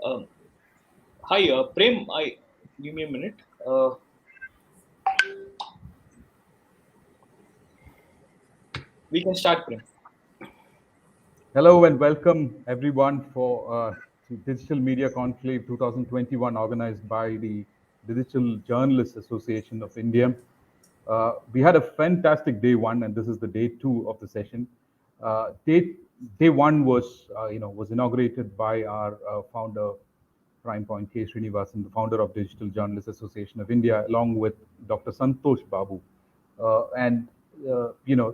Um, Hi, Prem. Give me a minute. We can start, Prem. Hello and welcome everyone for to Digital Media Conclave 2021 organized by the Digital Journalists Association of India. We had a fantastic day one, and this is the day two of the session. Day one was inaugurated by our founder, Prime Point K. Srinivasan, the founder of Digital Journalists Association of India, along with Dr. Santosh Babu.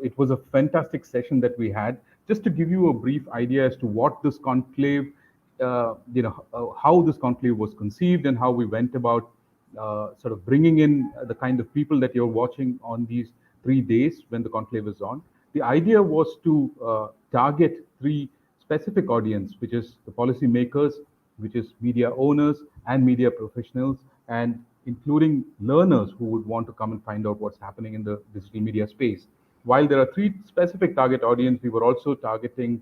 It was a fantastic session that we had. Just to give you a brief idea as to what this conclave, how this conclave was conceived and how we went about sort of bringing in the kind of people that you're watching on these 3 days when the conclave is on. The idea was to target three specific audience, which is the policymakers, which is media owners and media professionals, and including learners who would want to come and find out what's happening in the digital media space. While there are three specific target audience, we were also targeting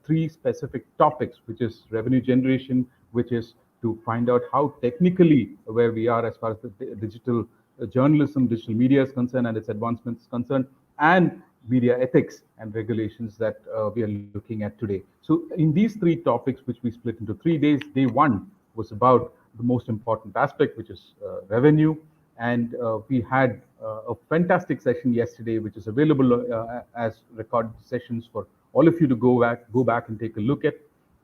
three specific topics, which is revenue generation, which is to find out how technically where we are as far as the digital journalism, digital media is concerned and its advancements is concerned, and media ethics and regulations that we are looking at today. So in these three topics, which we split into 3 days, day one was about the most important aspect, which is revenue. And we had a fantastic session yesterday, which is available as recorded sessions for all of you to go back and take a look at.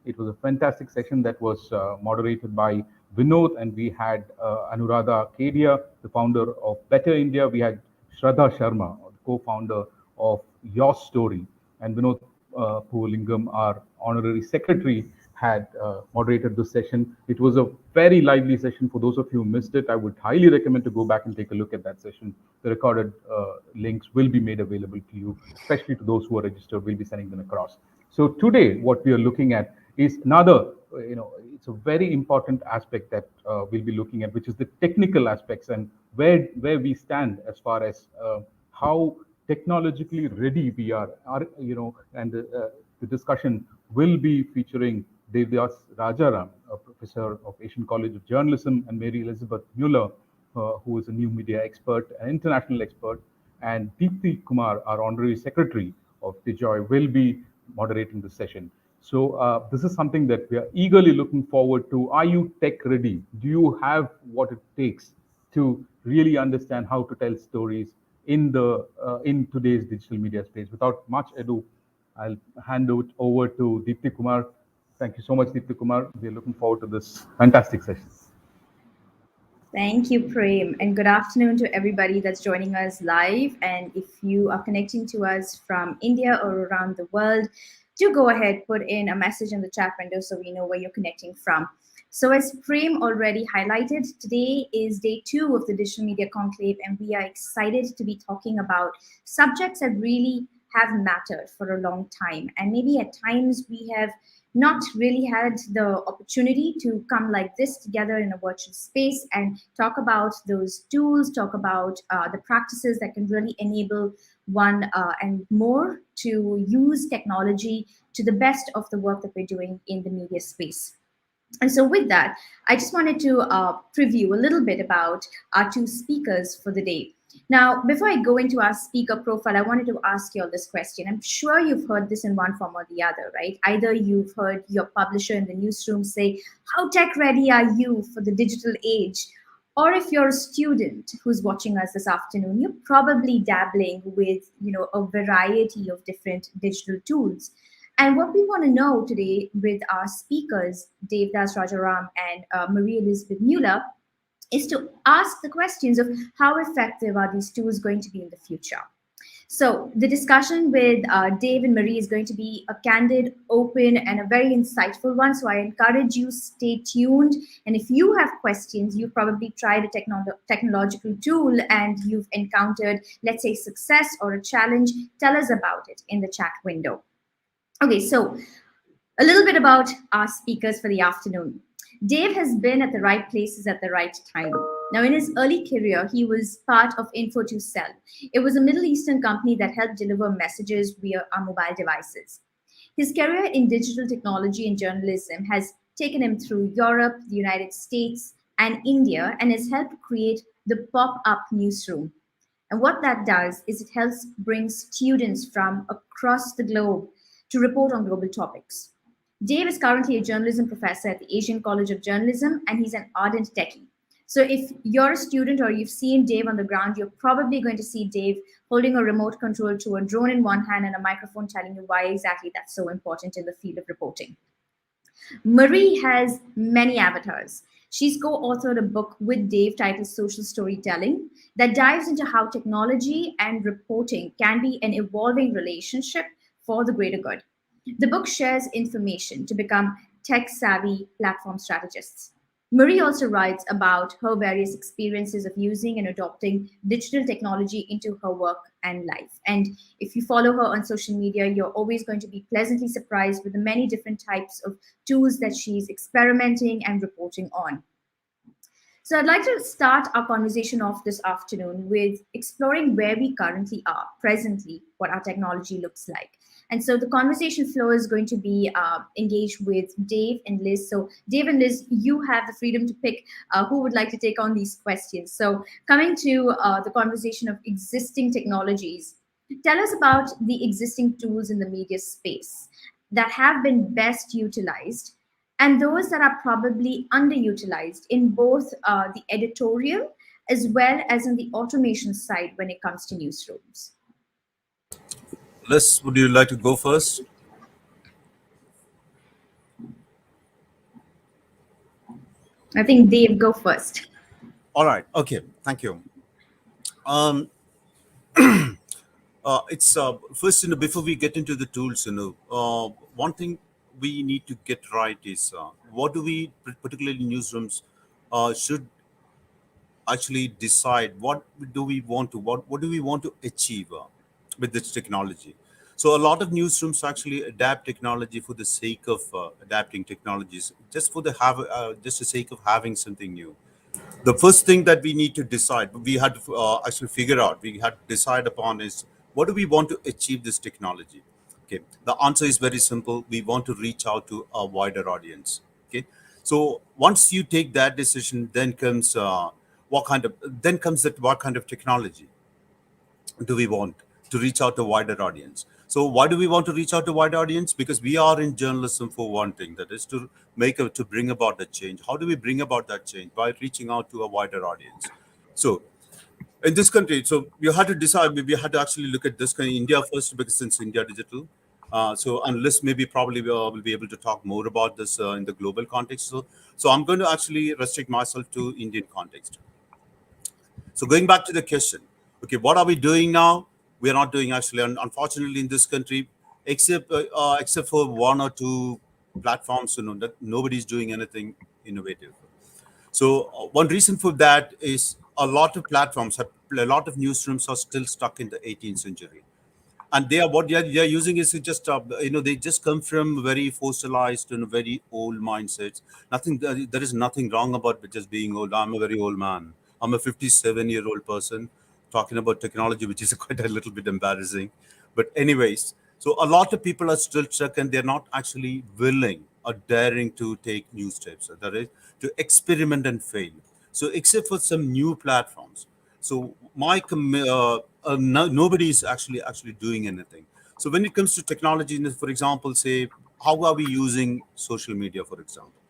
It was a fantastic session that was moderated by Vinod, and we had Anuradha Kedia, the founder of Better India. We had Shraddha Sharma, co-founder of Your Story, and Vinod Pulingam, our honorary secretary, had moderated this session. It was a very lively session. For those of you who missed it, I would highly recommend to go back and take a look at that session. The recorded links will be made available to you, especially to those who are registered. We'll be sending them across. So today, what we are looking at is another, it's a very important aspect that we'll be looking at, which is the technical aspects and where we stand as far as how technologically ready we are, and the discussion will be featuring Devadas Rajaram, a professor of Asian College of Journalism, and Mary Elizabeth Mueller, who is a new media expert, an international expert, and Dipti Kumar, our honorary secretary of DiJAI, will be moderating the session. So this is something that we are eagerly looking forward to. Are you tech ready? Do you have what it takes to really understand how to tell stories in today's digital media space? Without much ado, I'll hand it over to Dipti Kumar. Thank you so much, Dipti Kumar. We are looking forward to this fantastic session. Thank you, Prem, and good afternoon to everybody that's joining us live. And if you are connecting to us from India or around the world, do go ahead, put in a message in the chat window so we know where you're connecting from. So as Prem already highlighted, today is day two of the Digital Media Conclave, and we are excited to be talking about subjects that really have mattered for a long time. And maybe at times we have not really had the opportunity to come like this together in a virtual space and talk about those tools, talk about the practices that can really enable one and more to use technology to the best of the work that we're doing in the media space. And so with that, I just wanted to preview a little bit about our two speakers for the day. Now, before I go into our speaker profile, I wanted to ask you all this question. I'm sure you've heard this in one form or the other, right? Either you've heard your publisher in the newsroom say, how tech ready are you for the digital age? Or if you're a student who's watching us this afternoon, you're probably dabbling with, a variety of different digital tools. And what we want to know today with our speakers, Devadas Rajaram and Marie Elizabeth Mueller, is to ask the questions of how effective are these tools going to be in the future. So the discussion with Dave and Marie is going to be a candid, open, and a very insightful one. So I encourage you, stay tuned. And if you have questions, you've probably tried a technological tool and you've encountered, let's say, success or a challenge, tell us about it in the chat window. Okay, so a little bit about our speakers for the afternoon. Dave has been at the right places at the right time. Now, in his early career, he was part of Info2Cell. It was a Middle Eastern company that helped deliver messages via our mobile devices. His career in digital technology and journalism has taken him through Europe, the United States, and India, and has helped create the pop-up newsroom. And what that does is it helps bring students from across the globe to report on global topics. Dave is currently a journalism professor at the Asian College of Journalism, and he's an ardent techie. So if you're a student or you've seen Dave on the ground, you're probably going to see Dave holding a remote control to a drone in one hand and a microphone telling you why exactly that's so important in the field of reporting. Marie has many avatars. She's co-authored a book with Dave titled Social Storytelling that dives into how technology and reporting can be an evolving relationship for the greater good. The book shares information to become tech-savvy platform strategists. Marie also writes about her various experiences of using and adopting digital technology into her work and life. And if you follow her on social media, you're always going to be pleasantly surprised with the many different types of tools that she's experimenting and reporting on. So I'd like to start our conversation off this afternoon with exploring where we currently are, presently, what our technology looks like. And so the conversation flow is going to be engaged with Dave and Liz. So Dave and Liz, you have the freedom to pick who would like to take on these questions. So coming to the conversation of existing technologies, tell us about the existing tools in the media space that have been best utilized and those that are probably underutilized in both the editorial as well as in the automation side when it comes to newsrooms. Liz, would you like to go first? I think Dave, go first. All right. Okay. Thank you. It's first, before we get into the tools, one thing we need to get right is what do we, particularly newsrooms, should actually decide what do we want to what do we want to achieve with this technology. So a lot of newsrooms actually adapt technology for the sake of adapting technologies, just for just the sake of having something new. The first thing that we need to decide, we had to actually figure out, we had to decide upon is what do we want to achieve this technology. Okay, the answer is very simple. We want to reach out to a wider audience. Okay, so once you take that decision, then comes what kind of technology do we want to reach out to a wider audience. So why do we want to reach out to a wider audience? Because we are in journalism for one thing, that is to bring about the change. How do we bring about that change? By reaching out to a wider audience. So in this country, so we had to decide, we had to actually look at this kind of India first, because since India digital. So unless maybe probably we'll be able to talk more about this in the global context. So I'm going to actually restrict myself to Indian context. So going back to the question, okay, what are we doing now? We are not doing actually, unfortunately, in this country, except for one or two platforms, that nobody's doing anything innovative. So one reason for that is a lot of newsrooms are still stuck in the 18th century, and what they are using is just they just come from very fossilized and very old mindsets. There is nothing wrong about just being old. I'm a very old man. I'm a 57-year-old person talking about technology, which is quite a little bit embarrassing. But anyways, so a lot of people are still stuck, and they're not actually willing or daring to take new steps. So that is to experiment and fail. So except for some new platforms, so nobody is actually doing anything. So when it comes to technology, for example, say, how are we using social media, for example?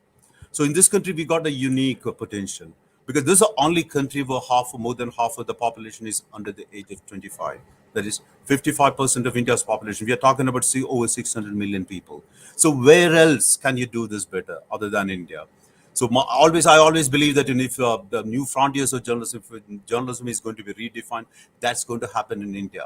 So in this country, we got a unique potential, because this is the only country where more than half of the population is under the age of 25. That is 55% of India's population. We are talking about over 600 million people. So where else can you do this better other than India? So I always believe that if the new frontiers of journalism, if journalism is going to be redefined, that's going to happen in India.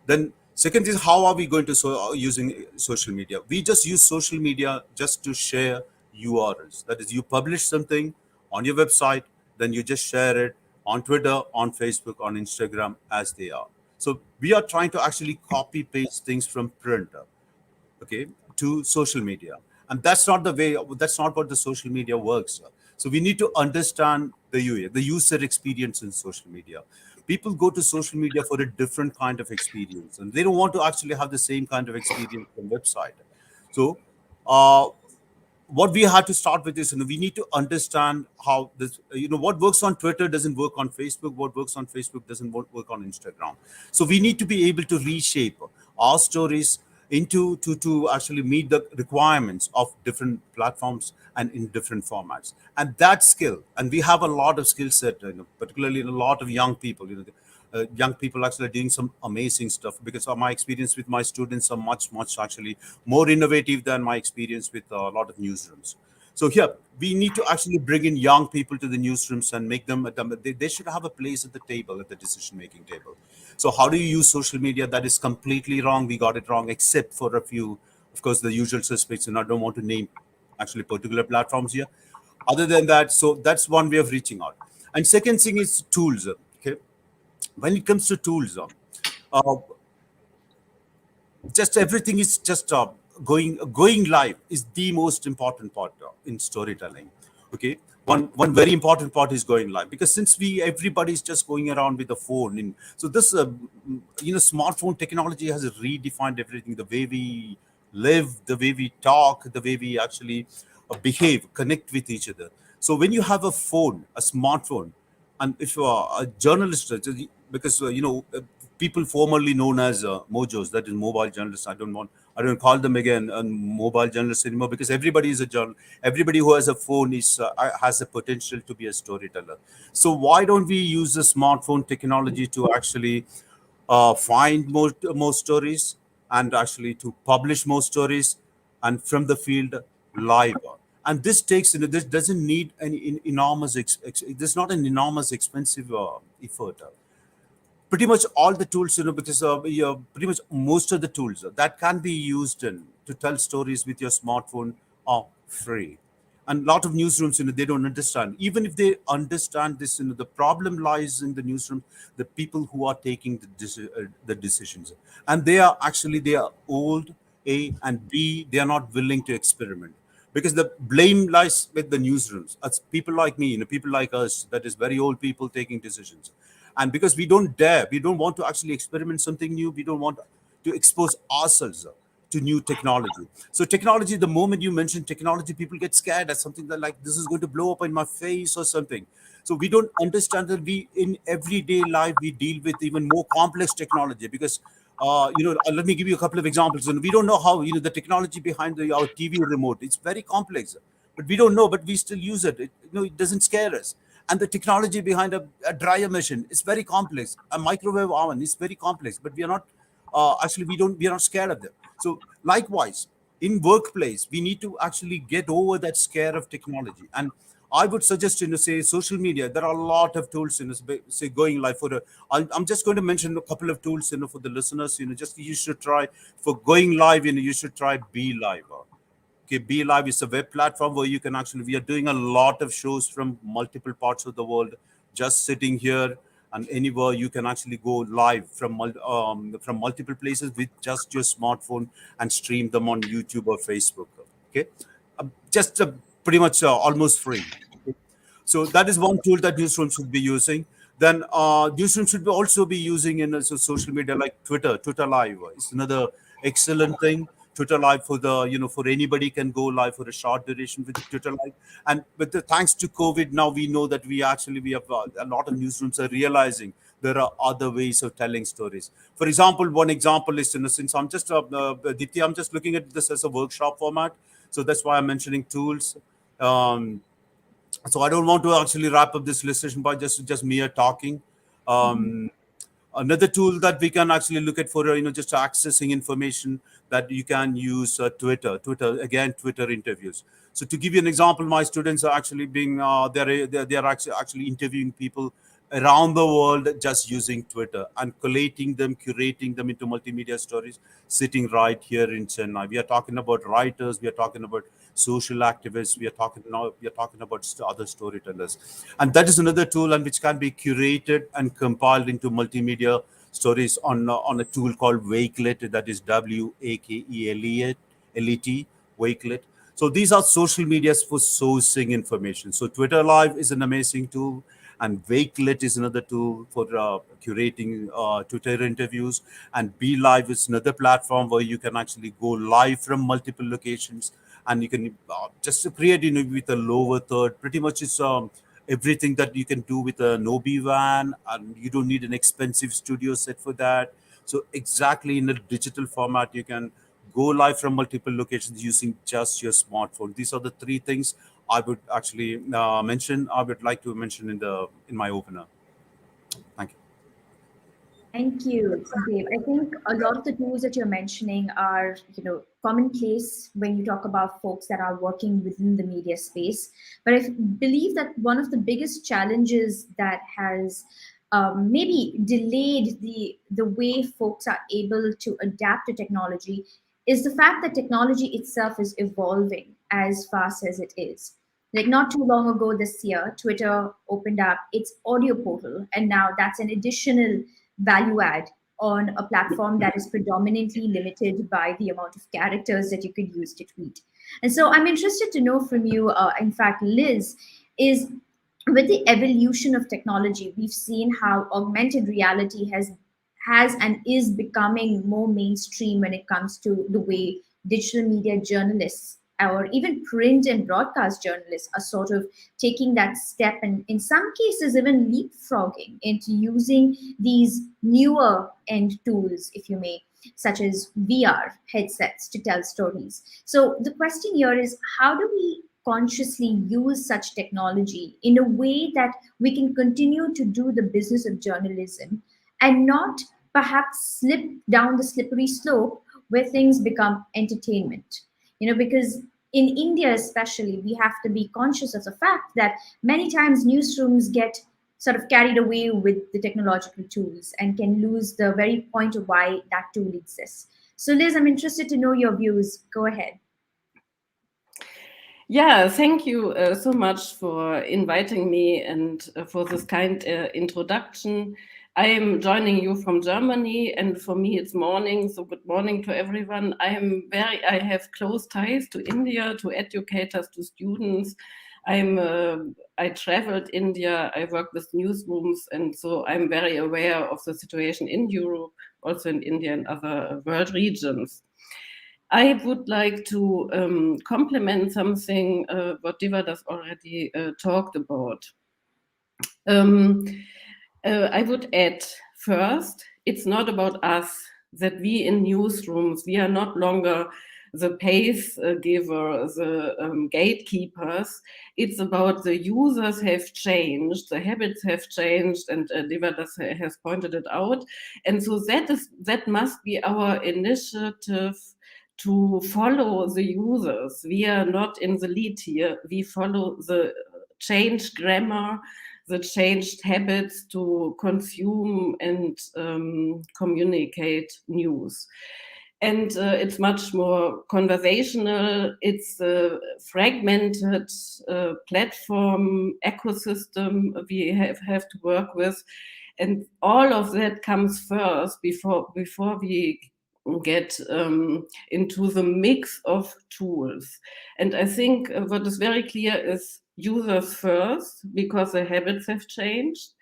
Then second is, how are we going to using social media? We just use social media just to share URLs. That is, you publish something on your website, then you just share it on Twitter, on Facebook, on Instagram as they are. So we are trying to actually copy paste things from print, okay, to social media. And that's not what the social media works. So we need to understand the user experience in social media. People go to social media for a different kind of experience, and they don't want to actually have the same kind of experience on website. So what we have to start with is, we need to understand how this, what works on Twitter doesn't work on Facebook, what works on Facebook doesn't work on Instagram. So we need to be able to reshape our stories into to actually meet the requirements of different platforms and in different formats. And that skill, and we have a lot of skill set, particularly in a lot of young people, young people actually are doing some amazing stuff, because of my experience with my students are much actually more innovative than my experience with a lot of newsrooms. So here we need to actually bring in young people to the newsrooms and make them, they should have a place at the table, at the decision making table. So how do you use social media? That is completely wrong. We got it wrong, except for a few, of course, the usual suspects, and I don't want to name actually particular platforms here. Other than that, so that's one way of reaching out. And second thing is tools. Okay, when it comes to tools, uh, just everything is just going live is the most important part in storytelling. Okay, one very important part is going live, because since everybody's just going around with the phone, and so this smartphone technology has redefined everything, the way we live, the way we talk, the way we actually behave, connect with each other. So when you have a phone, a smartphone, and if you are a journalist, because people formerly known as mojos, that is mobile journalists, I don't call them again mobile journalists anymore, because everybody is a everybody who has a phone has the potential to be a storyteller. So why don't we use the smartphone technology to actually find more stories, and actually to publish more stories, and from the field live. And this takes, this doesn't need any enormous this is not an enormous expensive effort. Pretty much all the tools, because pretty much most of the tools that can be used to tell stories with your smartphone are free. And a lot of newsrooms, they don't understand. Even if they understand this, the problem lies in the newsroom, the people who are taking the decisions. And they are old, A, and B, they are not willing to experiment. Because the blame lies with the newsrooms. It's people like me, people like us, that is very old people taking decisions. And because we don't want to actually experiment something new, we don't want to expose ourselves to new technology. So technology, the moment you mention technology, people get scared as something that, like, this is going to blow up in my face or something. So we don't understand that we in everyday life we deal with even more complex technology, because let me give you a couple of examples. And we don't know how, the technology behind our TV remote, it's very complex, but we don't know, but we still use it. It doesn't scare us. And the technology behind a dryer machine is very complex. A microwave oven is very complex, but we are not we are not scared of them. So likewise, in workplace, we need to actually get over that scare of technology. And I would suggest, say social media, there are a lot of tools, say going live for I'm just going to mention a couple of tools, for the listeners, just you should try for going live, you should try Be Live. Okay, Be Live is a web platform where you can actually, we are doing a lot of shows from multiple parts of the world, just sitting here, and anywhere you can actually go live from multiple places with just your smartphone and stream them on YouTube or Facebook. Okay, just pretty much almost free. Okay? So that is one tool that newsroom should be using. Then newsroom should also be using in social media like Twitter. Twitter Live is another excellent thing. Twitter Live for the for anybody can go live for a short duration with Twitter Live. And with thanks to COVID, now we know that we have a lot of newsrooms are realizing there are other ways of telling stories. For example, one example is, since I'm just Dipti, I'm just looking at this as a workshop format, so that's why I'm mentioning tools. Um, so I don't want to actually wrap up this session by just mere talking. Um, Another tool that we can actually look at for just accessing information, that you can use Twitter interviews. So to give you an example, my students are actually being they're actually interviewing people around the world just using Twitter, and collating them, curating them into multimedia stories, sitting right here in Chennai. We are talking about writers, we are talking about social activists, we are talking about other storytellers. And that is another tool, and which can be curated and compiled into multimedia stories on a tool called Wakelet, that is Wakelet, Wakelet. So these are social medias for sourcing information. So Twitter Live is an amazing tool, and Wakelet is another tool for curating Twitter interviews, and Be Live is another platform where you can actually go live from multiple locations and you can just to create with a lower third. Pretty much it's everything that you can do with a Nobi van, and you don't need an expensive studio set for that. So exactly in a digital format, you can go live from multiple locations using just your smartphone. These are the three things I would actually mention. I would like to mention in my opener. Thank you. Thank you, Dave. I think a lot of the tools that you're mentioning are, commonplace when you talk about folks that are working within the media space. But I believe that one of the biggest challenges that has maybe delayed the way folks are able to adapt to technology is the fact that technology itself is evolving as fast as it is. Like not too long ago this year, Twitter opened up its audio portal, and now that's an additional value add on a platform that is predominantly limited by the amount of characters that you could use to tweet. And so I'm interested to know from you, in fact, Liz, is with the evolution of technology, we've seen how augmented reality has and is becoming more mainstream when it comes to the way digital media journalists or even print and broadcast journalists are sort of taking that step and in some cases even leapfrogging into using these newer end tools, if you may, such as VR headsets to tell stories. So the question here is, how do we consciously use such technology in a way that we can continue to do the business of journalism and not perhaps slip down the slippery slope where things become entertainment? Because in India especially, we have to be conscious of the fact that many times newsrooms get sort of carried away with the technological tools and can lose the very point of why that tool exists. So Liz, I'm interested to know your views. Go ahead. Yeah, thank you so much for inviting me and for this kind introduction. I am joining you from Germany, and for me it's morning, so good morning to everyone. I have close ties to India, to educators, to students. I traveled India, I work with newsrooms, and so I'm very aware of the situation in Europe, also in India and other world regions. I would like to complement something what Devadas already talked about. I would add first, it's not about us, that we in newsrooms, we are not longer the pace giver, the gatekeepers. It's about the users have changed, the habits have changed, and Devadas has pointed it out. And so that must be our initiative to follow the users. We are not in the lead here. We follow the changed grammar, the changed habits to consume and communicate news. And it's much more conversational. It's a fragmented platform ecosystem we have to work with. And all of that comes first before we get into the mix of tools. And I think what is very clear is users first, because the habits have changed.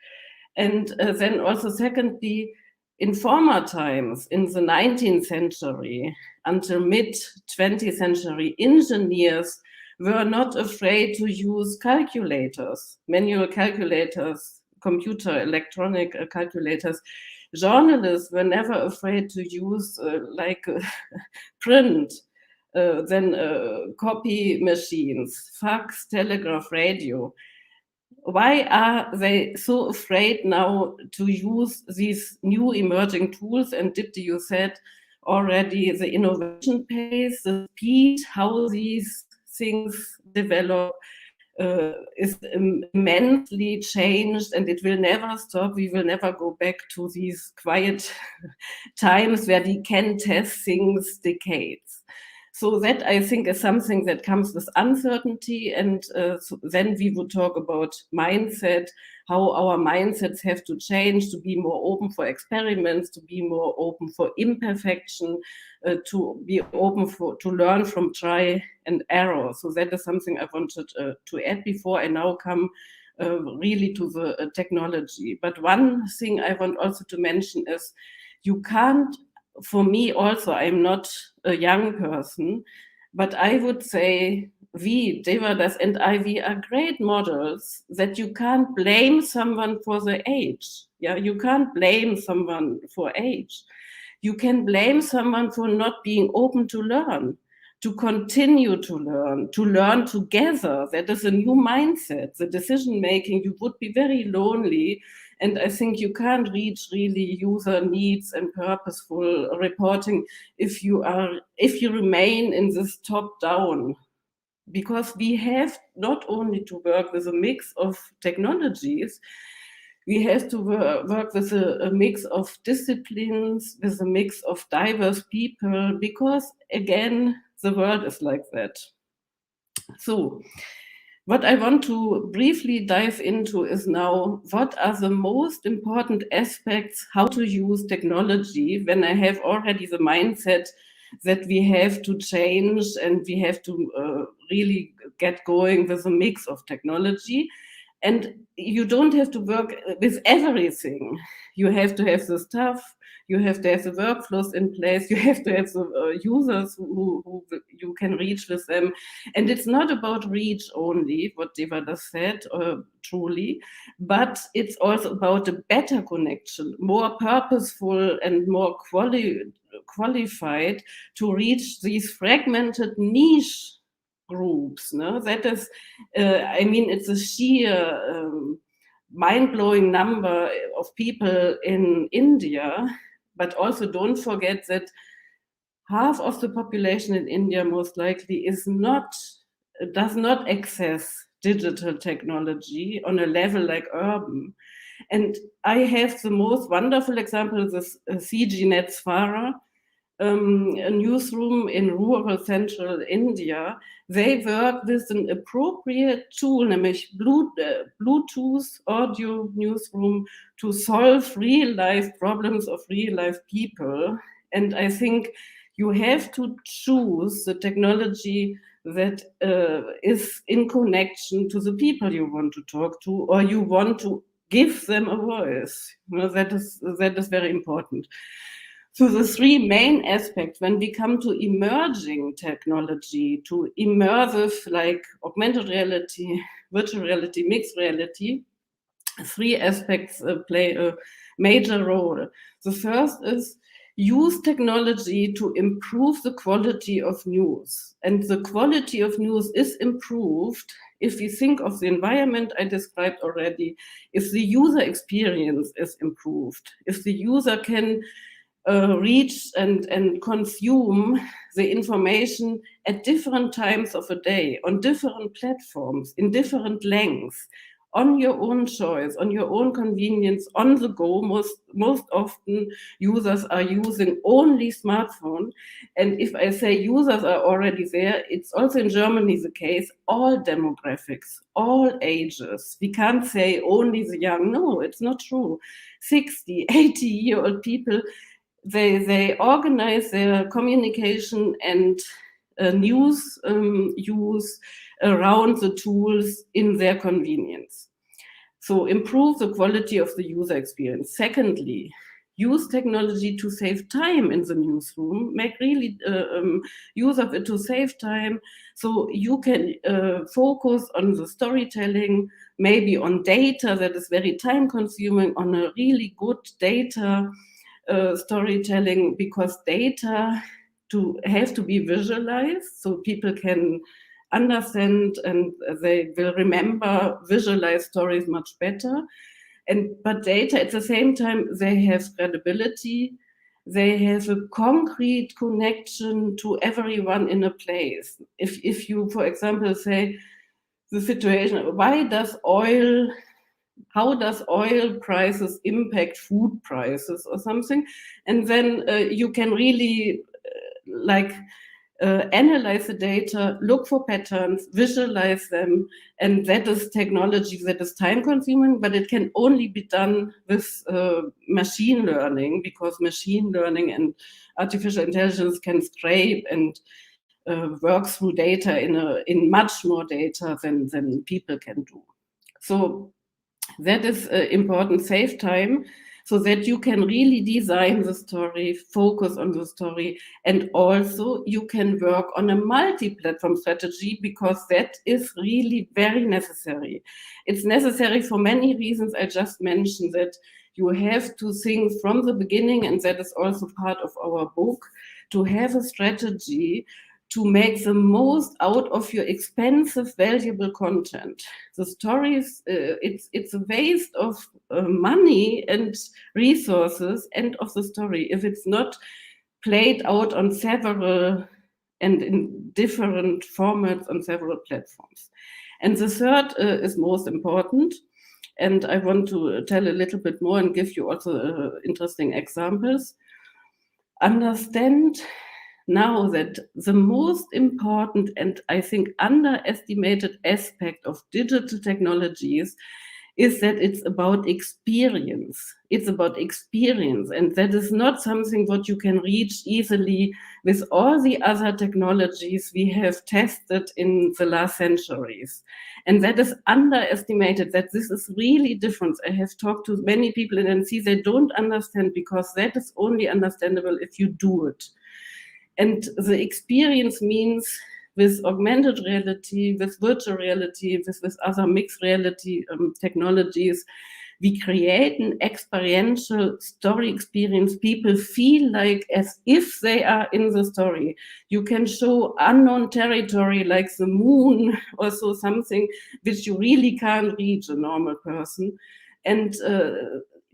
And then also secondly, in former times, in the 19th century until mid-20th century, engineers were not afraid to use calculators, manual calculators, computer, electronic calculators. Journalists were never afraid to use print, then copy machines, fax, telegraph, radio. Why are they so afraid now to use these new emerging tools? And Dipti, you said already the innovation pace, the speed, how these things develop is immensely changed, and it will never stop. We will never go back to these quiet times where we can test things decades. So that, I think, is something that comes with uncertainty. And so then we would talk about mindset, how our mindsets have to change to be more open for experiments, to be more open for imperfection, to be open to learn from try and error. So that is something I wanted to add before I now come really to the technology. But one thing I want also to mention is you can't, for me also, I'm not a young person. But I would say we, Devadas and I, we are great models that you can't blame someone for the age. Yeah, you can't blame someone for age. You can blame someone for not being open to learn, to continue to learn together. That is a new mindset. The decision making, you would be very lonely. And I think you can't reach really user needs and purposeful reporting if you remain in this top down, because we have not only to work with a mix of technologies, we have to work with a mix of disciplines, with a mix of diverse people, because again, the world is like that. So what I want to briefly dive into is now, what are the most important aspects, how to use technology when I have already the mindset that we have to change and we have to really get going with a mix of technology. And you don't have to work with everything. You have to have the stuff, you have to have the workflows in place, you have to have the users who you can reach with them. And it's not about reach only, what Devadas said, truly, but it's also about a better connection, more purposeful and more qualified to reach these fragmented niche groups. No? That is, I mean, it's a sheer mind-blowing number of people in India, but also don't forget that half of the population in India most likely does not access digital technology on a level like urban. And I have the most wonderful example, this CGNet Svara, a newsroom in rural central India. They work with an appropriate tool, nämlich Bluetooth audio newsroom, to solve real-life problems of real-life people. And I think you have to choose the technology that is in connection to the people you want to talk to, or you want to give them a voice. You know, that is very important. So the three main aspects when we come to emerging technology, to immersive, like augmented reality, virtual reality, mixed reality, three aspects play a major role. The first is use technology to improve the quality of news. And the quality of news is improved if we think of the environment I described already, if the user experience is improved, if the user can reach and consume the information at different times of a day, on different platforms, in different lengths, on your own choice, on your own convenience, on the go. Most often users are using only smartphone. And if I say users are already there, it's also in Germany the case, all demographics, all ages. We can't say only the young. No, it's not true. 60, 80-year-old people, they organize their communication and news use around the tools in their convenience. So improve the quality of the user experience. Secondly, use technology to save time in the newsroom, make really use of it to save time, so you can focus on the storytelling, maybe on data that is very time consuming, on a really good data storytelling, because data have to be visualized so people can understand and they will remember visualized stories much better. But data at the same time, they have credibility, they have a concrete connection to everyone in a place. If you, for example, say the situation, how does oil prices impact food prices or something? And then you can really analyze the data, look for patterns, visualize them, and that is technology that is time consuming, but it can only be done with machine learning, because machine learning and artificial intelligence can scrape and work through data in much more data than people can do. So that is important, save time. so that you can really design the story, focus on the story, and also you can work on a multi-platform strategy, because that is really very necessary. It's necessary for many reasons. I just mentioned that you have to think from the beginning, and that is also part of our book, to have a strategy to make the most out of your expensive, valuable content. The stories, it's a waste of money and resources and of the story if it's not played out on several and in different formats on several platforms. And the third is most important. And I want to tell a little bit more and give you also interesting examples. Understand now that the most important and I think underestimated aspect of digital technologies is that it's about experience. It's about experience, and that is not something what you can reach easily with all the other technologies we have tested in the last centuries. And that is underestimated, that this is really different. I have talked to many people and see they don't understand, because that is only understandable if you do it. And the experience means with augmented reality, with virtual reality, with other mixed reality technologies, we create an experiential story experience. People feel like as if they are in the story. You can show unknown territory like the moon, or so something which you really can't reach a normal person. And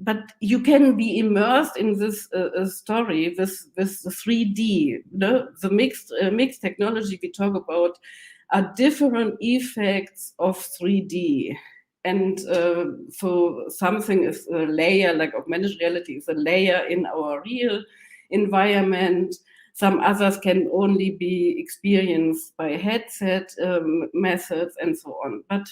but you can be immersed in this story with the 3D. The mixed technology we talk about are different effects of 3D. And so something is a layer, like augmented reality is a layer in our real environment. Some others can only be experienced by headset methods and so on. But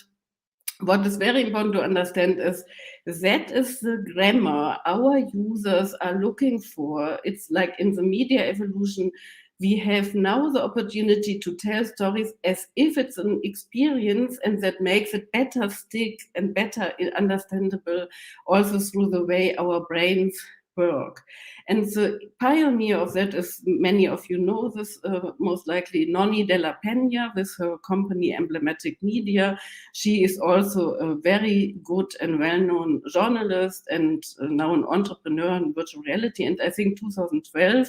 what is very important to understand is that is the grammar our users are looking for. It's like in the media evolution, we have now the opportunity to tell stories as if it's an experience, and that makes it better stick and better understandable also through the way our brains work. And the pioneer of that is, many of you know this, most likely Noni de la Peña with her company Emblematic Media. She is also a very good and well-known journalist and now an entrepreneur in virtual reality. And I think 2012,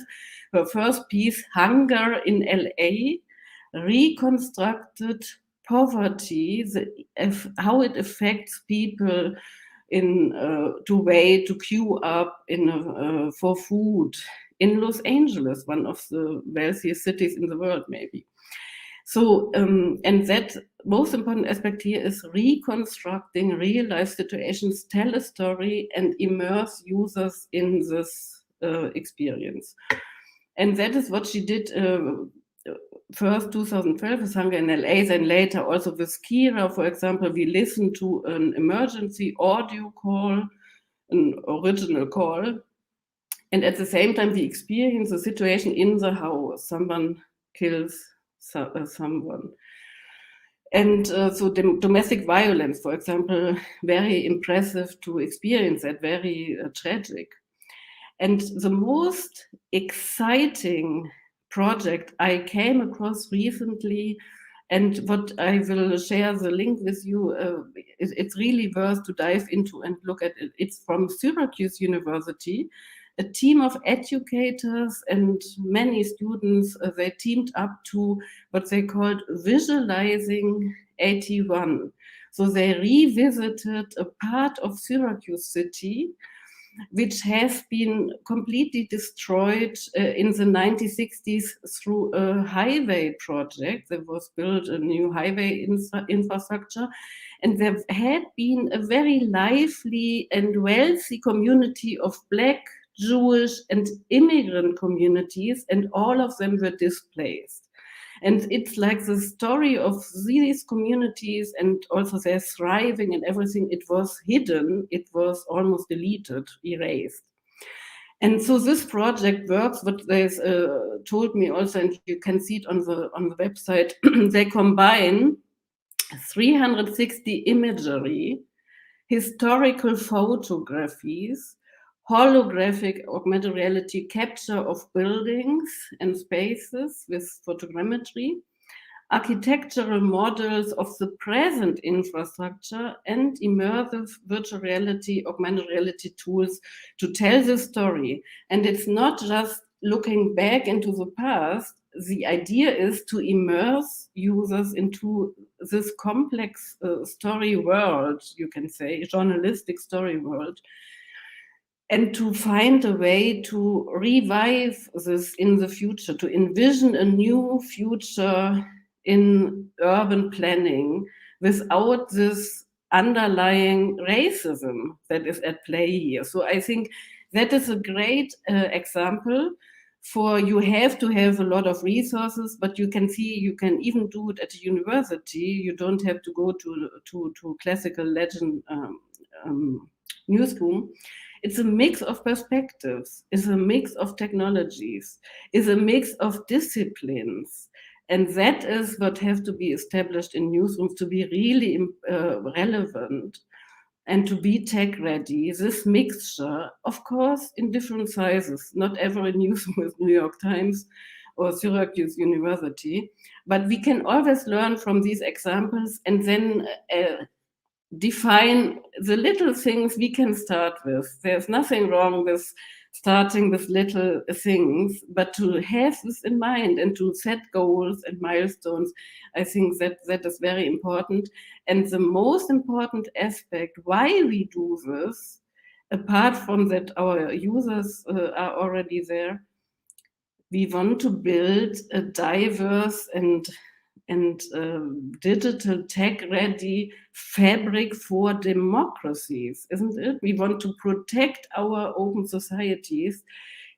her first piece, Hunger in LA, reconstructed poverty, how it affects people in to wait, to queue up in for food in Los Angeles, one of the wealthiest cities in the world, maybe. So, and that most important aspect here is reconstructing real life situations, tell a story, and immerse users in this experience. And that is what she did first 2012 with Hunger in LA, then later also with Kira, for example. We listened to an emergency audio call, an original call, and at the same time we experience the situation in the house. Someone kills someone. And so domestic violence, for example, very impressive to experience that, very tragic. And the most exciting project I came across recently, and what I will share the link with you, it's really worth to dive into and look at it. It's from Syracuse University, a team of educators and many students, they teamed up to what they called Visualizing 81. So they revisited a part of Syracuse city which has been completely destroyed in the 1960s through a highway project. There was built a new highway infrastructure, and there had been a very lively and wealthy community of Black, Jewish, and immigrant communities, and all of them were displaced. And it's like the story of these communities and also their thriving and everything. It was hidden. It was almost deleted, erased. And so this project works. What they told me also, and you can see it on the website, they combine 360 imagery, historical photographies, holographic augmented reality capture of buildings and spaces with photogrammetry, architectural models of the present infrastructure, and immersive virtual reality, augmented reality tools to tell the story. And it's not just looking back into the past. The idea is to immerse users into this complex story world, you can say, journalistic story world, and to find a way to revive this in the future, to envision a new future in urban planning without this underlying racism that is at play here. So I think that is a great example for, you have to have a lot of resources, but you can see you can even do it at a university. You don't have to go to classical legend newsroom. It's a mix of perspectives, it's a mix of technologies, it's a mix of disciplines. And that is what has to be established in newsrooms to be really relevant and to be tech ready. This mixture, of course, in different sizes. Not every newsroom is New York Times or Syracuse University, but we can always learn from these examples and then define the little things we can start with. There's nothing wrong with starting with little things, but to have this in mind and to set goals and milestones, I think that is very important. And the most important aspect why we do this, apart from that our users are already there, we want to build a diverse and digital tech-ready fabric for democracies, isn't it? We want to protect our open societies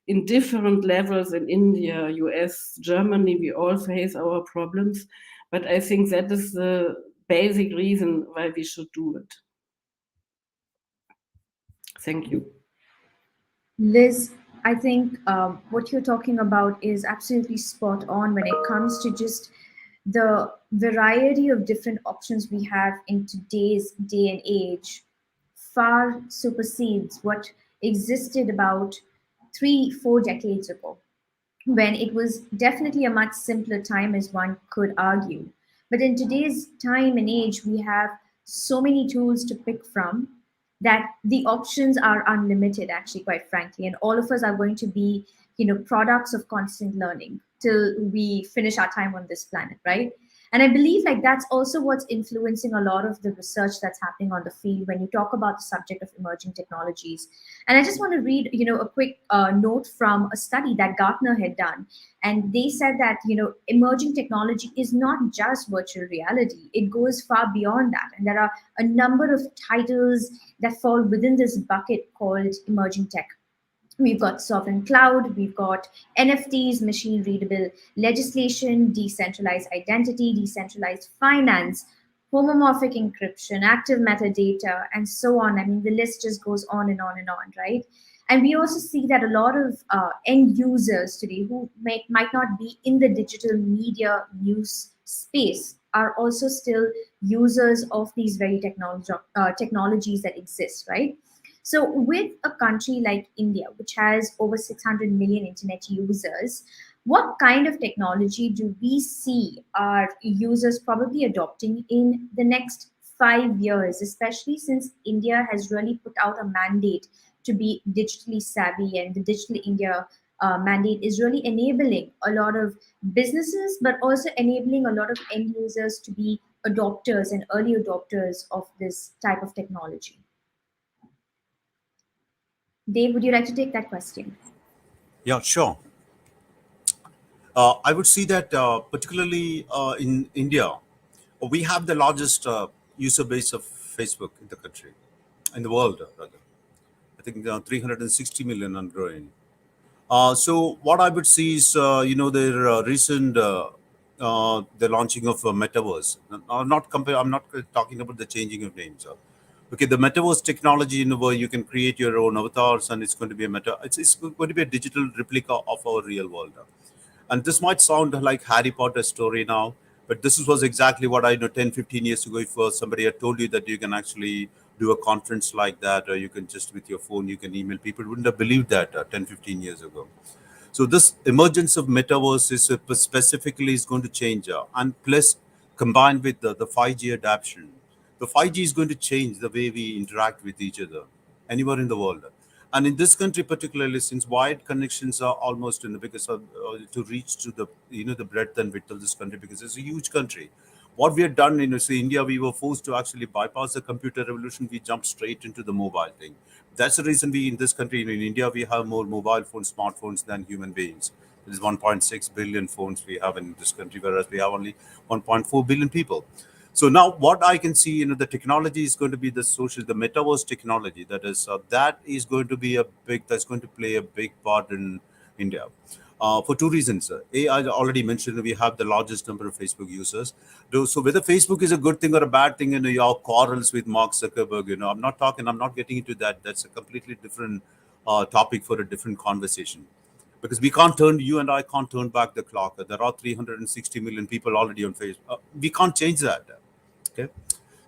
in different levels in India, US, Germany. We all face our problems, but I think that is the basic reason why we should do it. Thank you. Liz, I think what you're talking about is absolutely spot on when it comes to just the variety of different options we have in today's day and age far supersedes what existed about 3-4 decades ago, when it was definitely a much simpler time, as one could argue. But in today's time and age, we have so many tools to pick from that the options are unlimited, actually, quite frankly. And all of us are going to be, products of constant learning till we finish our time on this planet, right? And I believe like that's also what's influencing a lot of the research that's happening on the field when you talk about the subject of emerging technologies. And I just want to read, a quick note from a study that Gartner had done. And they said that, emerging technology is not just virtual reality. It goes far beyond that. And there are a number of titles that fall within this bucket called emerging tech. We've got sovereign cloud, we've got NFTs, machine readable legislation, decentralized identity, decentralized finance, homomorphic encryption, active metadata, and so on. I mean, the list just goes on and on and on, right? And we also see that a lot of end users today who might not be in the digital media news space are also still users of these very technologies that exist, right? So with a country like India, which has over 600 million internet users, what kind of technology do we see our users probably adopting in the next 5 years, especially since India has really put out a mandate to be digitally savvy, and the Digital India mandate is really enabling a lot of businesses, but also enabling a lot of end users to be adopters and early adopters of this type of technology. Dave, would you like to take that question? Yeah, sure. I would see that particularly in India, we have the largest user base of Facebook in the country, in the world, rather. I think 360 million and growing. So what I would see is, their recent, the launching of Metaverse. I'm not talking about the changing of names. Okay, the Metaverse technology, where you can create your own avatars, and it's going to be it's going to be a digital replica of our real world. And this might sound like Harry Potter story now, but this was exactly what I know 10, 15 years ago. If somebody had told you that you can actually do a conference like that, or you can just with your phone, you can email people. Wouldn't have believed that 10, 15 years ago. So this emergence of metaverse is specifically is going to change, and plus combined with the 5G adoption, the 5G is going to change the way we interact with each other anywhere in the world. And in this country, particularly, since wired connections are almost in the because of to reach to the the breadth and width of this country, because it's a huge country. What we had done in say India, we were forced to actually bypass the computer revolution. We jumped straight into the mobile thing. That's the reason we in this country, in India, we have more mobile phones, smartphones than human beings. There's 1.6 billion phones we have in this country, whereas we have only 1.4 billion people. So now what I can see, the technology is going to be the metaverse technology. That is going to be that's going to play a big part in India. For two reasons. I already mentioned that we have the largest number of Facebook users. So whether Facebook is a good thing or a bad thing, your quarrels with Mark Zuckerberg, I'm not getting into that. That's a completely different topic for a different conversation. Because you and I can't turn back the clock. There are 360 million people already on Facebook. We can't change that. Okay.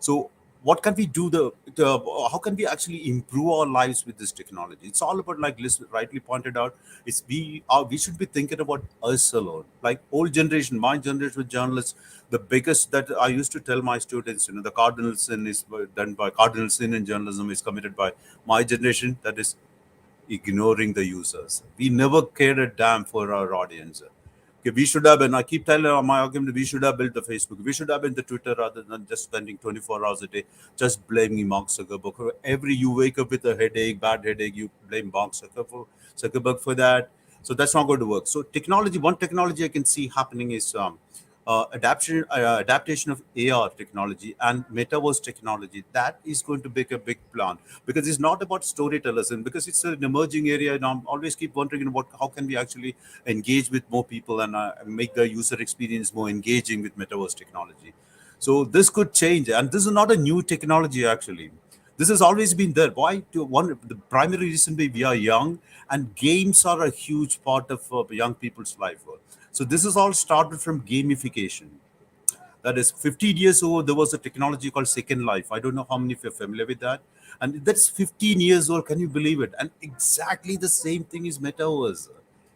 So what can we do how can we actually improve our lives with this technology? It's all about, like Liz rightly pointed out, we should be thinking about us alone. Like old generation, my generation of journalists, the biggest that I used to tell my students, the cardinal sin is done by cardinal sin in journalism is committed by my generation, that is ignoring the users. We never cared a damn for our audience. Okay, we should have, and I keep telling my argument, we should have built the Facebook, we should have been the Twitter, rather than just spending 24 hours a day just blaming Mark Zuckerberg. Every you wake up with a headache, bad headache, you blame Mark Zuckerberg for that. So that's not going to work. So one technology I can see happening is adaptation of AR technology and metaverse technology. That is going to make a big plan, because it's not about storytellers, and because it's an emerging area. And I'm always keep wondering how can we actually engage with more people and make the user experience more engaging with metaverse technology. So this could change, and this is not a new technology actually. This has always been there. The primary reason why we are young, and games are a huge part of young people's life. So this is all started from gamification. That is 15 years old, there was a technology called Second Life. I don't know how many of you are familiar with that. And that's 15 years old. Can you believe it? And exactly the same thing is metaverse.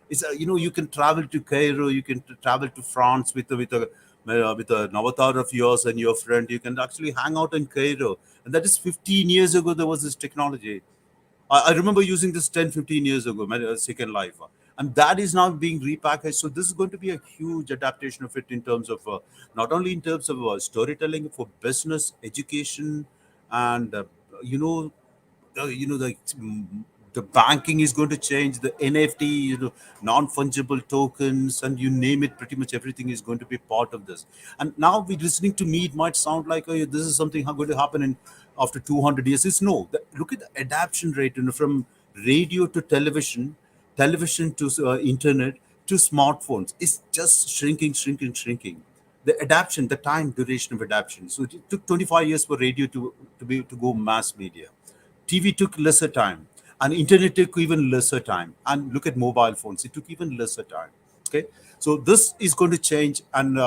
You can travel to Cairo, you can travel to France with an avatar of yours and your friend. You can actually hang out in Cairo. And that is 15 years ago, there was this technology. I remember using this 10, 15 years ago, Second Life. And that is now being repackaged. So this is going to be a huge adaptation of it in terms of, not only in terms of storytelling, for business, education, and, the banking is going to change, the NFT, non-fungible tokens, and you name it, pretty much everything is going to be part of this. And now we listening to me, it might sound like, oh, this is something going to happen in after 200 years. It's no. Look at the adaptation rate, from radio to television to internet to smartphones. It's just shrinking, shrinking, shrinking. The adaptation, the time duration of adaptation. So it took 25 years for radio to go mass media. TV took lesser time, and internet took even lesser time. And look at mobile phones; it took even lesser time. Okay, so this is going to change, and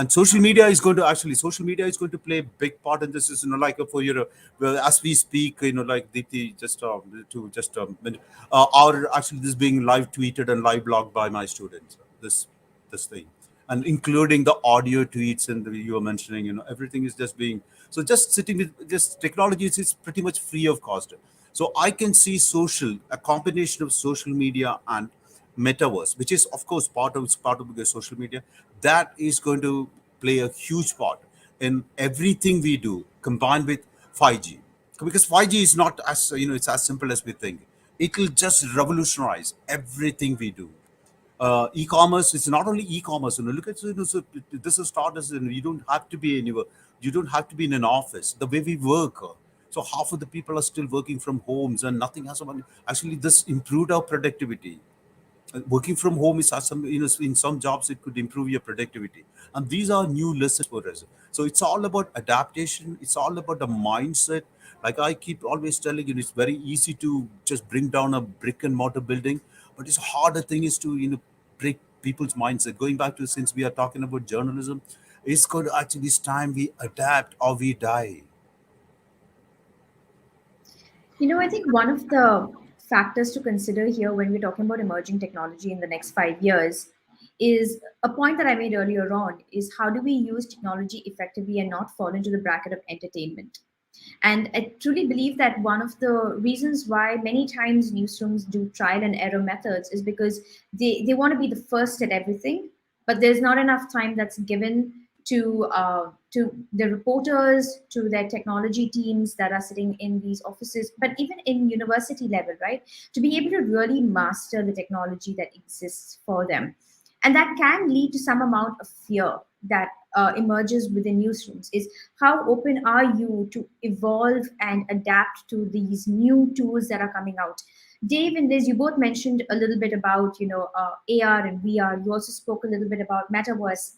social media is going to play a big part in this. Is like for your well, as we speak, like Dipti or actually this being live tweeted and live blogged by my students. This thing, and including the audio tweets and you were mentioning, everything is just being so just sitting with just technology is pretty much free of cost. So I can see a combination of social media and metaverse, which is of course part of the social media, that is going to play a huge part in everything we do, combined with 5G, because 5G is not as it's as simple as we think. It will just revolutionize everything we do. E-commerce is not only e-commerce. Look at so this is started as you don't have to be anywhere. You don't have to be in an office. The way we work. So half of the people are still working from homes, and nothing has actually this improved our productivity. Working from home is some in some jobs it could improve your productivity, and these are new lessons for us. So it's all about adaptation, it's all about the mindset. Like I keep always telling you, it's very easy to just bring down a brick and mortar building, but it's harder thing is to break people's mindset. Going back to, since we are talking about journalism, it's going to actually, it's time we adapt or we die. I think one of the factors to consider here when we're talking about emerging technology in the next 5 years is a point that I made earlier on, is how do we use technology effectively and not fall into the bracket of entertainment? And I truly believe that one of the reasons why many times newsrooms do trial and error methods is because they want to be the first at everything, but there's not enough time that's given to the reporters, to their technology teams that are sitting in these offices, but even in university level, right? To be able to really master the technology that exists for them. And that can lead to some amount of fear that emerges within newsrooms, is how open are you to evolve and adapt to these new tools that are coming out? Dave and Liz, you both mentioned a little bit about AR and VR. You also spoke a little bit about metaverse,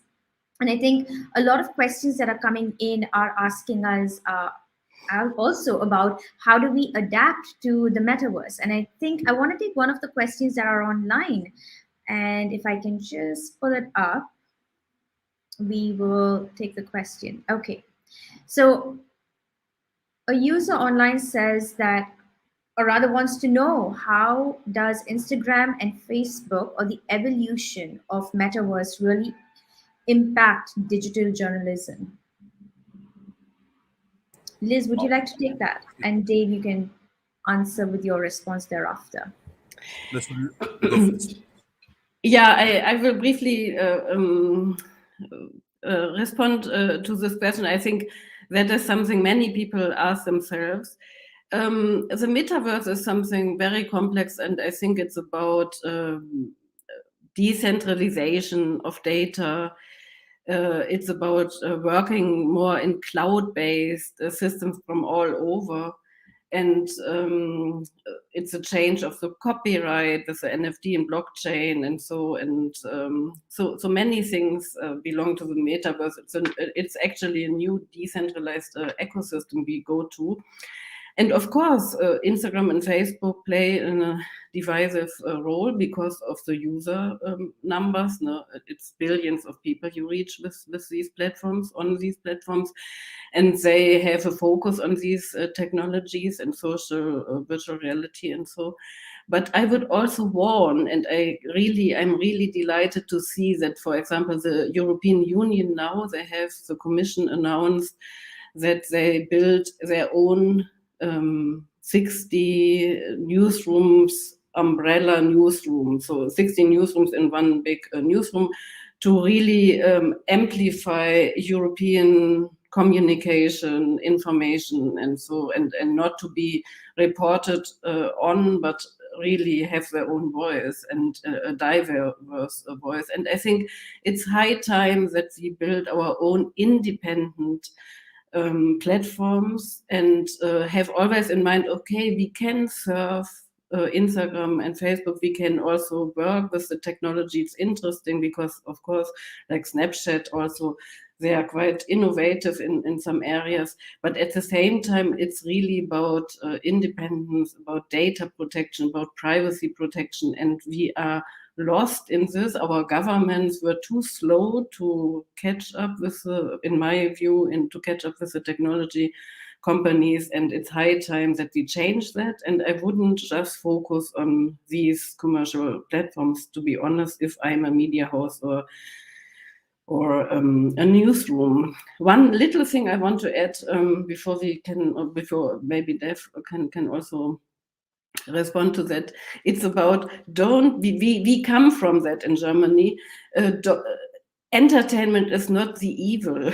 and I think a lot of questions that are coming in are asking us also about how do we adapt to the metaverse. And I think I want to take one of the questions that are online, and if I can just pull it up, we will take the question. Okay, so a user online says that, or rather wants to know, how does Instagram and Facebook, or the evolution of metaverse, really impact digital journalism? Liz, would you like to take that? And Dave, you can answer with your response thereafter. Let's go first. Yeah, I will briefly respond to this question. I think that is something many people ask themselves. The metaverse is something very complex, and I think it's about decentralization of data. It's about working more in cloud-based systems from all over. And it's a change of the copyright with the NFT and blockchain, and so many things belong to the metaverse. It's actually a new decentralized ecosystem we go to. And of course, Instagram and Facebook play a divisive role because of the user numbers. No? It's billions of people you reach with these platforms, on these platforms. And they have a focus on these technologies and social virtual reality and so. But I would also warn, and I'm really delighted to see that, for example, the European Union now, they have the Commission announced that they build their own 60 newsrooms, umbrella newsroom, so 60 newsrooms in one big newsroom, to really amplify European communication, information, and so, and not to be reported on, but really have their own voice and a diverse voice. And I think it's high time that we build our own independent platforms, and have always in mind, okay, we can serve Instagram and Facebook, we can also work with the technology. It's interesting because, of course, like Snapchat also, they are quite innovative in some areas, but at the same time, it's really about independence, about data protection, about privacy protection, and we are lost in this. Our governments were too slow to catch up with, in my view, and to catch up with the technology companies, and it's high time that we change that. And I wouldn't just focus on these commercial platforms, to be honest, if I'm a media house or a newsroom. One little thing I want to add before maybe Dev can also respond to that. It's about, we come from that in Germany. Entertainment is not the evil.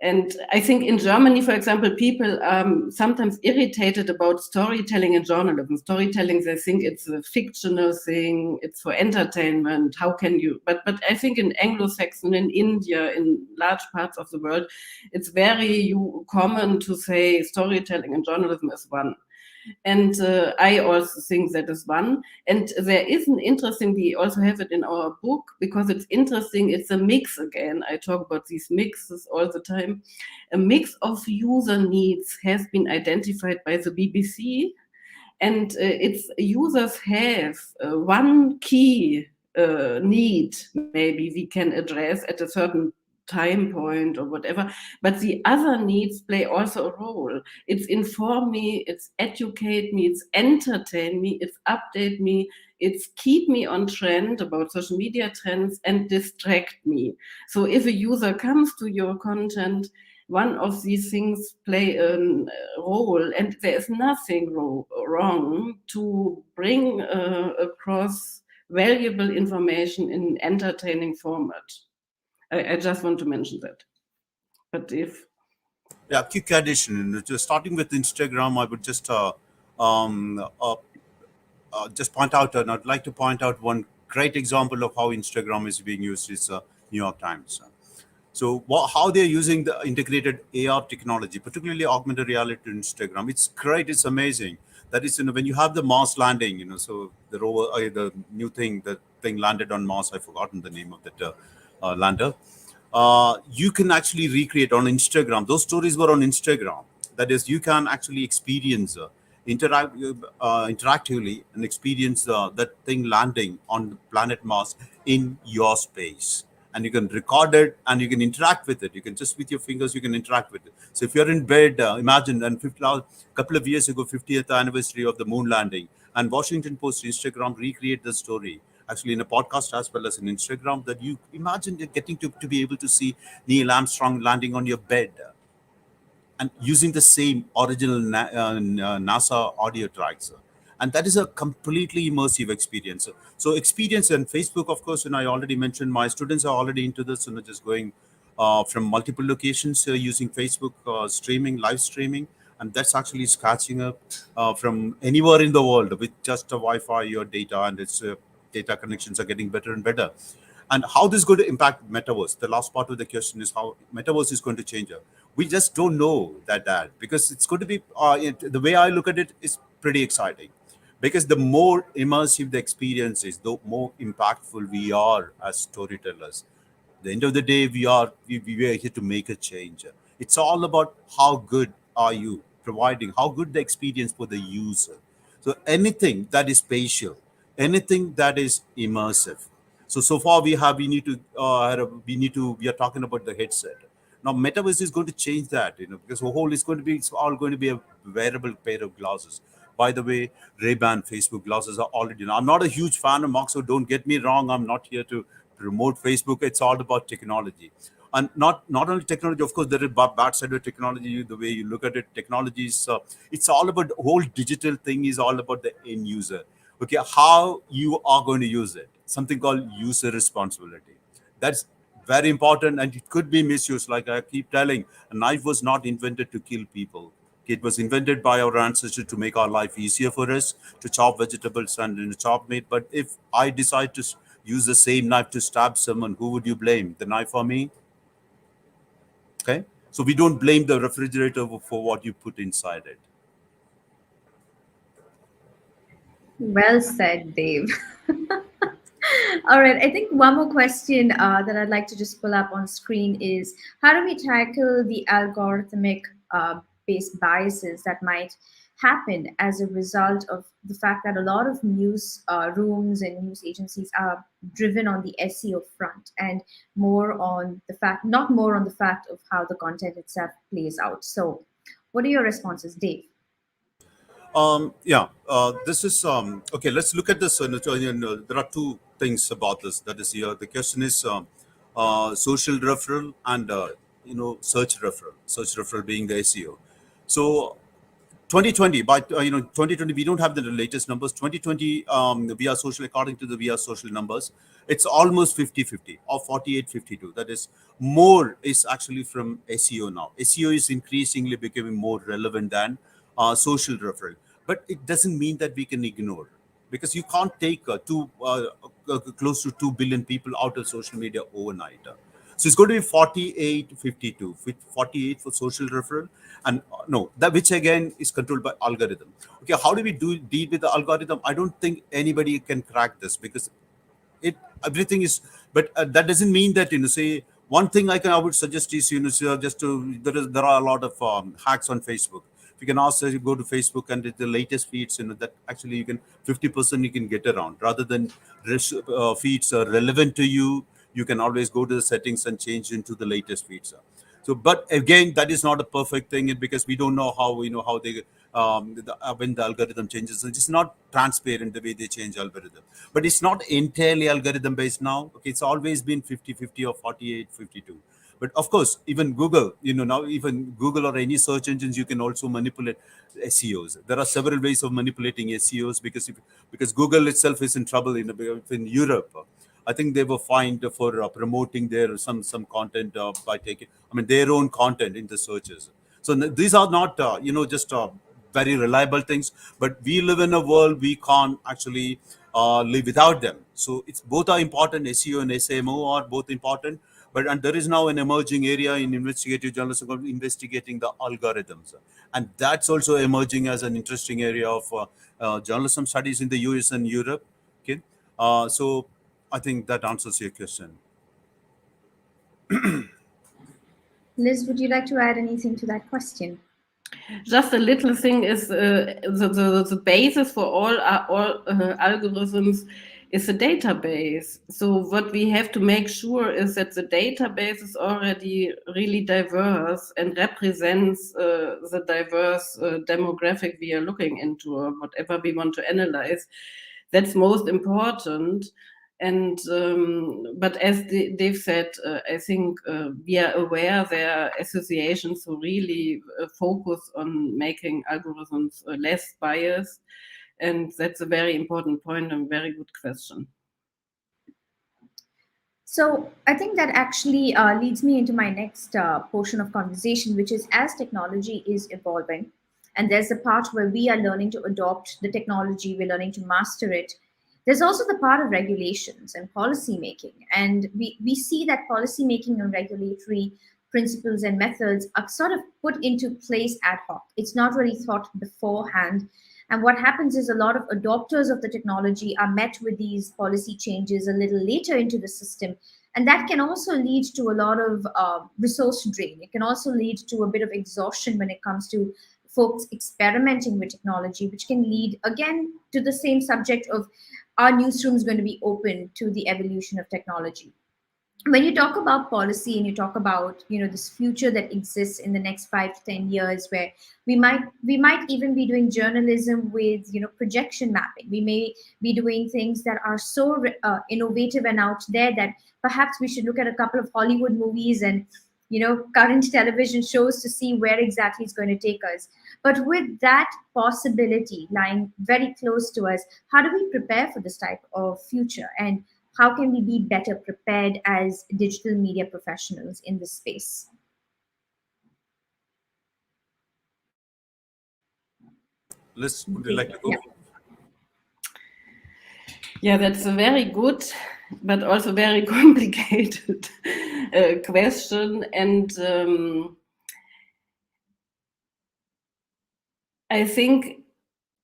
And I think in Germany, for example, people are sometimes irritated about storytelling and journalism. Storytelling, they think it's a fictional thing, it's for entertainment. How can you? But I think in Anglo-Saxon, in India, in large parts of the world, it's very common to say storytelling and journalism is one. And I also think that is one. And there is an interesting, we also have it in our book, because it's interesting, it's a mix again. I talk about these mixes all the time. A mix of user needs has been identified by the BBC. And it's users have one key need maybe we can address at a certain time point or whatever. But the other needs play also a role. It's inform me, it's educate me, it's entertain me, it's update me, it's keep me on trend about social media trends and distract me. So if a user comes to your content, one of these things play a role, and there is nothing wrong to bring across valuable information in entertaining format. I just want to mention that. But if Yeah, quick addition. Just starting with Instagram, I would just point out, and I'd like to point out one great example of how Instagram is being used is New York Times. So how they're using the integrated AR technology, particularly augmented reality to Instagram, it's great. It's amazing. That is, when you have the Mars landing, so the rover, the new thing, the thing landed on Mars. I've forgotten the name of that lander. You can actually recreate on Instagram. Those stories were on Instagram. That is, you can actually experience interactively and experience that thing landing on planet Mars in your space. And you can record it and you can interact with it. You can just with your fingers, you can interact with it. So if you're in bed, imagine, and a couple of years ago, 50th anniversary of the moon landing, and Washington Post, Instagram recreate the story actually in a podcast as well as in Instagram, that you imagine you're getting to be able to see Neil Armstrong landing on your bed and using the same original NASA audio tracks. And that is a completely immersive experience. So experience and Facebook, of course, and I already mentioned my students are already into this and just going from multiple locations using Facebook streaming, live streaming. And that's actually catching up from anywhere in the world with just a Wi-Fi or data, and its data connections are getting better and better. And how this is going to impact metaverse? The last part of the question is how metaverse is going to change. We just don't know that because it's going to be the way I look at it is pretty exciting, because the more immersive the experience is, the more impactful we are as storytellers. At the end of the day, we are here to make a change. It's all about how good are you providing, how good the experience for the user. So anything that is spatial, anything that is immersive. So far we are talking about the headset. Now metaverse is going to change that, because the whole is going to be, it's all going to be a wearable pair of glasses. By the way, Ray-Ban Facebook glasses are already. I'm not a huge fan of Mark, so don't get me wrong. I'm not here to promote Facebook. It's all about technology, and not only technology. Of course, there is bad side of technology. The way you look at it, technology is it's all about the whole digital thing. Is all about the end user. Okay, how you are going to use it. Something called user responsibility. That's very important, and it could be misused. Like I keep telling, a knife was not invented to kill people. It was invented by our ancestors to make our life easier for us, to chop vegetables and chop meat. But if I decide to use the same knife to stab someone, who would you blame? The knife or me? Okay. So we don't blame the refrigerator for what you put inside it. Well said, Dave. All right, I think one more question that I'd like to just pull up on screen is, how do we tackle the algorithmic based biases that might happen as a result of the fact that a lot of news rooms and news agencies are driven on the SEO front and not more on the fact of how the content itself plays out. So what are your responses, Dave? This is okay. Let's look at this. There are two things about this. That is here. The question is social referral and search referral. Search referral being the SEO. So 2020, by 2020, we don't have the latest numbers. 2020, we are social, according to the we are social numbers, it's almost 50-50 or 48-52. That is, more is actually from SEO now. SEO is increasingly becoming more relevant than social referral. But it doesn't mean that we can ignore, because you can't take close to 2 billion people out of social media overnight. So it's going to be 48-52, 48 for social referral, and no, that which again is controlled by algorithm. Okay, how do we deal with the algorithm? I don't think anybody can crack this, because everything is. But that doesn't mean that say one thing I would suggest is just to there are a lot of hacks on Facebook. If you can ask, you go to Facebook and the latest feeds, that actually you can 50% you can get around, rather than feeds are relevant to you, you can always go to the settings and change into the latest feeds. So, but again, that is not a perfect thing because we don't know how how they when the algorithm changes. It's not transparent the way they change algorithm. But it's not entirely algorithm based now. Okay, it's always been 50-50 or 48-52. But of course, even Google, now even Google or any search engines, you can also manipulate SEOs. There are several ways of manipulating SEOs because Google itself is in trouble in Europe. I think they were fined for promoting their some content by taking, their own content in the searches. So these are not, just very reliable things. But we live in a world we can't actually live without them. So it's both are important. SEO and SMO are both important. And there is now an emerging area in investigative journalism called investigating the algorithms, and that's also emerging as an interesting area of journalism studies in the US and Europe. Okay, so I think that answers your question. Liz, would you like to add anything to that question? Just a little thing is the basis for all algorithms is a database. So what we have to make sure is that the database is already really diverse and represents the diverse demographic we are looking into, or whatever we want to analyze. That's most important. And but as Dave said, I think we are aware there are associations who really focus on making algorithms less biased, and that's a very important point and very good question. So I think that actually leads me into my next portion of conversation, which is as technology is evolving, and there's the part where we are learning to adopt the technology, we're learning to master it. There's also the part of regulations and policy making. And we see that policy making and regulatory principles and methods are sort of put into place ad hoc. It's not really thought beforehand. And what happens is a lot of adopters of the technology are met with these policy changes a little later into the system. And that can also lead to a lot of resource drain. It can also lead to a bit of exhaustion when it comes to folks experimenting with technology, which can lead again to the same subject of our newsrooms going to be open to the evolution of technology. When you talk about policy and you talk about this future that exists in the next 5 to 10 years, where we might even be doing journalism with projection mapping, we may be doing things that are so innovative and out there that perhaps we should look at a couple of Hollywood movies and current television shows to see where exactly it's going to take us. But with that possibility lying very close to us, how do we prepare for this type of future? And how can we be better prepared as digital media professionals in this space? Liz, would you like to go? Yeah, that's a very good, but also very complicated question. And I think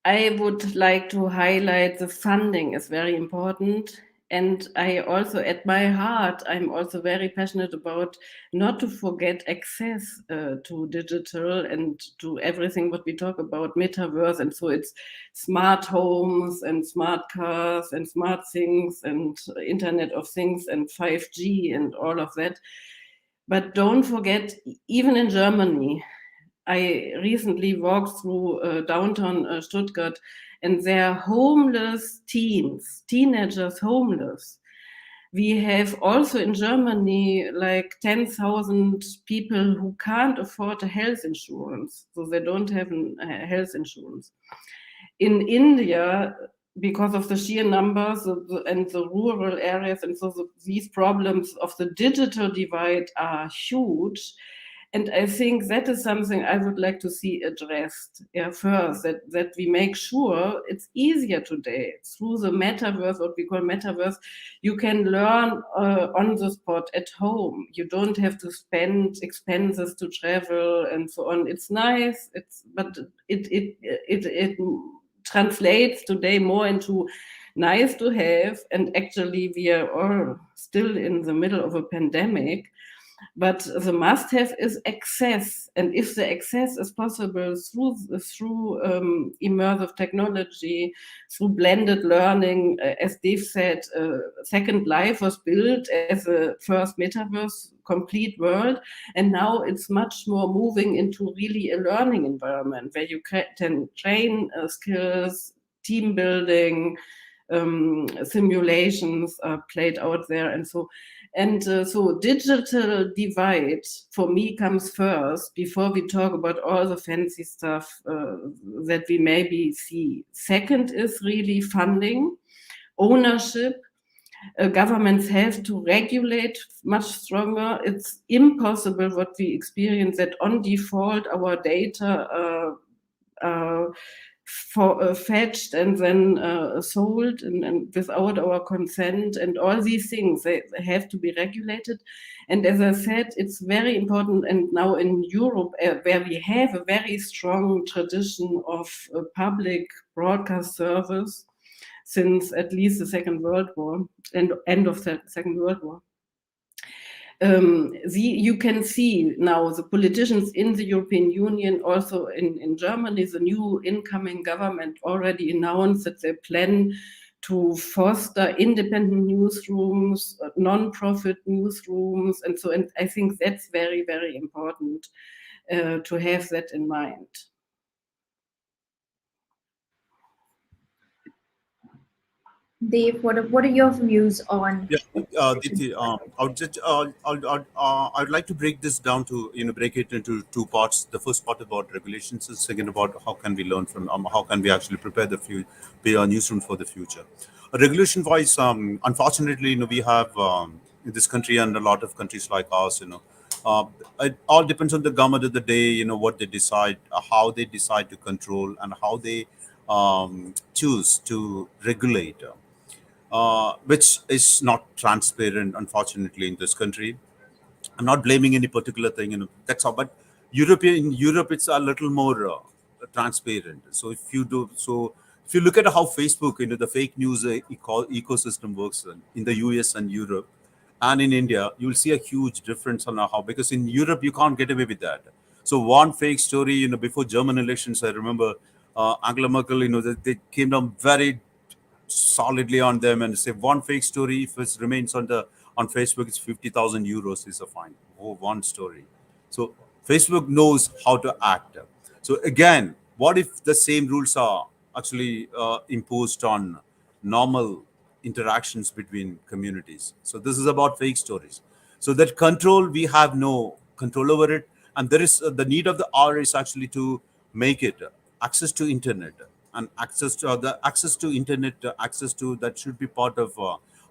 I would like to highlight the funding is very important. And I also, at my heart, I'm also very passionate about not to forget access to digital and to everything what we talk about, metaverse. And so it's smart homes and smart cars and smart things and Internet of Things and 5G and all of that. But don't forget, even in Germany, I recently walked through downtown Stuttgart, and there are homeless teenagers homeless. We have also in Germany like 10,000 people who can't afford a health insurance, so they don't have a health insurance. In India, because of the sheer numbers and the rural areas, and so these problems of the digital divide are huge. And I think that is something I would like to see addressed first, that we make sure it's easier today through the metaverse, what we call metaverse. You can learn on the spot at home. You don't have to spend expenses to travel and so on. It's nice, but it translates today more into nice to have. And actually, we are all still in the middle of a pandemic. But the must-have is access, and if the access is possible through immersive technology, through blended learning, as Dave said, Second Life was built as a first metaverse complete world, and now it's much more moving into really a learning environment where you can train skills, team building, simulations are played out there, and so. And so digital divide for me comes first before we talk about all the fancy stuff that we maybe see. Second is really funding, ownership. Governments have to regulate much stronger. It's impossible what we experience that on default our data fetched and then sold and without our consent, and all these things, they have to be regulated. And as I said, it's very important. And now in Europe, where we have a very strong tradition of public broadcast service since at least the Second World War and end of the Second World War. You can see now the politicians in the European Union, also in Germany, the new incoming government already announced that they plan to foster independent newsrooms, non-profit newsrooms, and so. And I think that's very, very important to have that in mind. Dave, what are your views on? Yeah, Dipti, I'd like to break this down to break it into two parts. The first part about regulations, the second about how can we learn from how can we actually prepare our newsroom for the future. Regulation wise, unfortunately, we have in this country and a lot of countries like ours, it all depends on the government of the day. What they decide, how they decide to control, and how they choose to regulate. Which is not transparent, unfortunately, in this country. I'm not blaming any particular thing, that's how. But in Europe, it's a little more transparent. So if you look at how Facebook, the fake news ecosystem works in the US and Europe, and in India, you'll see a huge difference on how, because in Europe you can't get away with that. So one fake story, before German elections, I remember Angela Merkel, they came down very solidly on them and say one fake story, if it remains on Facebook, it's 50,000 euros is a fine. One story. So Facebook knows how to act. So again, what if the same rules are actually imposed on normal interactions between communities? So this is about fake stories. So that control, we have no control over it, and there is the need of the hour is actually to make it access to internet, and access to internet, access to that should be part of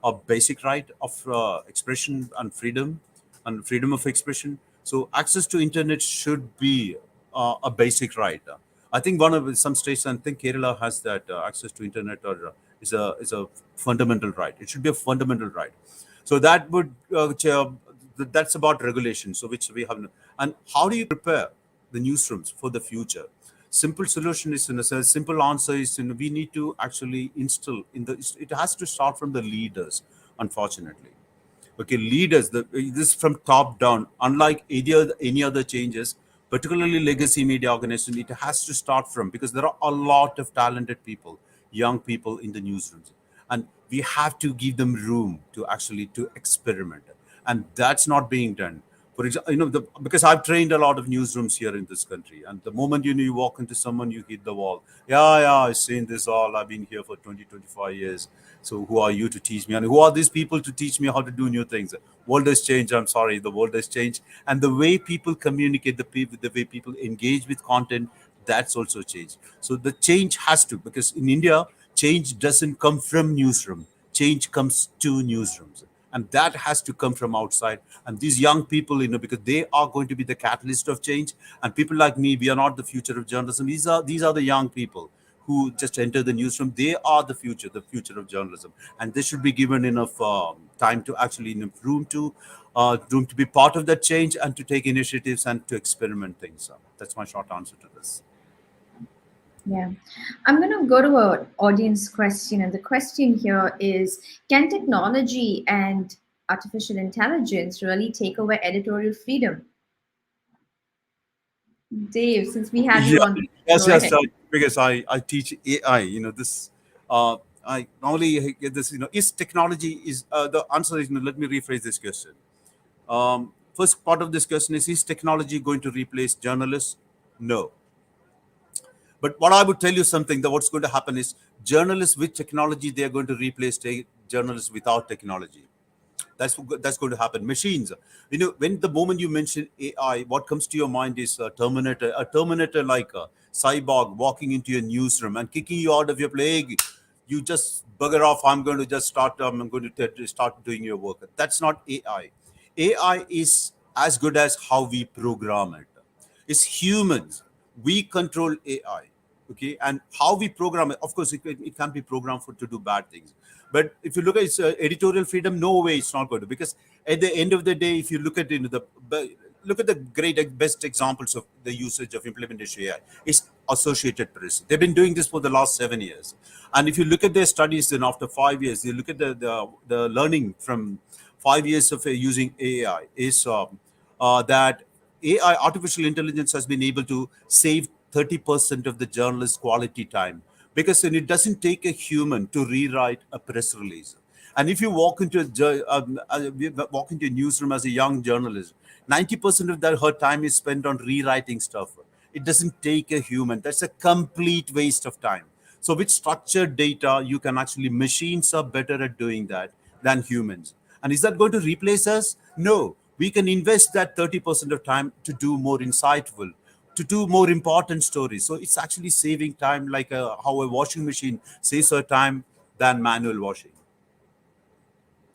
a basic right of expression and freedom of expression. So access to internet should be a basic right. I think one of some states, I think Kerala has that access to internet or is a fundamental right. It should be a fundamental right. So that would that's about regulation. So which we have, and how do you prepare the newsrooms for the future? Simple solution is a simple answer is we need to actually instill it has to start from the leaders, unfortunately. Okay, leaders, this from top down. Unlike any other changes, particularly legacy media organization, it has to start from, because there are a lot of talented people, young people in the newsrooms, and we have to give them room to actually to experiment, and that's not being done. For example, because I've trained a lot of newsrooms here in this country, and the moment you walk into someone, you hit the wall. Yeah, I've seen this all. I've been here for 20-25 years. So who are you to teach me? And who are these people to teach me how to do new things? World has changed. I'm sorry, the world has changed, and the way people communicate, the way people engage with content, that's also changed. So the change has to, because in India, change doesn't come from newsroom. Change comes to newsrooms, and that has to come from outside. And these young people, because they are going to be the catalyst of change. And people like me, we are not the future of journalism. These are the young people who just enter the newsroom. They are the future of journalism, and they should be given enough time to actually room to be part of that change and to take initiatives and to experiment things. That's my short answer to this. Yeah, I'm going to go to an audience question, and the question here is: can technology and artificial intelligence really take away editorial freedom? Dave, since we have you Yeah, on, yes, go yes. ahead. Because I teach AI. This I normally get this. Is technology is the answer is? Let me rephrase this question. First part of this question is technology going to replace journalists? No. But what I would tell you something that what's going to happen is journalists with technology, they are going to replace journalists without technology. That's going to happen. Machines, when the moment you mention AI, what comes to your mind is a Terminator like a cyborg walking into your newsroom and kicking you out of your plague. You just bugger off. I'm going to just start. I'm going to start doing your work. That's not AI. AI is as good as how we program it. It's humans. We control AI. Okay, and how we program it. Of course, it can be programmed to do bad things. But if you look at its editorial freedom, no way it's not going to. Because at the end of the day, if you look at look at the best examples of the usage of implementation AI is Associated Press. They've been doing this for the last 7 years, and if you look at their studies, then after 5 years, you look at the learning from 5 years of using AI is that AI, artificial intelligence, has been able to save 30% of the journalist's quality time because then it doesn't take a human to rewrite a press release. And if you walk into a newsroom as a young journalist, 90% of her time is spent on rewriting stuff. It doesn't take a human. That's a complete waste of time. So with structured data, you can actually, machines are better at doing that than humans. And is that going to replace us? No. We can invest that 30% of time to do more insightful, to do more important stories. So it's actually saving time, like how a washing machine saves her time than manual washing.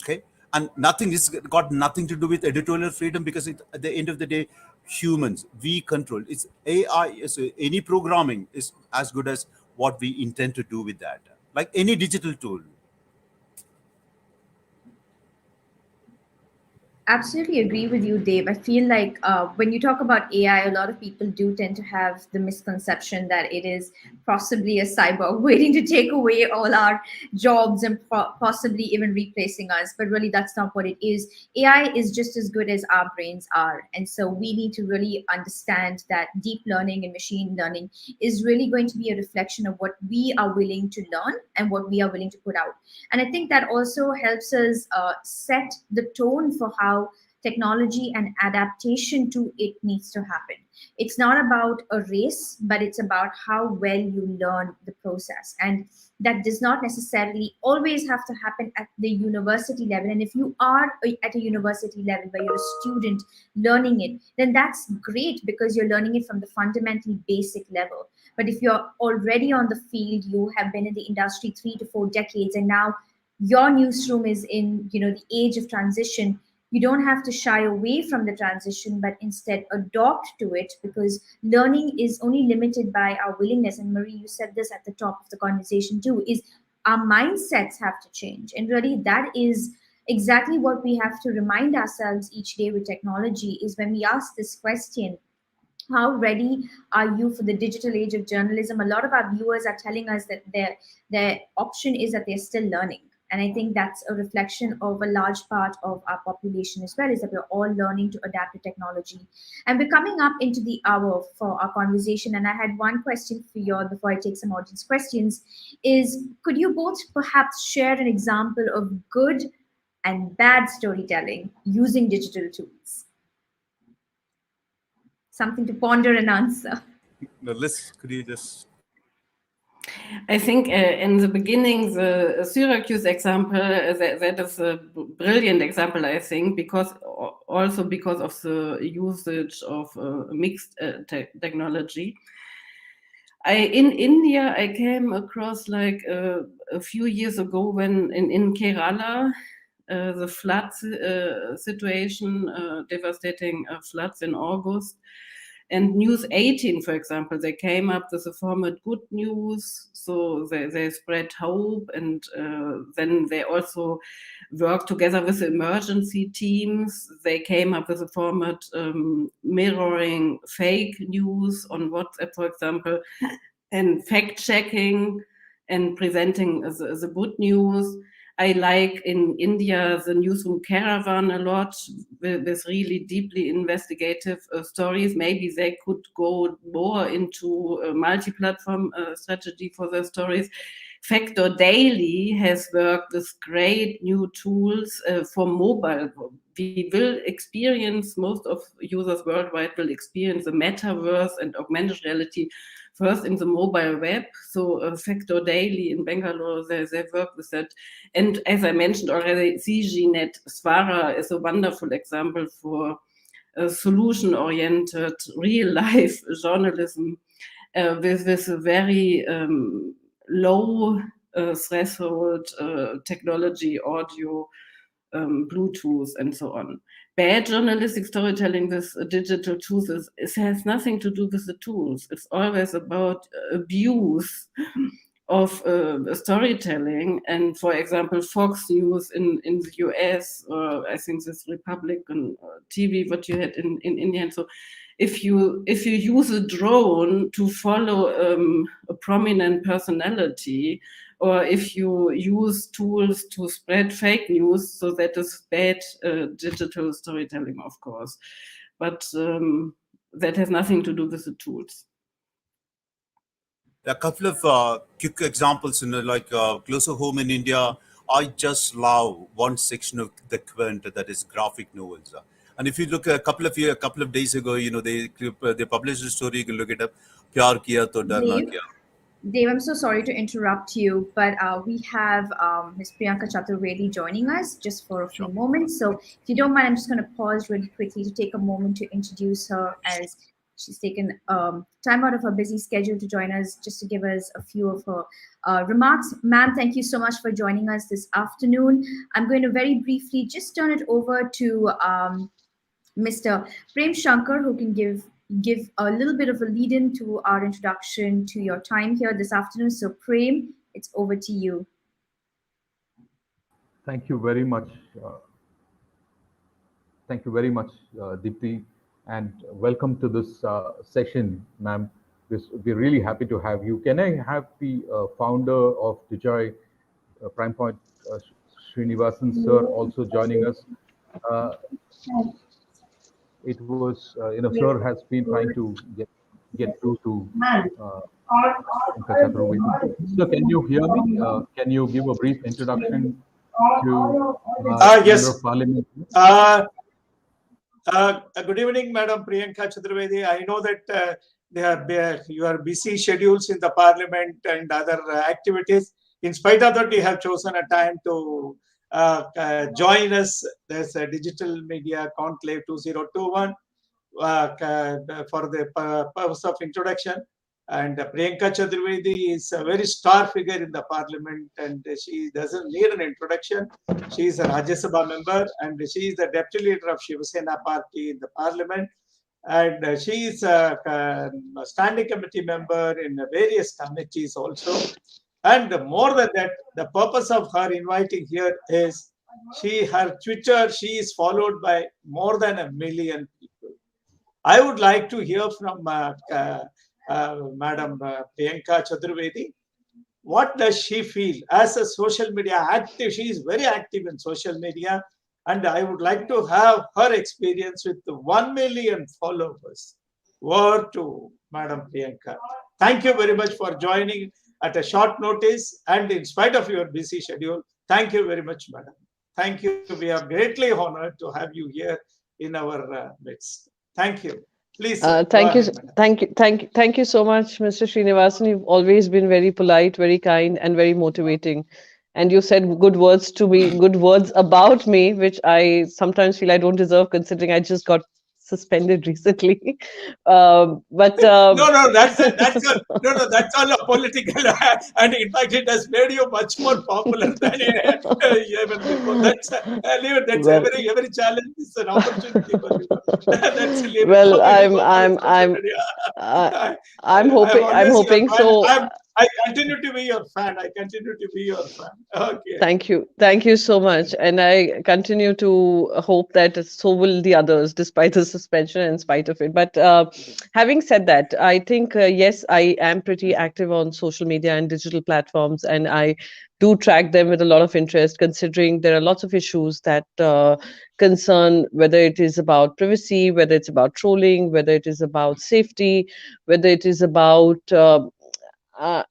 Okay, and nothing is got nothing to do with editorial freedom because at the end of the day, humans, we control. It's AI. So any programming is as good as what we intend to do with that. Like any digital tool. Absolutely agree with you, Dave. I feel like when you talk about AI, a lot of people do tend to have the misconception that it is possibly a cyborg waiting to take away all our jobs and possibly even replacing us. But really, that's not what it is. AI is just as good as our brains are. And so we need to really understand that deep learning and machine learning is really going to be a reflection of what we are willing to learn and what we are willing to put out. And I think that also helps us set the tone for how technology and adaptation to it needs to happen. It's not about a race, but it's about how well you learn the process. And that does not necessarily always have to happen at the university level. And if you are at a university level where you're a student learning it, then that's great because you're learning it from the fundamentally basic level. But if you're already on the field, you have been in the industry 3 to 4 decades, and now your newsroom is in the age of transition, you don't have to shy away from the transition but instead adopt to it, because learning is only limited by our willingness. And Marie, you said this at the top of the conversation too, is our mindsets have to change. And really that is exactly what we have to remind ourselves each day with technology, is when we ask this question, how ready are you for the digital age of journalism? A lot of our viewers are telling us that their option is that they're still learning. And I think that's a reflection of a large part of our population as well, is that we're all learning to adapt to technology. And we're coming up into the hour for our conversation. And I had one question for you all before I take some audience questions, is could you both perhaps share an example of good and bad storytelling using digital tools? Something to ponder and answer. No, Liz, could you just? I think in the beginning, the Syracuse example, that is a brilliant example, I think, because also because of the usage of mixed technology. In India, I came across like a few years ago when in Kerala, the flood situation, devastating floods in August. And News 18, for example, they came up with the format Good News, so they spread hope, and then they also worked together with the emergency teams. They came up with a format mirroring fake news on WhatsApp, for example, and fact-checking and presenting the good news. I like in India the newsroom caravan a lot, with really deeply investigative stories. Maybe they could go more into a multi-platform strategy for their stories. Factor Daily has worked with great new tools for mobile. We will experience, most of users worldwide will experience the metaverse and augmented reality first in the mobile web. So Factor Daily in Bangalore, they work with that. And as I mentioned already, CGNet Swara is a wonderful example for solution-oriented, real-life journalism with a very low threshold technology, audio, Bluetooth, and so on. Bad journalistic storytelling with digital tools it has nothing to do with the tools. It's always about abuse of storytelling. And for example, Fox News in the US, or I think this Republican TV, what you had in India. And so if you use a drone to follow a prominent personality, or if you use tools to spread fake news, so that is bad digital storytelling, of course. But that has nothing to do with the tools. A couple of quick examples, closer home in India, I just love one section of the Quint, that is graphic novels. And if you look a couple of days ago, they published a story. You can look it up. Pyar kiya to darna kiya. Dave, I'm so sorry to interrupt you, but we have Ms. Priyanka Chaturvedi joining us just for a few moments. So if you don't mind, I'm just going to pause really quickly to take a moment to introduce her, as she's taken time out of her busy schedule to join us, just to give us a few of her remarks. Ma'am, thank you so much for joining us this afternoon. I'm going to very briefly just turn it over to Mr. Prem Shankar, who can give a little bit of a lead-in to our introduction to your time here this afternoon. So Prem, it's over to you. Thank you very much. Thank you very much, Dipti, and welcome to this session, ma'am. We're really happy to have you. Can I have the founder of DiJAI, Prime Point, Srinivasan sir, also joining us? It was, sir has been trying to get through to So can you hear me? Can you give a brief introduction to yes. Member of Parliament? Good evening, Madam Priyanka Chaturvedi. I know that you are busy schedules in the Parliament and other activities. In spite of that, you have chosen a time to join us. There's a Digital Media Conclave 2021 for the purpose of introduction. And Priyanka Chaturvedi is a very star figure in the Parliament, and she doesn't need an introduction. She is a Rajya Sabha member, and she is the deputy leader of Shiv Sena party in the Parliament. And she is a standing committee member in various committees also. And more than that, the purpose of her inviting here is her Twitter, she is followed by more than 1 million people. I would like to hear from Madam Priyanka Chaturvedi. What does she feel as a social media active? She is very active in social media, and I would like to have her experience with the 1 million followers. Word to Madam Priyanka. Thank you very much for joining at a short notice, and in spite of your busy schedule. Thank you very much, Madam. Thank you. We are greatly honored to have you here in our midst. Thank you. Please. Thank you so much, Mr. Srinivasan. You've always been very polite, very kind, and very motivating. And you said good words to me, good words about me, which I sometimes feel I don't deserve, considering I just got suspended recently. No, that's all a political, and in fact, it has made you much more popular than even before. That's every challenge is an opportunity for you. I'm hoping so. I continue to be your fan. I continue to be your fan. Okay. Thank you so much, and I continue to hope that so will the others, despite the suspension and in spite of it. But having said that, I think yes, I am pretty active on social media and digital platforms, and I do track them with a lot of interest, considering there are lots of issues that concern whether it is about privacy, whether it's about trolling, whether it is about safety, whether it is about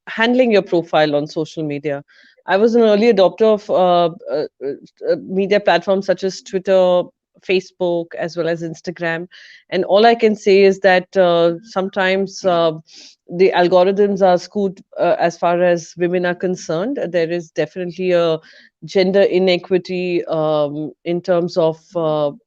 handling your profile on social media. I was an early adopter of media platforms such as Twitter, Facebook, as well as Instagram. And all I can say is that sometimes the algorithms are skewed as far as women are concerned. There is definitely a gender inequity in terms of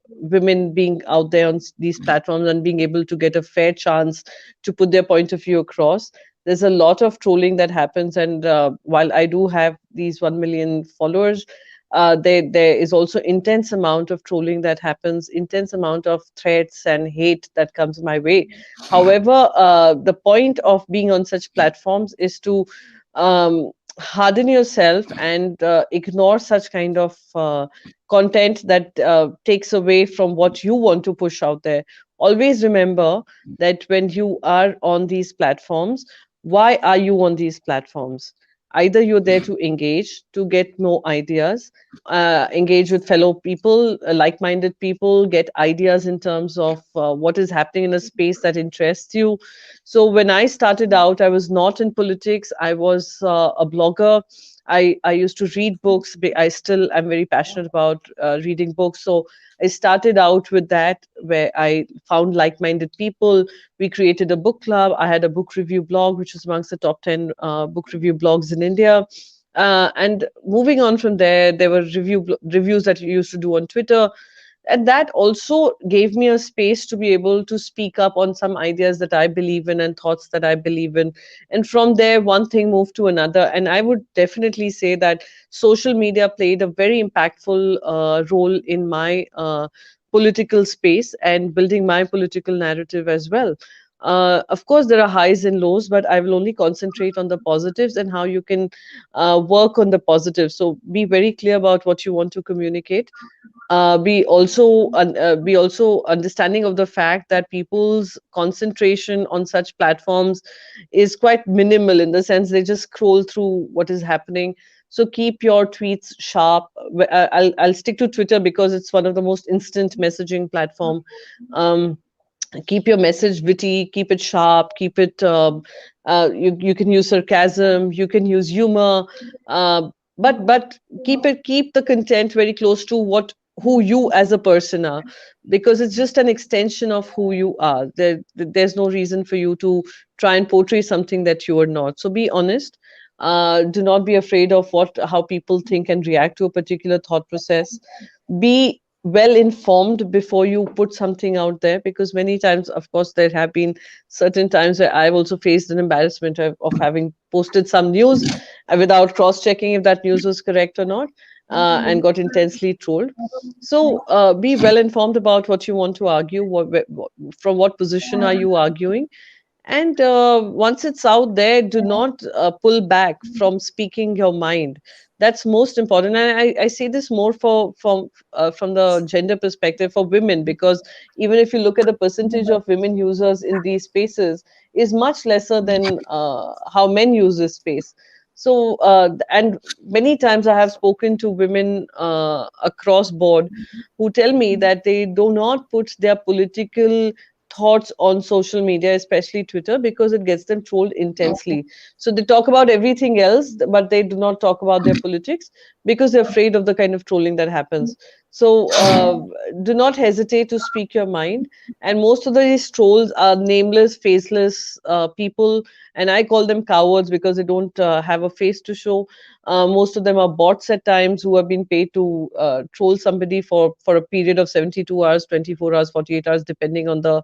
women being out there on these platforms and being able to get a fair chance to put their point of view across. There's a lot of trolling that happens, and while I do have these 1 million followers, there is also intense amount of trolling that happens, intense amount of threats and hate that comes my way. However, the point of being on such platforms is to harden yourself and ignore such kind of content that takes away from what you want to push out there. Always remember that when you are on these platforms, why are you on these platforms? Either you're there to engage, to get more ideas, engage with fellow people, like-minded people, get ideas in terms of what is happening in a space that interests you. So when I started out, I was not in politics. I was a blogger. I used to read books. I still am very passionate about reading books. So I started out with that, where I found like-minded people. We created a book club. I had a book review blog, which was amongst the top 10 book review blogs in India. And moving on from there, there were reviews that you used to do on Twitter. And that also gave me a space to be able to speak up on some ideas that I believe in and thoughts that I believe in. And from there, one thing moved to another. And I would definitely say that social media played a very impactful role in my political space and building my political narrative as well. Of course, there are highs and lows, but I will only concentrate on the positives and how you can work on the positives. So be very clear about what you want to communicate. Be also understanding of the fact that people's concentration on such platforms is quite minimal, in the sense they just scroll through what is happening. So keep your tweets sharp. I'll stick to Twitter because it's one of the most instant messaging platform. Keep your message witty, keep it sharp, keep it you can use sarcasm, you can use humor, but keep the content very close to who you as a person are, because it's just an extension of who you are. There's no reason for you to try and portray something that you are not. So be honest. Do not be afraid of how people think and react to a particular thought process. Be well informed before you put something out there, because many times, of course, there have been certain times where I've also faced an embarrassment of having posted some news without cross-checking if that news was correct or not, and got intensely trolled. So be well informed about what you want to argue, from what position are you arguing. And once it's out there, do not pull back from speaking your mind. That's most important. And I say this more from the gender perspective for women, because even if you look at the percentage of women users in these spaces, is much lesser than how men use this space. So, and many times I have spoken to women across board who tell me that they do not put their political thoughts on social media, especially Twitter, because it gets them trolled intensely. So they talk about everything else, but they do not talk about their politics because they're afraid of the kind of trolling that happens. So do not hesitate to speak your mind. And most of these trolls are nameless, faceless people, and I call them cowards because they don't have a face to show. Most of them are bots at times who have been paid to troll somebody for a period of 72 hours, 24 hours, 48 hours, depending on the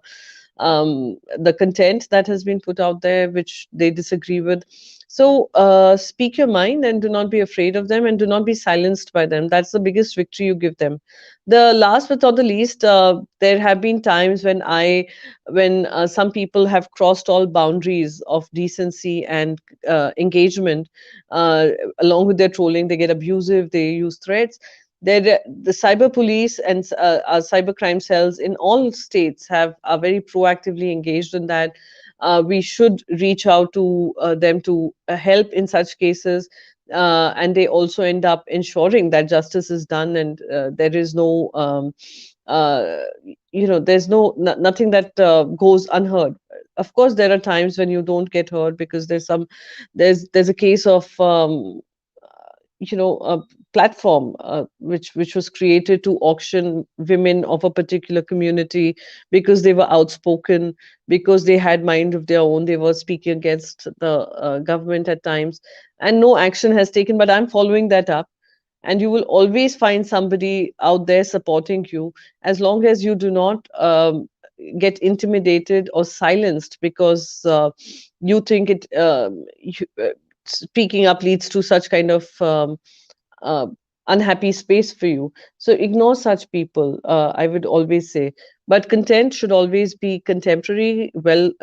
the content that has been put out there, which they disagree with. So speak your mind and do not be afraid of them and do not be silenced by them. That's the biggest victory you give them. The last but not the least, there have been times when some people have crossed all boundaries of decency and engagement. Along with their trolling, they get abusive, they use threats. The cyber police and our cyber crime cells in all states are very proactively engaged in that. We should reach out to them to help in such cases, and they also end up ensuring that justice is done and there is no uh, there's nothing that goes unheard. Of course there are times when you don't get heard because there's a case of a platform which was created to auction women of a particular community because they were outspoken, because they had mind of their own, they were speaking against the government at times, and no action has taken. But I'm following that up, and you will always find somebody out there supporting you, as long as you do not get intimidated or silenced because you think speaking up leads to such kind of uh, unhappy space for you. So ignore such people, I would always say. But content should always be contemporary, well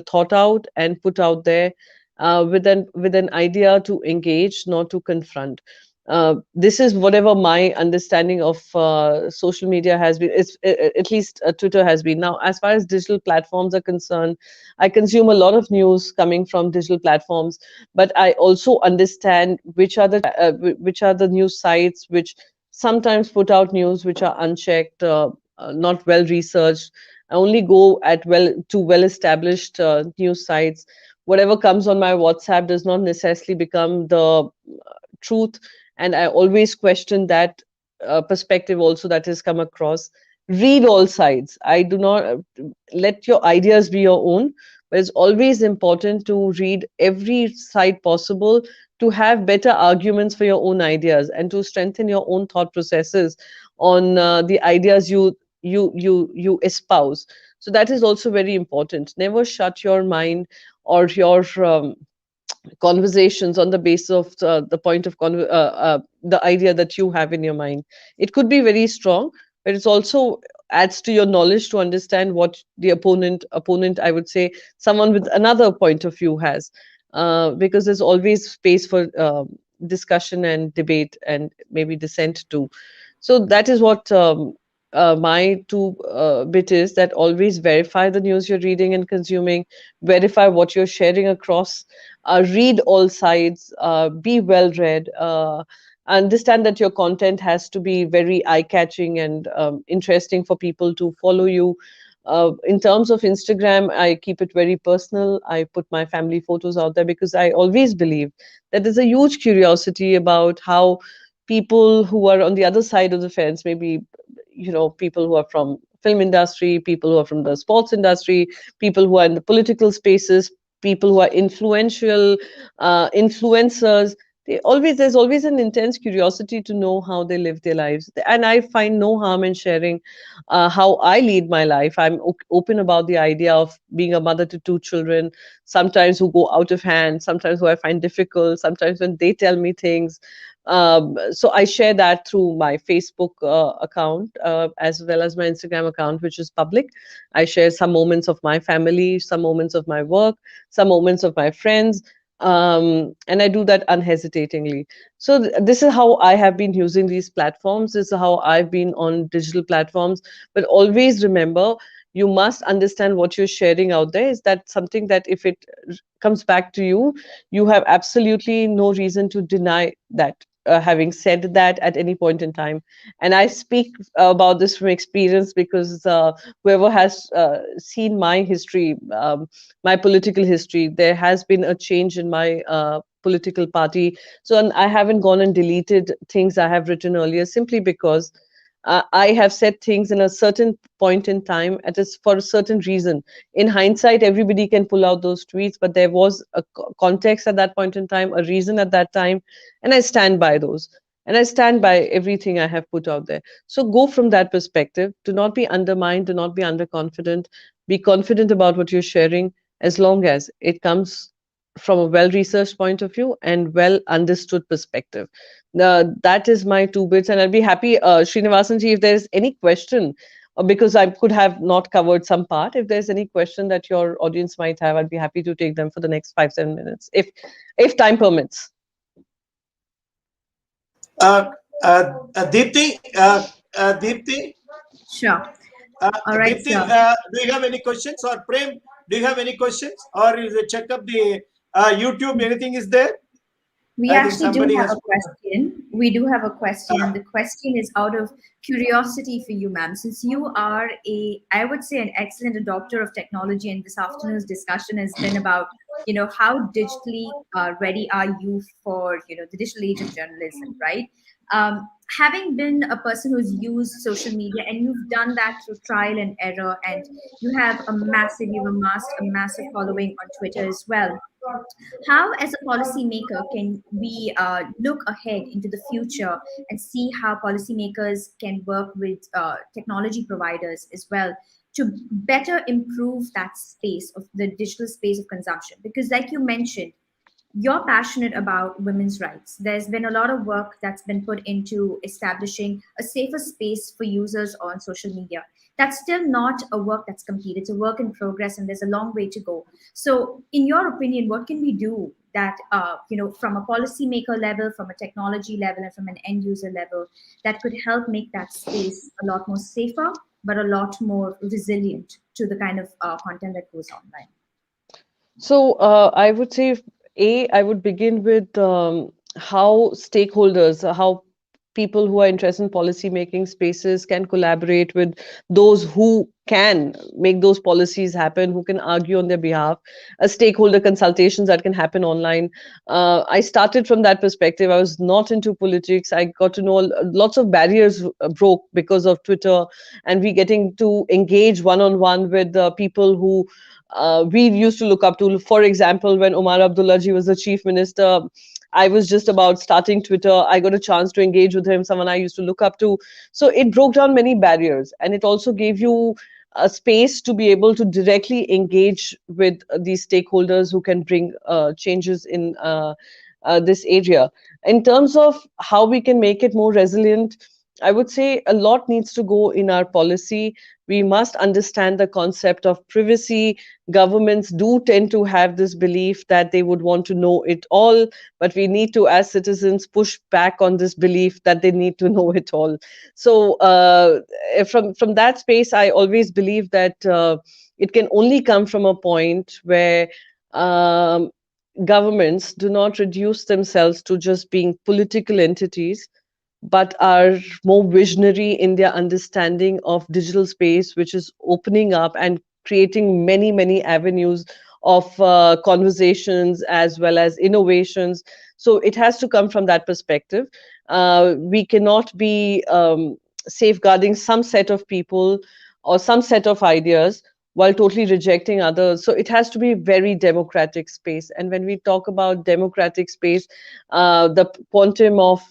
thought out and put out there with an idea to engage, not to confront. This is whatever my understanding of social media has been. At least Twitter has been. Now, as far as digital platforms are concerned, I consume a lot of news coming from digital platforms, but I also understand which are the news sites which sometimes put out news which are unchecked, not well researched. I only go at well established news sites. Whatever comes on my WhatsApp does not necessarily become the truth, and I always question that perspective also that has come across. Read all sides. I do not let your ideas be your own, but it's always important to read every side possible to have better arguments for your own ideas and to strengthen your own thought processes on the ideas you espouse. So that is also very important. Never shut your mind or your conversations on the basis of the point of the idea that you have in your mind. It could be very strong, but it's also adds to your knowledge to understand what the opponent, I would say, someone with another point of view has, because there's always space for discussion and debate and maybe dissent too. So that is what my two bit is, that always verify the news you're reading and consuming, verify what you're sharing across, read all sides, be well read, understand that your content has to be very eye-catching and interesting for people to follow you. In terms of Instagram, I keep it very personal. I put my family photos out there because I always believe that there's a huge curiosity about how people who are on the other side of the fence, maybe people who are from film industry, people who are from the sports industry, people who are in the political spaces, people who are influential, influencers, there's always an intense curiosity to know how they live their lives. And I find no harm in sharing how I lead my life. I'm open about the idea of being a mother to two children, sometimes who go out of hand, sometimes who I find difficult, sometimes when they tell me things. So I share that through my Facebook account, as well as my Instagram account, which is public. I share some moments of my family, some moments of my work, some moments of my friends, and I do that unhesitatingly. So this is how I have been using these platforms. This is how I've been on digital platforms. But always remember, you must understand what you're sharing out there. Is that something that if it comes back to you, you have absolutely no reason to deny that. Having said that, at any point in time, and I speak about this from experience because whoever has seen my history, my political history, there has been a change in my political party. So and I haven't gone and deleted things I have written earlier simply because I have said things in a certain point in time for a certain reason. In hindsight, everybody can pull out those tweets, but there was a context at that point in time, a reason at that time, and I stand by those. And I stand by everything I have put out there. So go from that perspective. Do not be undermined. Do not be underconfident. Be confident about what you're sharing, as long as it comes from a well-researched point of view and well-understood perspective. That is my 2 bits, and I'll be happy, Srinivasanji, if there's any question, because I could have not covered some part. If there's any question that your audience might have, I'd be happy to take them for the next 5-7 minutes, if time permits. Dipti, Dipti. Sure. All right, Dipti, sir. do you have any questions? Or Prem, do you have any questions? Or is it check up the YouTube? Anything is there? We actually do have a question. We do have a question, and the question is out of curiosity for you, ma'am. Since you are I would say, an excellent adopter of technology, and this afternoon's discussion has been about, how digitally ready are you for, the digital age of journalism, right? Having been a person who's used social media, and you've done that through trial and error, and you've amassed a massive following on Twitter as well. How, as a policymaker, can we look ahead into the future and see how policymakers can work with technology providers as well to better improve that space of the digital space of consumption? Because, like you mentioned, you're passionate about women's rights. There's been a lot of work that's been put into establishing a safer space for users on social media. That's still not a work that's complete. It's a work in progress, and there's a long way to go. So, in your opinion, what can we do that, from a policymaker level, from a technology level, and from an end user level, that could help make that space a lot more safer, but a lot more resilient to the kind of content that goes online? So I would say, I would begin with how stakeholders, how people who are interested in policy making spaces can collaborate with those who can make those policies happen, who can argue on their behalf, stakeholder consultations that can happen online. I started from that perspective. I was not into politics. I got to know lots of barriers broke because of Twitter, and we getting to engage one-on-one with people who we used to look up to. For example, when Omar Abdullaji was the chief minister, I was just about starting Twitter. I got a chance to engage with him, someone I used to look up to. So it broke down many barriers, and it also gave you a space to be able to directly engage with these stakeholders who can bring changes in this area. In terms of how we can make it more resilient, I would say a lot needs to go in our policy. We must understand the concept of privacy. Governments do tend to have this belief that they would want to know it all, but we need to, as citizens, push back on this belief that they need to know it all. So from that space, I always believe that it can only come from a point where governments do not reduce themselves to just being political entities, but are more visionary in their understanding of digital space, which is opening up and creating many, many avenues of conversations as well as innovations. So it has to come from that perspective. We cannot be safeguarding some set of people or some set of ideas while totally rejecting others. So it has to be very democratic space. And when we talk about democratic space, the quantum of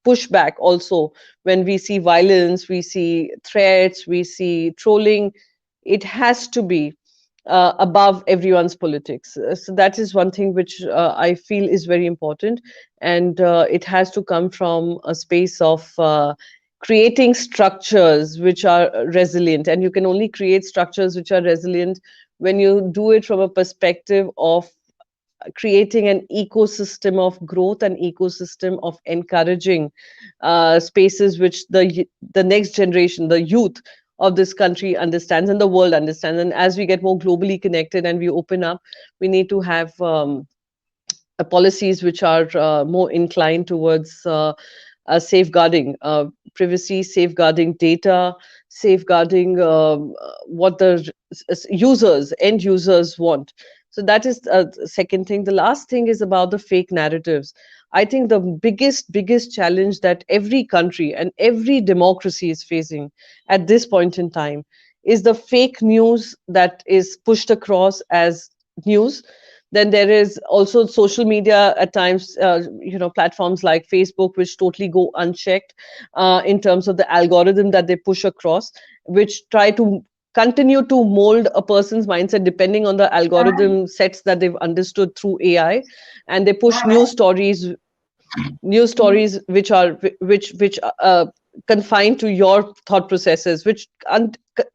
pushback also, when we see violence, we see threats, we see trolling, it has to be above everyone's politics. So that is one thing which I feel is very important, and it has to come from a space of creating structures which are resilient. And you can only create structures which are resilient when you do it from a perspective of creating an ecosystem of growth, an ecosystem of encouraging spaces which the next generation, the youth of this country understands and the world understands. And as we get more globally connected and we open up, we need to have policies which are more inclined towards safeguarding privacy, safeguarding data, safeguarding what the end users want. So that is the second thing. The last thing is about the fake narratives. I think the biggest challenge that every country and every democracy is facing at this point in time is the fake news that is pushed across as news. Then there is also social media at times, platforms like Facebook, which totally go unchecked in terms of the algorithm that they push across, which try to continue to mold a person's mindset depending on the algorithm sets that they've understood through AI, and they push new stories which are confined to your thought processes, which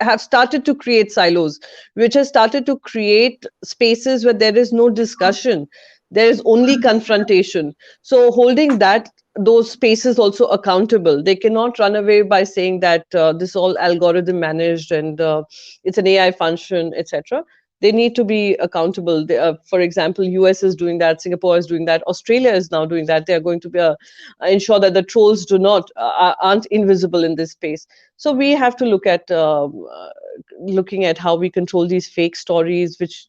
have started to create silos, which has started to create spaces where there is no discussion, there is only confrontation. So holding those spaces also accountable, they cannot run away by saying that this all algorithm managed and it's an AI function, etc. They need to be accountable. For example, US is doing that, Singapore is doing that, Australia is now doing that. They are going to ensure that the trolls aren't invisible in this space. So we have to look at looking at how we control these fake stories, which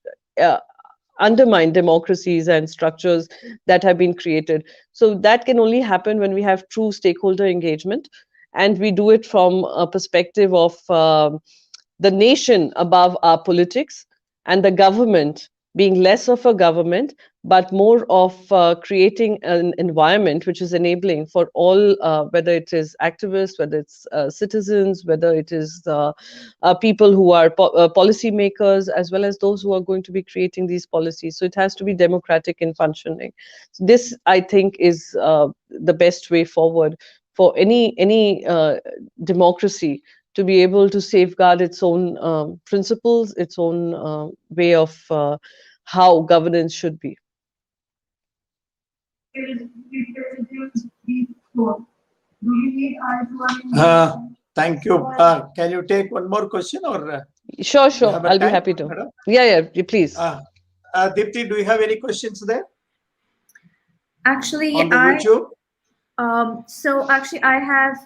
undermine democracies and structures that have been created. So that can only happen when we have true stakeholder engagement, and we do it from a perspective of the nation above our politics, and the government being less of a government, but more of creating an environment which is enabling for all, whether it is activists, whether it's citizens, whether it is people who are policy makers, as well as those who are going to be creating these policies. So it has to be democratic in functioning. So this, I think, is the best way forward for any democracy to be able to safeguard its own principles, its own way of how governance should be. Thank you. Can you take one more question, or? Sure. I'll be happy to. Madam? Yeah, please. Dipti, do you have any questions there? Actually, on the YouTube? So actually, I have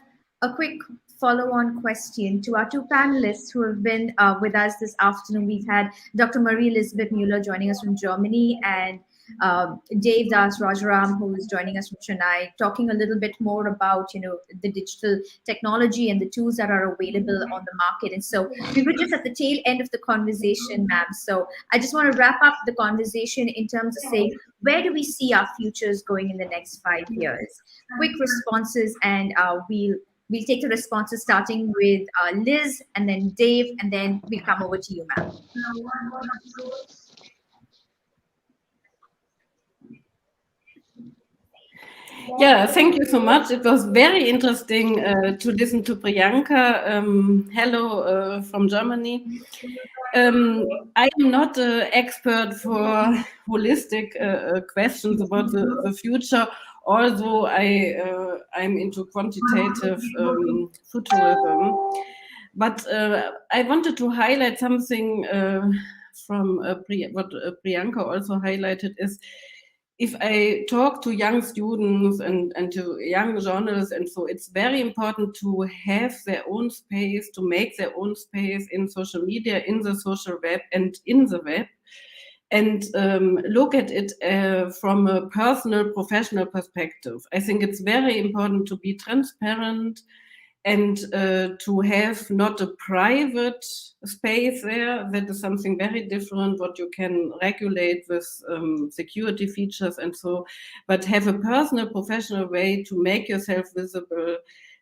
a quick follow-on question to our two panelists who have been with us this afternoon. We've had Dr. Marie Elisabeth Mueller joining us from Germany, and Devadas Rajaram, who is joining us from Chennai, talking a little bit more about the digital technology and the tools that are available on the market. And so we were just at the tail end of the conversation, ma'am. So I just want to wrap up the conversation in terms of saying, where do we see our futures going in the next 5 years? Quick responses, and we'll take the responses starting with Liz, and then Dave, and then we'll come over to you, ma'am. Yeah, thank you so much. It was very interesting to listen to Priyanka. Hello from Germany. I am not an expert for holistic questions about the future, although I'm into quantitative futurism. But I wanted to highlight something from what Priyanka also highlighted is, if I talk to young students and to young journalists, and so it's very important to have their own space, to make their own space in social media, in the social web, and in the web, and look at it from a personal, professional perspective. I think it's very important to be transparent and to have not a private space there. That is something very different, what you can regulate with security features and so, but have a personal, professional way to make yourself visible,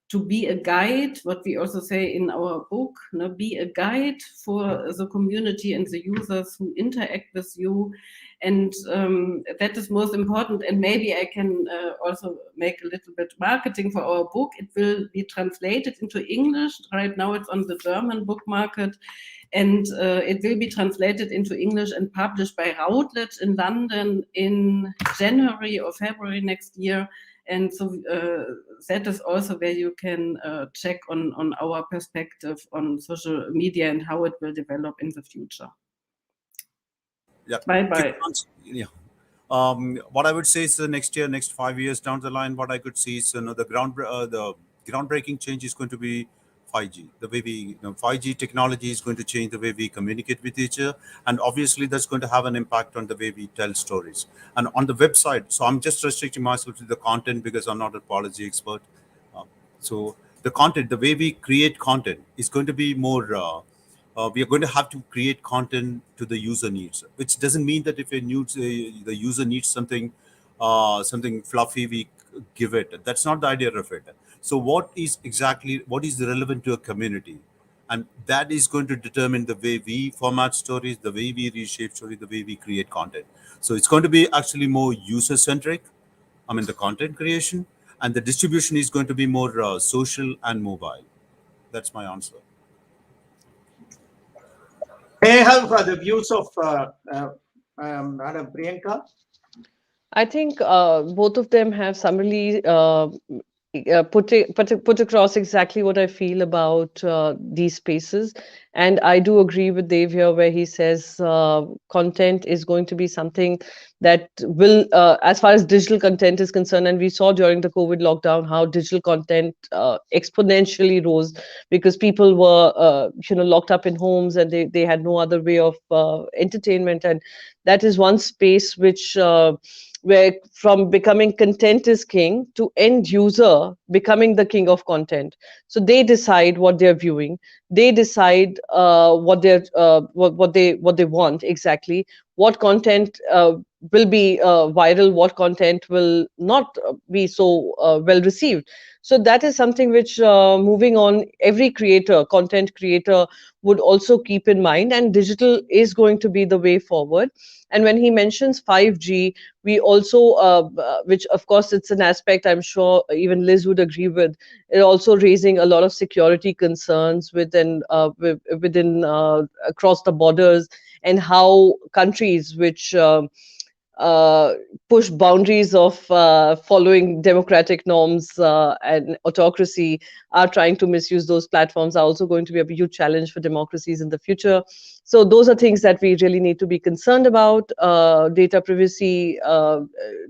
to be a guide, what we also say in our book, be a guide for the community and the users who interact with you. And that is most important. And maybe I can also make a little bit marketing for our book. It will be translated into English. Right now it's on the German book market. And it will be translated into English and published by Routledge in London in January or February next year. And so that is also where you can check on our perspective on social media and how it will develop in the future. Yeah. Bye-bye. Yeah. What I would say is next year, next 5 years down the line, what I could see is the groundbreaking change is going to be 5G. The way 5G technology is going to change the way we communicate with each other, and obviously that's going to have an impact on the way we tell stories. And on the website, so I'm just restricting myself to the content because I'm not a policy expert. So the content, the way we create content is going to be more. We are going to have to create content to the user needs, which doesn't mean that if the user needs something fluffy, we give it. That's not the idea of it. So what is relevant to a community, And that is going to determine the way we format stories, the way we reshape stories, the way we create content. So it's going to be actually more user-centric, the content creation, and the distribution is going to be more social and mobile. That's my answer. May I have the views of Madam Priyanka? I think both of them have summarily put across exactly what I feel about these spaces. And I do agree with Dave here, where he says content is going to be something that will, as far as digital content is concerned, and we saw during the COVID lockdown how digital content exponentially rose because people were, locked up in homes and they had no other way of entertainment. And that is one space which where from becoming content is king to end user becoming the king of content. So they decide what they're viewing. They decide what they want exactly. What content will be viral, what content will not be so well received. So that is something which, moving on, every creator, content creator, would also keep in mind. And digital is going to be the way forward. And when he mentions 5G, we also, which of course it's an aspect I'm sure even Liz would agree with, it also raising a lot of security concerns within across the borders, and how countries which push boundaries of following democratic norms and autocracy are trying to misuse those platforms are also going to be a huge challenge for democracies in the future. So those are things that we really need to be concerned about. Data privacy,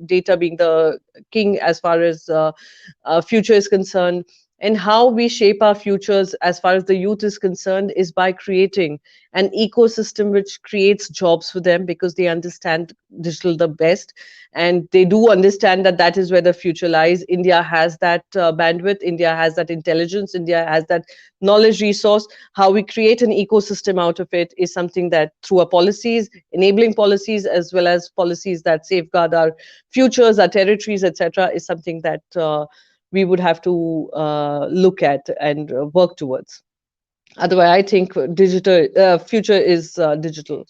data being the king as far as future is concerned. And how we shape our futures as far as the youth is concerned is by creating an ecosystem which creates jobs for them, because they understand digital the best. And they do understand that that is where the future lies. India has that bandwidth. India has that intelligence. India has that knowledge resource. How we create an ecosystem out of it is something that, through our policies, enabling policies, as well as policies that safeguard our futures, our territories, etc., is something that we would have to look at and work towards. Otherwise, I think digital future is digital.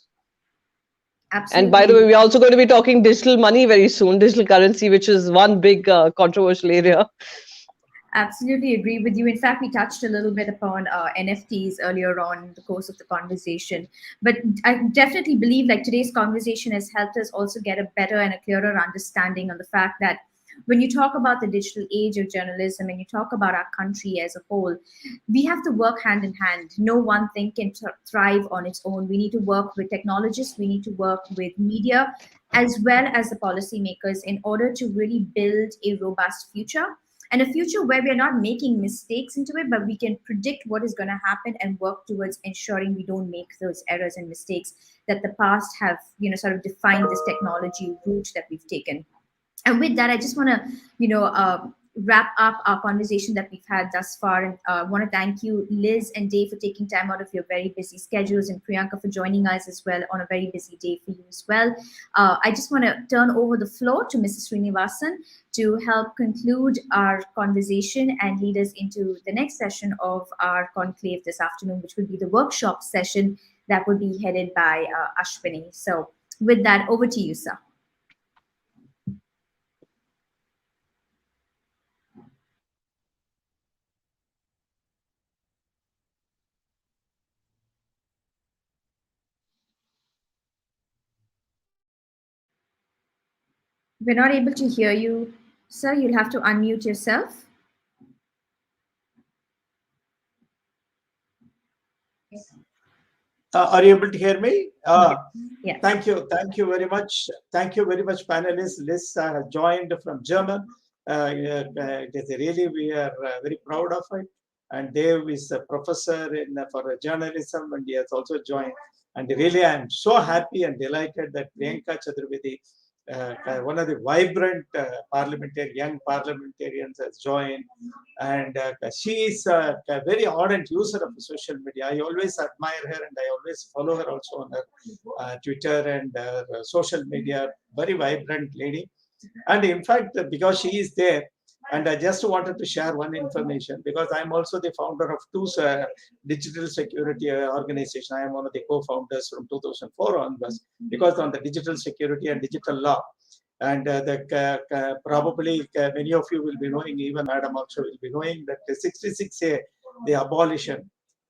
Absolutely. And by the way, we're also going to be talking digital money very soon, digital currency, which is one big controversial area. Absolutely agree with you. In fact, we touched a little bit upon NFTs earlier on in the course of the conversation. But I definitely believe like today's conversation has helped us also get a better and a clearer understanding on the fact that when you talk about the digital age of journalism and you talk about our country as a whole, we have to work hand in hand. No one thing can thrive on its own. We need to work with technologists, we need to work with media, as well as the policymakers, in order to really build a robust future. And a future where we're not making mistakes into it, but we can predict what is going to happen and work towards ensuring we don't make those errors and mistakes that the past have, sort of defined this technology route that we've taken. And with that, I just want to, wrap up our conversation that we've had thus far. And I want to thank you, Liz and Dave, for taking time out of your very busy schedules, and Priyanka for joining us as well on a very busy day for you as well. I just want to turn over the floor to Mrs. Srinivasan to help conclude our conversation and lead us into the next session of our conclave this afternoon, which will be the workshop session that will be headed by Ashwini. So with that, over to you, sir. We're not able to hear you, sir. You'll have to unmute yourself. Are you able to hear me? Yeah. Thank you very much. Thank you very much, panelists. Liz has joined from German. It is really, we are very proud of it. And Dave is a professor for journalism, and he has also joined. And really, I'm so happy and delighted that Priyanka Chaturvedi, one of the vibrant young parliamentarians, has joined. And she is a very ardent user of social media. I always admire her, and I always follow her also on her Twitter and social media. Very vibrant lady. And in fact, because she is there, And I just wanted to share one information because I'm also the founder of two digital security organizations. I am one of the co-founders from 2004 onwards because on the digital security and digital law. And probably many of you will be knowing, even Madam also will be knowing, that the 66A, the abolition,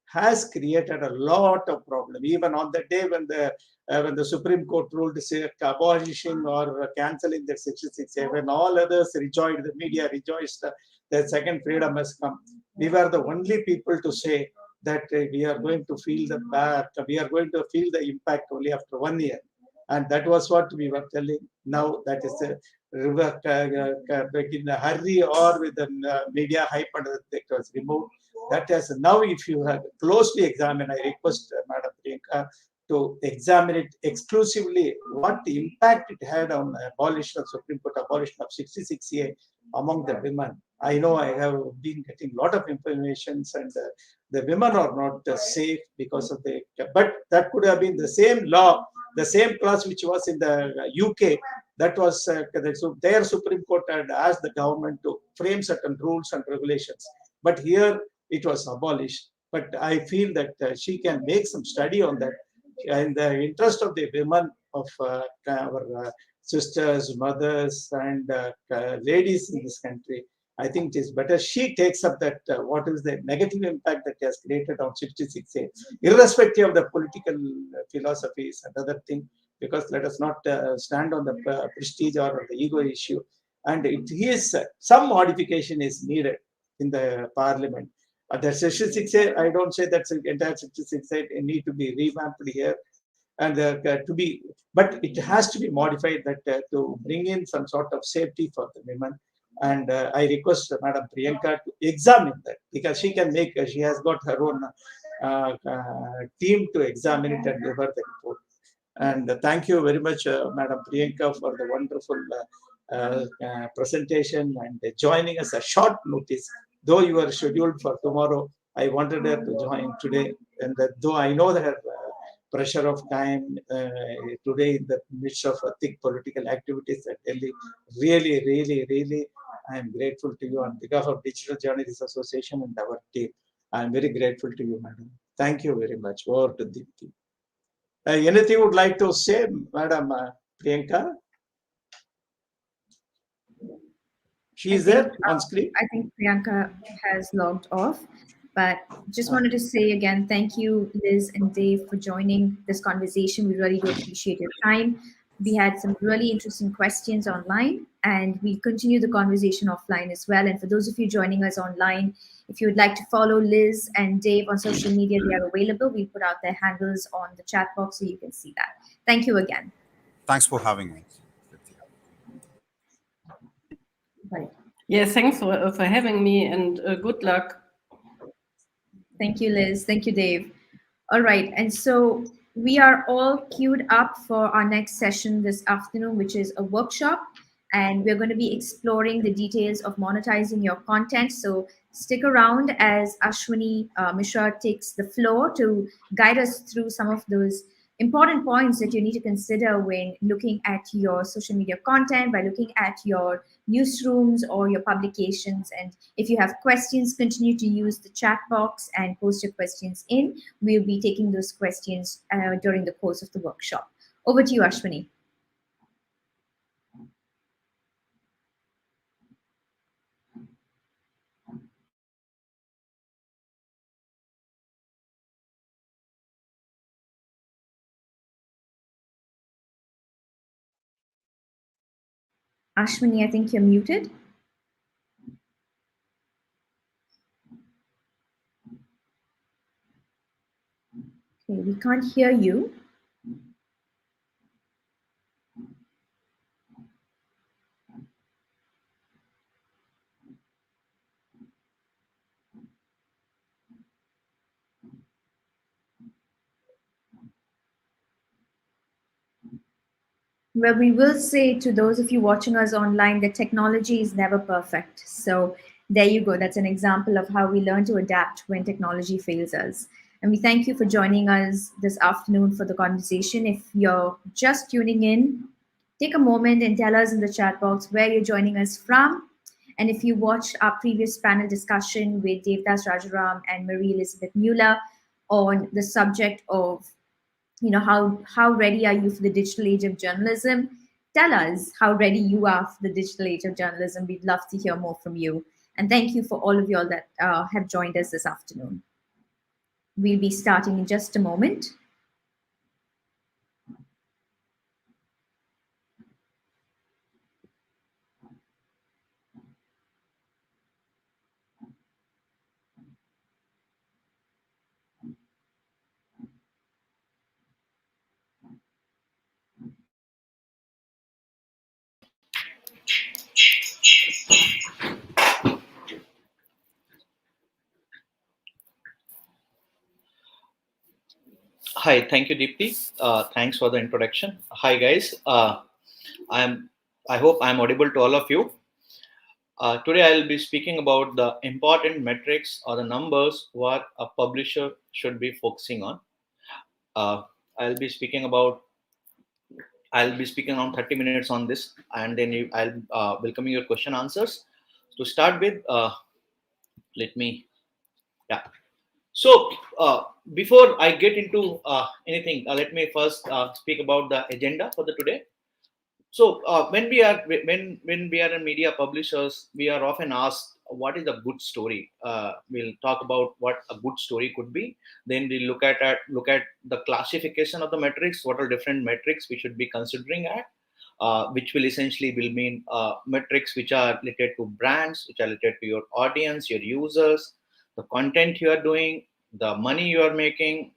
has created a lot of problem. Even on the day when the Supreme Court ruled abolishing or cancelling the 66A, when all others rejoiced, the media rejoiced, the second freedom has come. We were the only people to say that we are going to feel the impact only after 1 year. And that was what we were telling. Now that is a river in a hurry or with the media hype and it was removed. That is now, if you have closely examined, I request Madam Priyanka to examine it exclusively, what the impact it had on abolition of Supreme Court abolition of 66A among the women. I know I have been getting a lot of information, and the women are not safe because of the. But that could have been the same law, the same clause which was in the UK. That was so their Supreme Court had asked the government to frame certain rules and regulations. But here it was abolished. But I feel that she can make some study on that in the interest of the women of our sisters, mothers, and ladies in this country. I think it is better she takes up that what is the negative impact that has created on 66A, irrespective of the political philosophies and other things, because let us not stand on the prestige or the ego issue. And it is some modification is needed in the parliament. The 66A, I don't say that the entire 66A need to be revamped here, and but it has to be modified that to bring in some sort of safety for the women. And I request Madam Priyanka to examine that, because she can make. She has got her own team to examine it and give her the report. And thank you very much, Madam Priyanka, for the wonderful presentation and joining us at short notice. Though you are scheduled for tomorrow, I wanted her to join today. And though I know that her pressure of time today in the midst of thick political activities at Delhi, really, I am grateful to you on behalf of Digital Journalists Association and our team. I am very grateful to you, madam. Thank you very much. Over to Dipti. Anything you would like to say, Madam Priyanka? She is there on screen. I think Priyanka has logged off, but just wanted to say again, thank you, Liz and Dave, for joining this conversation. We really do appreciate your time. We had some really interesting questions online, and we'll continue the conversation offline as well. And for those of you joining us online, if you would like to follow Liz and Dave on social media, they are available. We'll put out their handles on the chat box so you can see that. Thank you again. Thanks for having me. Right. Yes, thanks for having me, and good luck. Thank you, Liz. Thank you, Dave. All right. And so we are all queued up for our next session this afternoon, which is a workshop. And we're going to be exploring the details of monetizing your content. So stick around as Ashwini Mishra takes the floor to guide us through some of those important points that you need to consider when looking at your social media content, by looking at your newsrooms or your publications. And if you have questions, continue to use the chat box and post your questions in. We'll be taking those questions during the course of the workshop. Over to you, Ashwini. Ashwini, I think you're muted. Okay, we can't hear you. Well, we will say to those of you watching us online that technology is never perfect. So there you go. That's an example of how we learn to adapt when technology fails us. And we thank you for joining us this afternoon for the conversation. If you're just tuning in, take a moment and tell us in the chat box where you're joining us from. And if you watched our previous panel discussion with Devadas, Rajaram, and Marie Elizabeth Mueller on the subject of, how ready are you for the digital age of journalism? Tell us how ready you are for the digital age of journalism. We'd love to hear more from you. And thank you for all of y'all that have joined us this afternoon. We'll be starting in just a moment. Hi, thank you, Dipti. Thanks for the introduction. Hi, guys. I hope I'm audible to all of you. Today, I'll be speaking about the important metrics or the numbers what a publisher should be focusing on. I'll be speaking around 30 minutes on this, and then I'll welcome your question answers. To start with, So before I get into anything, let me first speak about the agenda for the today. So when we are in media publishers, we are often asked what is a good story. We'll talk about what a good story could be. Then we look at the classification of the metrics. What are different metrics we should be considering at? Which will essentially mean metrics which are related to brands, which are related to your audience, your users, the content you are doing, the money you are making,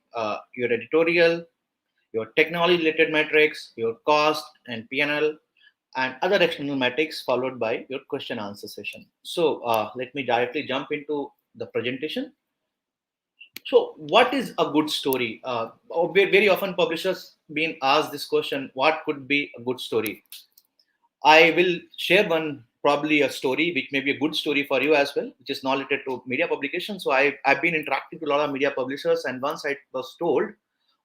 your editorial, your technology related metrics, your cost and P&L, and other external metrics, followed by your question answer session. So let me directly jump into the presentation. So what is a good story? Very often publishers being asked this question, what could be a good story? I will share probably a story which may be a good story for you as well, which is not related to media publication. So I've been interacting with a lot of media publishers, and once I was told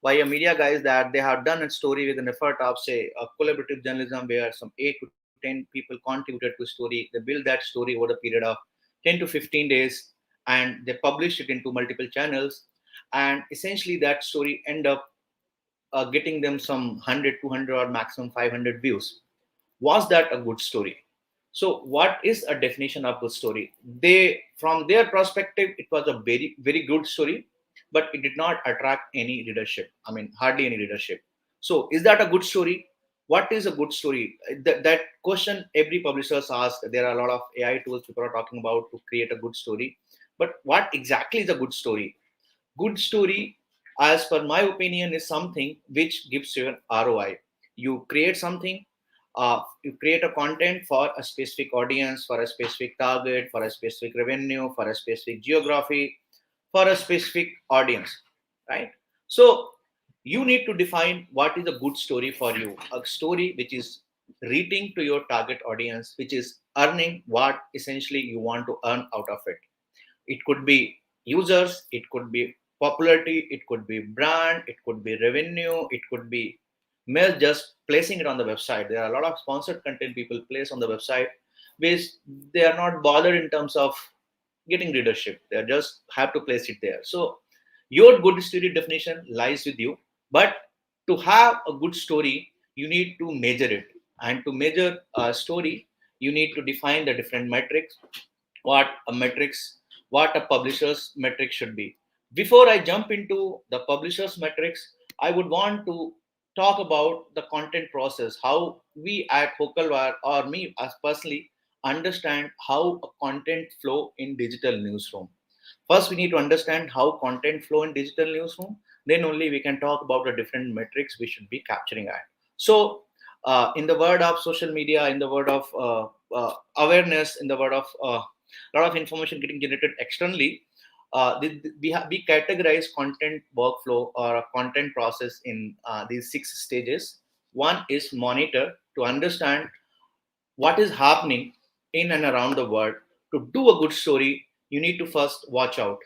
by a media guys that they have done a story with an effort of, say, a collaborative journalism where some 8 to 10 people contributed to a story. They built that story over the period of 10 to 15 days, and they published it into multiple channels. And essentially that story end up getting them some 100, 200 or maximum 500 views. Was that a good story? So what is a definition of good story? From their perspective, it was a very, very good story, but it did not attract any readership. I mean, hardly any readership. So is that a good story? What is a good story? That question every publisher asks. There are a lot of AI tools people are talking about to create a good story. But what exactly is a good story? Good story, as per my opinion, is something which gives you an ROI. You create something, you create a content for a specific audience, for a specific target, for a specific revenue, for a specific geography, for a specific audience, right? So you need to define what is a good story for you. A story which is reaching to your target audience, which is earning what essentially you want to earn out of it. It could be users, it could be popularity, it could be brand, it could be revenue, it could be mere just placing it on the website. There are a lot of sponsored content people place on the website, which they are not bothered in terms of getting readership. They just have to place it there. So your good story definition lies with you. But to have a good story, you need to measure it. And to measure a story, you need to define the different metrics, what a publisher's metric should be. Before I jump into the publisher's metrics, I would want to talk about the content process, how we at Hocalwire, or me as personally, understand how a content flow in digital newsroom. First, we need to understand how content flow in digital newsroom. Then only we can talk about the different metrics we should be capturing at. So, in the word of social media, in the word of awareness, in the word of a lot of information getting generated externally, we categorize content workflow or a content process in these 6 stages. One is monitor, to understand what is happening in and around the world. To do a good story, you need to first watch out.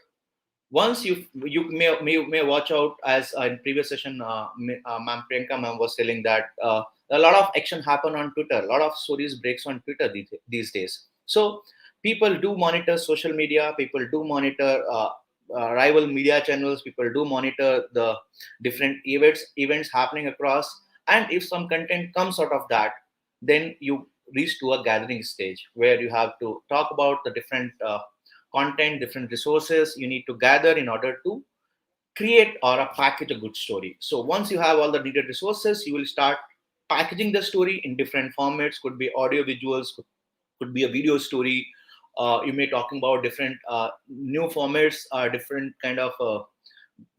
Once you may watch out, as in previous session, Ma'am Priyanka ma'am was telling that a lot of action happen on Twitter, a lot of stories breaks on Twitter these days. So people do monitor social media, people do monitor rival media channels, people do monitor the different events happening across. And if some content comes out of that, then you reach to a gathering stage where you have to talk about the different content, different resources you need to gather in order to create or package a good story. So once you have all the needed resources, you will start packaging the story in different formats. Could be audio visuals, could be a video story. You may talking about different new formats, different kind of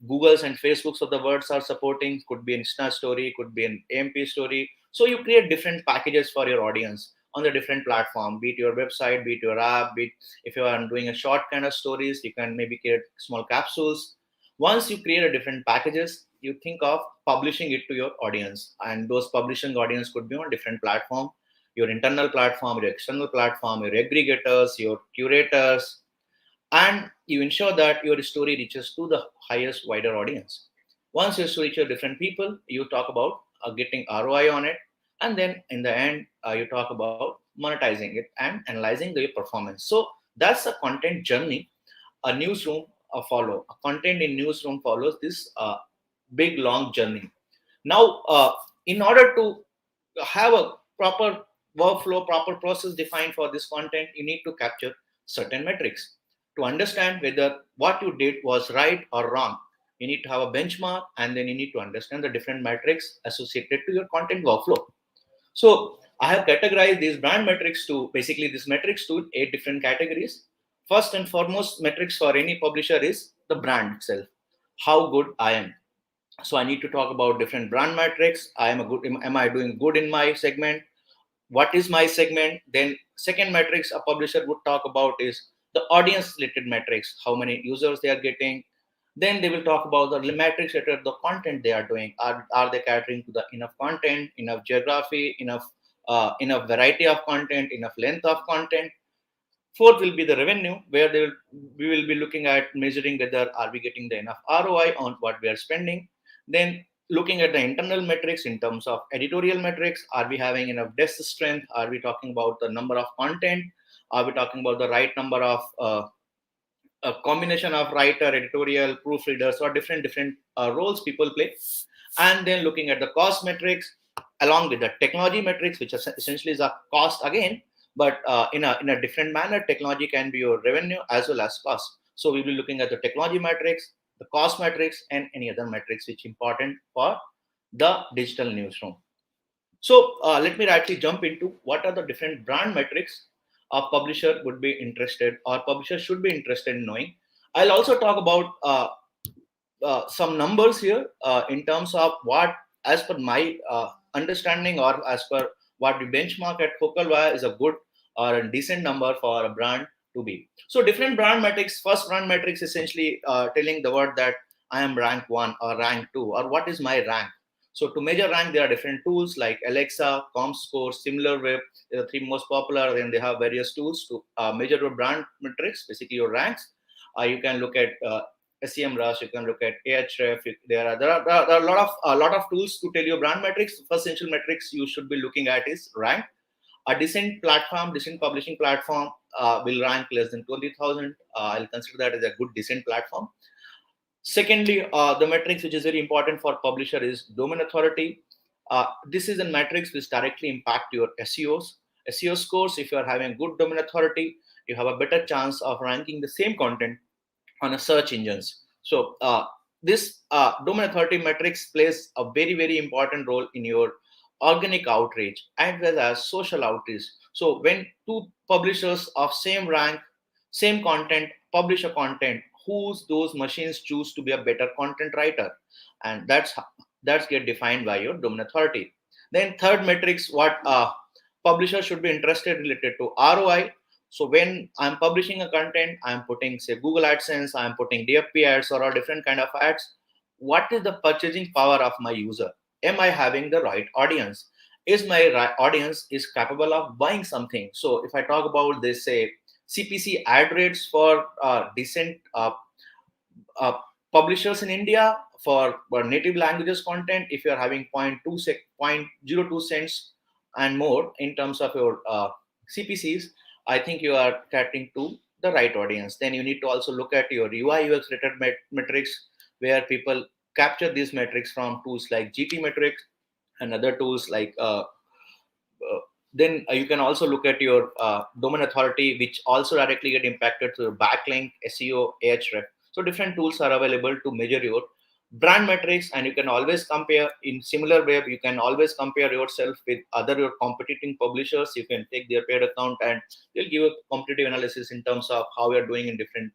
Googles and Facebooks of the words are supporting. Could be an Insta story, could be an AMP story. So you create different packages for your audience on the different platform, be it your website, be it your app, be it if you are doing a short kind of stories, you can maybe create small capsules. Once you create a different packages, you think of publishing it to your audience, and those publishing audience could be on different platform, your internal platform, your external platform, your aggregators, your curators, and you ensure that your story reaches to the highest wider audience. Once your story reaches different people, you talk about getting ROI on it, and then in the end you talk about monetizing it and analyzing the performance. So that's a content journey a newsroom follow. A content in newsroom follows this big long journey. Now, in order to have a proper workflow, proper process defined for this content, you need to capture certain metrics to understand whether what you did was right or wrong. You need to have a benchmark, and then you need to understand the different metrics associated to your content workflow. So I have categorized these brand metrics to basically these metrics to 8 different categories. First and foremost, metrics for any publisher is the brand itself, how good I am. So I need to talk about different brand metrics. Am I doing good in my segment? What is my segment? Then second metrics a publisher would talk about is the audience related metrics, how many users they are getting. Then they will talk about the metrics related to the content they are doing. Are they catering to the enough content, enough geography, enough variety of content, enough length of content. Fourth will be the revenue, where we will be looking at measuring whether are we getting the enough ROI on what we are spending. Then looking at the internal metrics in terms of editorial metrics, are we having enough desk strength? Are we talking about the number of content? Are we talking about the right number of a combination of writer, editorial, proofreaders, or different roles people play? And then looking at the cost metrics along with the technology metrics, which essentially is a cost again, but in a different manner. Technology can be your revenue as well as cost. So we'll be looking at the technology metrics, the cost metrics, and any other metrics which important for the digital newsroom. So let me rightly jump into what are the different brand metrics a publisher would be interested or publisher should be interested in knowing. I'll also talk about some numbers here in terms of what, as per my understanding or as per what we benchmark at Focalwire, is a good or a decent number for a brand to be. So different brand metrics. First brand metrics essentially telling the word that I am rank 1 or rank 2 or what is my rank. So to measure rank, there are different tools like Alexa, ComScore, SimilarWeb. They're the 3 most popular. Then they have various tools to measure your brand metrics, basically your ranks. You can look at SEMrush, you can look at Ahref. There are a lot of tools to tell you brand metrics. First essential metrics you should be looking at is rank. A decent platform, decent publishing platform will rank less than 20,000. I'll consider that as a good, decent platform. Secondly, the metrics which is very important for publisher is domain authority. This is a metrics which directly impact your SEO scores. If you are having good domain authority, you have a better chance of ranking the same content on a search engines. So this domain authority metrics plays a very, very important role in your organic outreach as well as social outreach. So when 2 publishers of same rank, same content publish a content, whose those machines choose to be a better content writer, and that's get defined by your domain authority. Then third metrics, what publisher should be interested related to ROI. So when I'm publishing a content, I'm putting say Google AdSense, I'm putting DFP ads or a different kind of ads. What is the purchasing power of my user? Am I having the right audience? Is my audience is capable of buying something? So if I talk about this, say CPC ad rates for decent publishers in India for native languages content, if you are having 0.02 cents and more in terms of your CPCs, I think you are catering to the right audience. Then you need to also look at your UI UX related metrics, where people capture these metrics from tools like GT metrics and other tools like then you can also look at your domain authority, which also directly get impacted through backlink, SEO, Ahref. So different tools are available to measure your brand metrics, and you can always compare in similar way. You can always compare yourself with other your competing publishers. You can take their paid account and they'll give you a competitive analysis in terms of how you're doing in different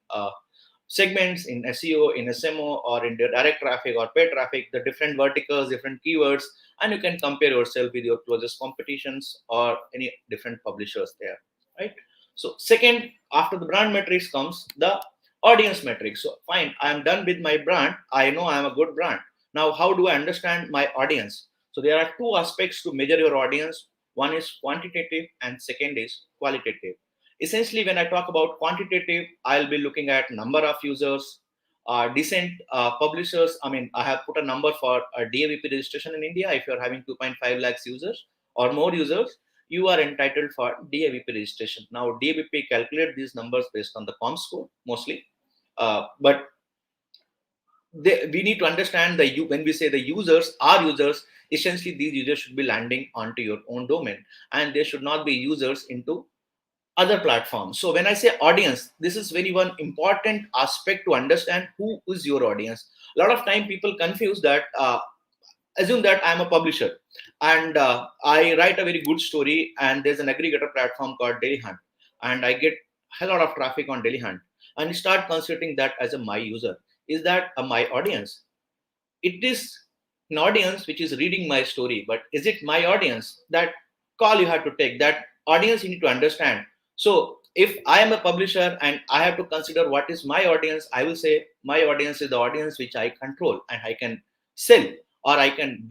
segments in SEO, in SMO, or in the direct traffic or paid traffic, the different verticals, different keywords, and you can compare yourself with your closest competitions or any different publishers there, right? So second, after the brand metrics comes the audience metrics. So fine, I am done with my brand. I know I am a good brand. Now, how do I understand my audience? So there are two aspects to measure your audience. One is quantitative and second is qualitative. Essentially, when I talk about quantitative, I'll be looking at number of users, decent publishers. I mean, I have put a number for a DAVP registration in India. If you're having 2.5 lakhs users or more users, you are entitled for DAVP registration. Now, DAVP calculate these numbers based on the COM score mostly, but we need to understand when we say the users are users, essentially these users should be landing onto your own domain, and they should not be users into other platforms. So when I say audience, this is very one important aspect to understand who is your audience. A lot of time people confuse that. Assume that I'm a publisher and I write a very good story, and there's an aggregator platform called Daily Hunt, and I get a lot of traffic on Daily Hunt, and you start considering that as a my user. Is that a my audience? It is an audience which is reading my story, but is it my audience? That call you have to take. That audience you need to understand. So if I am a publisher and I have to consider what is my audience, I will say my audience is the audience which I control and I can sell, or I can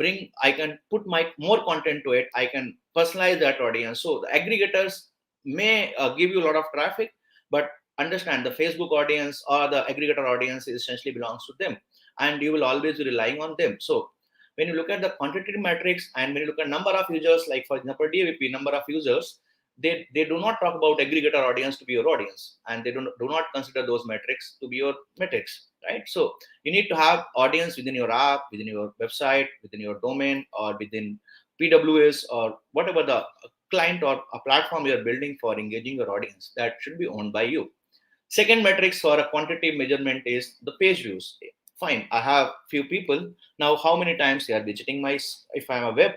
put my more content to it. I can personalize that audience. So the aggregators may give you a lot of traffic, but understand the Facebook audience or the aggregator audience essentially belongs to them, and you will always be relying on them. So when you look at the quantitative metrics and when you look at number of users, like for example DVP number of users, they do not talk about aggregator audience to be your audience, and they do not consider those metrics to be your metrics, right? So you need to have audience within your app, within your website, within your domain, or within PWS or whatever the client or a platform you're building for engaging your audience, that should be owned by you. Second metrics for a quantitative measurement is the page views. Fine, I have few people. Now, how many times they are visiting my, if I'm a web,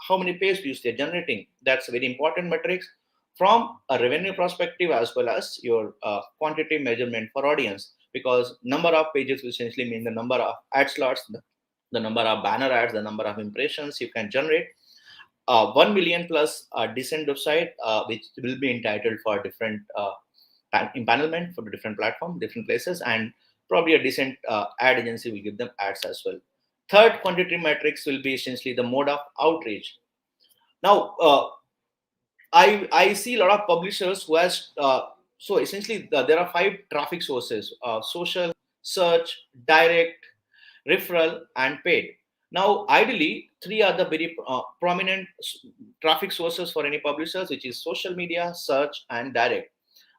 how many page views they're generating? That's a very important metrics from a revenue perspective, as well as your quantitative measurement for audience, because number of pages will essentially mean the number of ad slots, the number of banner ads, the number of impressions you can generate. 1 million plus decent website, which will be entitled for different empanelment for the different platform, different places, and probably a decent ad agency will give them ads as well. Third quantitative metrics will be essentially the mode of outreach. Now, I see a lot of publishers who has so essentially there are 5 traffic sources: social, search, direct, referral, and paid. Now, ideally, 3 are the very prominent traffic sources for any publishers, which is social media, search, and direct.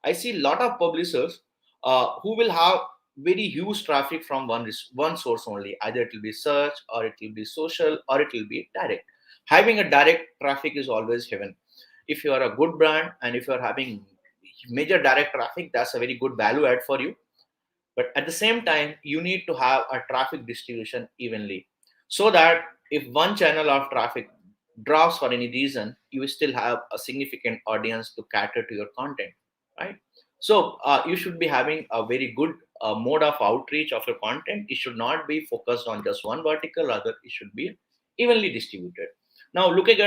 I see a lot of publishers who will have very huge traffic from one source only. Either it will be search, or it will be social, or it will be direct. Having a direct traffic is always heaven. If you are a good brand and if you are having major direct traffic, that's a very good value add for you. But at the same time, you need to have a traffic distribution evenly, so that if one channel of traffic drops for any reason, you still have a significant audience to cater to your content, right? So you should be having a very good mode of outreach of your content. It should not be focused on just one vertical, rather it should be evenly distributed. Now, looking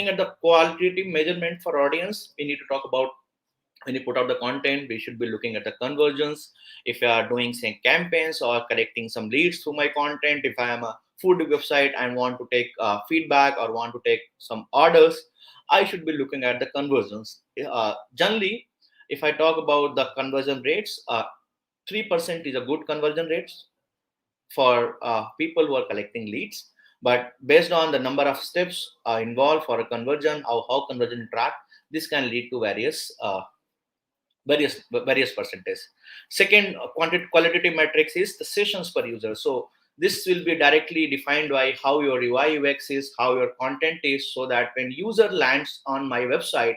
at the qualitative measurement for audience, we need to talk about when you put out the content, we should be looking at the conversions. If you are doing say campaigns or collecting some leads through my content, if I am a food website and want to take feedback or want to take some orders, I should be looking at the conversions. Generally, if I talk about the conversion rates, 3% is a good conversion rates for people who are collecting leads. But based on the number of steps involved for a conversion, how conversion track, this can lead to various various percentage. Second qualitative metrics is the sessions per user. So this will be directly defined by how your UI UX is, how your content is, so that when user lands on my website,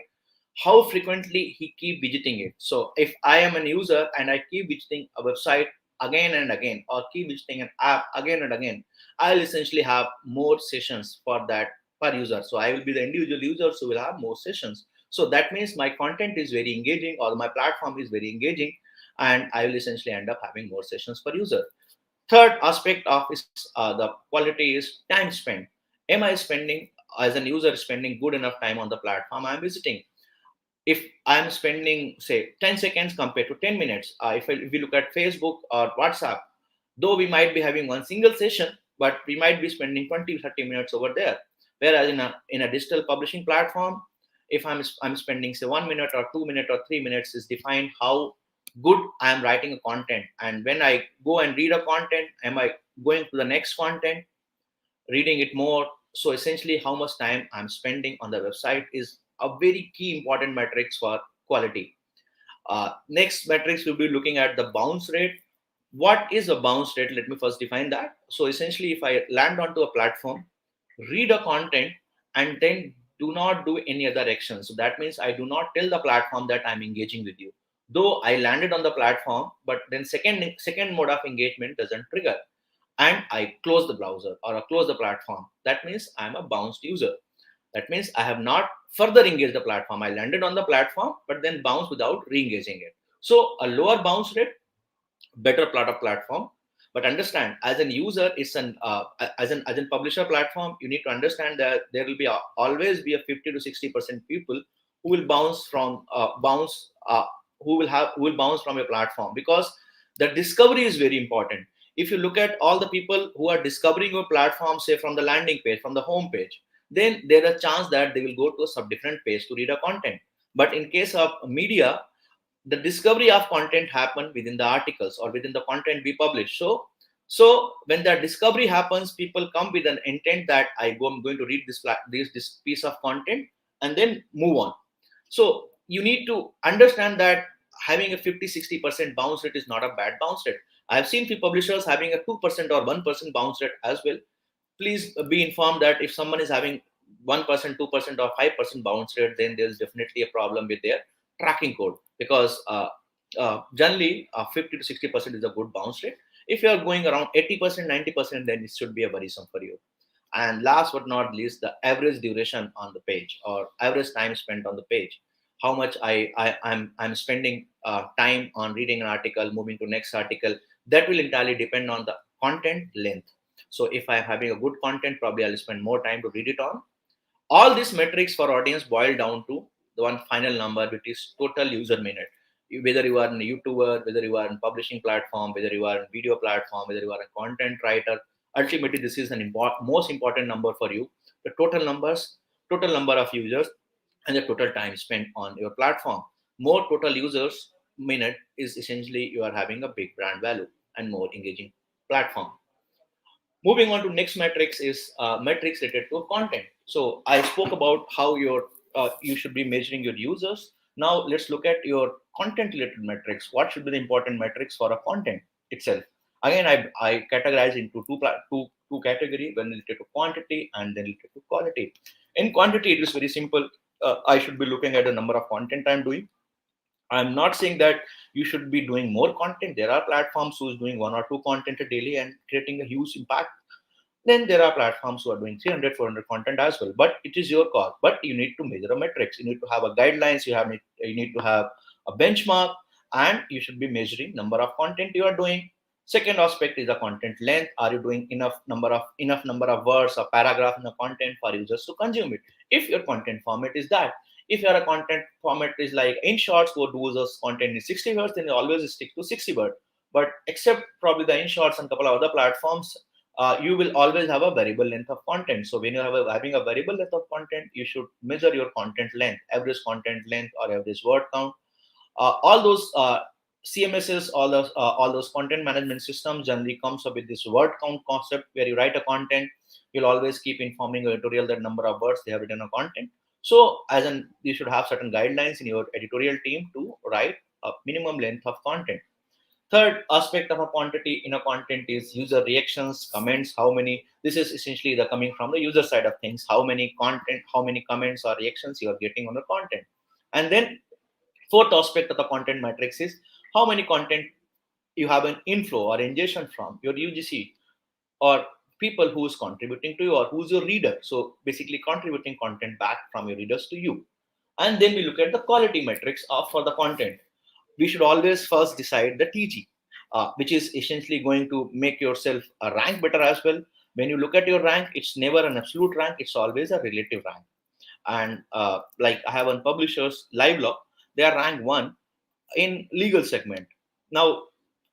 how frequently he keep visiting it. So if I am a user and I keep visiting a website again and again, or keep visiting an app again and again, I'll essentially have more sessions for that per user. So I will be the individual users who will have more sessions. So that means my content is very engaging, or my platform is very engaging, and I will essentially end up having more sessions per user. Third aspect of is the quality is time spent. Am I spending, as a user, spending good enough time on the platform I'm visiting? If I'm spending, say, 10 seconds compared to 10 minutes, if we look at Facebook or WhatsApp, though we might be having one single session, but we might be spending 20-30 minutes over there. Whereas in a digital publishing platform, if I'm spending, say, 1 minute or 2 minutes or 3 minutes, is defined how good I am writing a content. And when I go and read a content, am I going to the next content, reading it more? So essentially, how much time I'm spending on the website is a very key important metrics for quality. Next metrics, we'll be looking at the bounce rate. What is a bounce rate? Let me first define that. So essentially, if I land onto a platform, read a content, and then do not do any other action. So that means I do not tell the platform that I'm engaging with you. Though I landed on the platform, but then second mode of engagement doesn't trigger, and I close the browser or I close the platform. That means I'm a bounced user. That means I have not further engaged the platform. I landed on the platform, but then bounced without re-engaging it. So a lower bounce rate, better platform. But understand, as an user, it's as an publisher platform, you need to understand that there will be always be a 50 to 60% people who will bounce from your platform, because the discovery is very important. If you look at all the people who are discovering your platform, say from the landing page, from the home page, then there is a chance that they will go to a sub different page to read a content. But in case of media, the discovery of content happen within the articles or within the content we publish. So when that discovery happens, people come with an intent that I'm going to read this piece of content and then move on. So you need to understand that having a 50-60% bounce rate is not a bad bounce rate. I've seen few publishers having a 2% or 1% bounce rate as well. Please be informed that if someone is having 1%, 2%, or 5% bounce rate, then there's definitely a problem with their tracking code, because generally 50 to 60% is a good bounce rate. If you are going around 80%, 90%, then it should be a worrisome for you. And last but not least, the average duration on the page, or average time spent on the page. How much I'm spending time on reading an article, moving to next article, that will entirely depend on the content length. So if I'm having a good content, probably I'll spend more time to read it on. All these metrics for audience boil down to the one final number, which is total user minute. Whether you are a YouTuber, whether you are in publishing platform, whether you are in video platform, whether you are a content writer, ultimately this is an most important number for you. The total number of users, and the total time spent on your platform. More total users minute is essentially you are having a big brand value and more engaging platform. Moving on to next metrics is metrics related to content. So I spoke about how you should be measuring your users. Now let's look at your content related metrics. What should be the important metrics for a content itself? Again, I categorize into two category, one related to quantity and then related to quality. In quantity, it is very simple. I should be looking at the number of content I'm doing. I'm not saying that you should be doing more content. There are platforms who's doing one or two content a daily and creating a huge impact. Then there are platforms who are doing 300, 400 content as well. But it is your call. But you need to measure a metrics. You need to have a guidelines. You need to have a benchmark, and you should be measuring number of content you are doing. Second aspect is the content length. Are you doing enough number of words or paragraph in the content for users to consume it? If your content format is that, if your content format is like in shorts, who do those content in 60 words, then you always stick to 60 words. But except probably the in shorts and couple of other platforms, you will always have a variable length of content. So when you have having a variable length of content, you should measure your content length, average content length or average word count. All those CMSs, all those content management systems generally comes up with this word count concept, where you write a content, you'll always keep informing your editorial that number of words they have written a content. So you should have certain guidelines in your editorial team to write a minimum length of content. Third aspect of a quantity in a content is user reactions, comments, how many, this is essentially the coming from the user side of things, how many content, how many comments or reactions you are getting on the content. And then fourth aspect of the content matrix is how many content you have an inflow or ingestion from your UGC or people who is contributing to you or who's your reader. So basically contributing content back from your readers to you. And then we look at the quality metrics of for the content. We should always first decide the TG, which is essentially going to make yourself rank better as well. When you look at your rank, it's never an absolute rank, it's always a relative rank. And like I have on publishers, Live Law, they are rank 1 in legal segment. Now,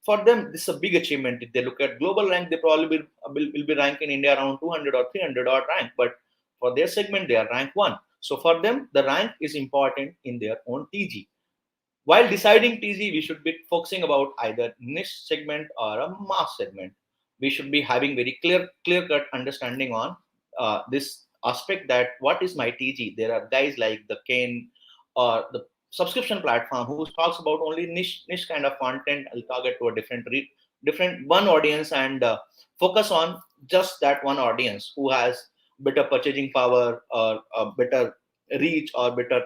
for them, this is a big achievement. If they look at global rank, they probably will be ranked in India around 200 or 300 odd rank. But for their segment, they are rank 1. So for them, the rank is important in their own TG. While deciding TG, we should be focusing about either niche segment or a mass segment. We should be having very clear-cut understanding on this aspect that what is my TG. There are guys like the Kane or the subscription platform who talks about only niche kind of content. I'll target to a different one audience and focus on just that one audience who has better purchasing power or better reach or better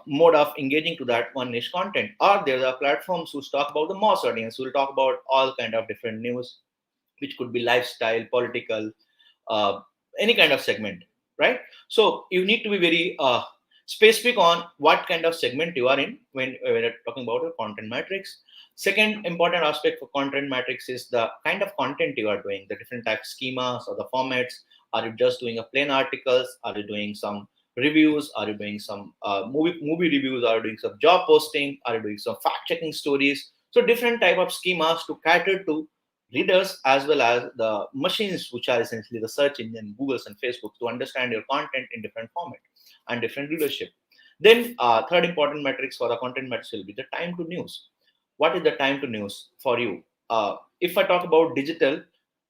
mode of engaging to that one niche content. Or there are platforms who talk about the mass audience, who will talk about all kind of different news, which could be lifestyle, political, any kind of segment, right? So you need to be very specific on what kind of segment you are in when you're talking about your content matrix. Second important aspect for content matrix is the kind of content you are doing, the different type schemas or the formats. Are you just doing a plain articles? Are you doing some reviews? Are you doing some movie reviews? Are you doing some job posting? Are you doing some fact checking stories? So different type of schemas to cater to readers as well as the machines, which are essentially the search engine, Google's and Facebook, to understand your content in different format and different readership. Then third important metrics for the content metrics will be the time to news. What is the time to news for you? If I talk about digital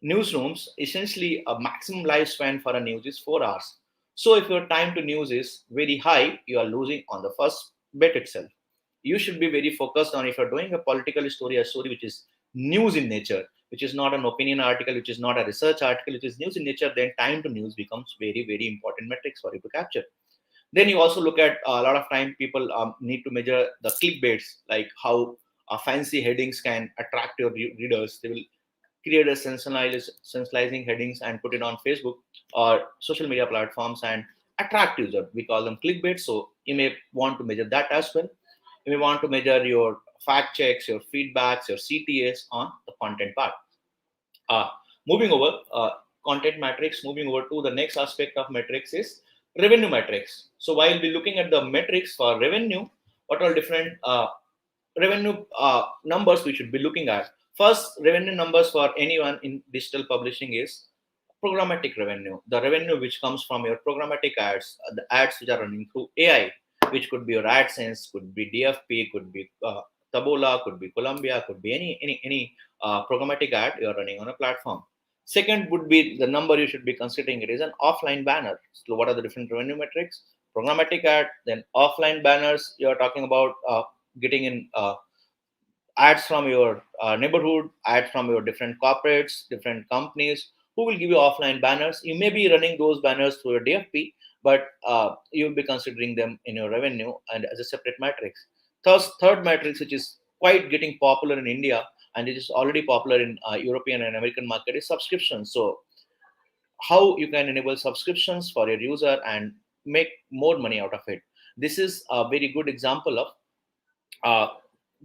newsrooms, essentially a maximum lifespan for a news is 4 hours. So if your time to news is very high, you are losing on the first bet itself. You should be very focused on if you're doing a political story, a story which is news in nature, which is not an opinion article, which is not a research article, which is news in nature, then time to news becomes very, very important metrics for you to capture. Then you also look at a lot of time people need to measure the clickbaits, like how fancy headings can attract your readers. They will create a sensationalizing headings and put it on Facebook or social media platforms and attract users. We call them clickbait. So you may want to measure that as well. You may want to measure your fact checks, your feedbacks, your CTAs on the content part. Moving over content metrics, moving over to the next aspect of metrics is revenue metrics. So while we're looking at the metrics for revenue, what are different revenue numbers we should be looking at? First, revenue numbers for anyone in digital publishing is programmatic revenue, the revenue which comes from your programmatic ads, the ads which are running through AI, which could be your AdSense, could be DFP, could be Tabola, could be Columbia, could be any programmatic ad you're running on a platform. Second would be the number you should be considering. It is an offline banner. So what are the different revenue metrics? Programmatic ad, then offline banners. You're talking about getting in ads from your neighborhood, ads from your different corporates, different companies who will give you offline banners. You may be running those banners through your DFP, but you'll be considering them in your revenue and as a separate matrix. Third matrix, which is quite getting popular in India and it is already popular in European and American market, is subscriptions. So how you can enable subscriptions for your user and make more money out of it. This is a very good example of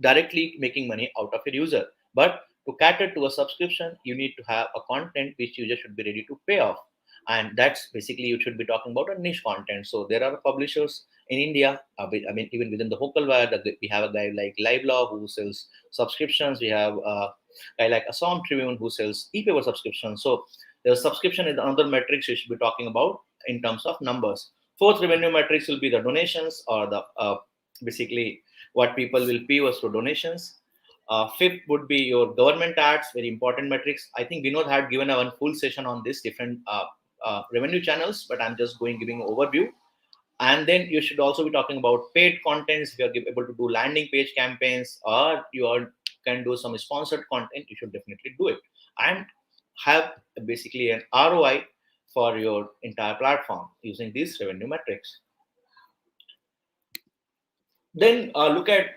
directly making money out of your user. But to cater to a subscription, you need to have a content which user should be ready to pay off. And that's basically, you should be talking about a niche content. So there are publishers in India, even within the Hocal Wire, we have a guy like Live Law who sells subscriptions. We have a guy like Assam Tribune who sells e-paper subscriptions. So the subscription is another metrics you should be talking about in terms of numbers. Fourth revenue metrics will be the donations, or the basically what people will pay us for donations. Fifth would be your government ads, very important metrics. I think Vinod had given a one full session on this different revenue channels, but I'm just giving an overview. And then you should also be talking about paid contents. If you're able to do landing page campaigns, or can do some sponsored content, you should definitely do it and have basically an ROI for your entire platform using these revenue metrics. Then look at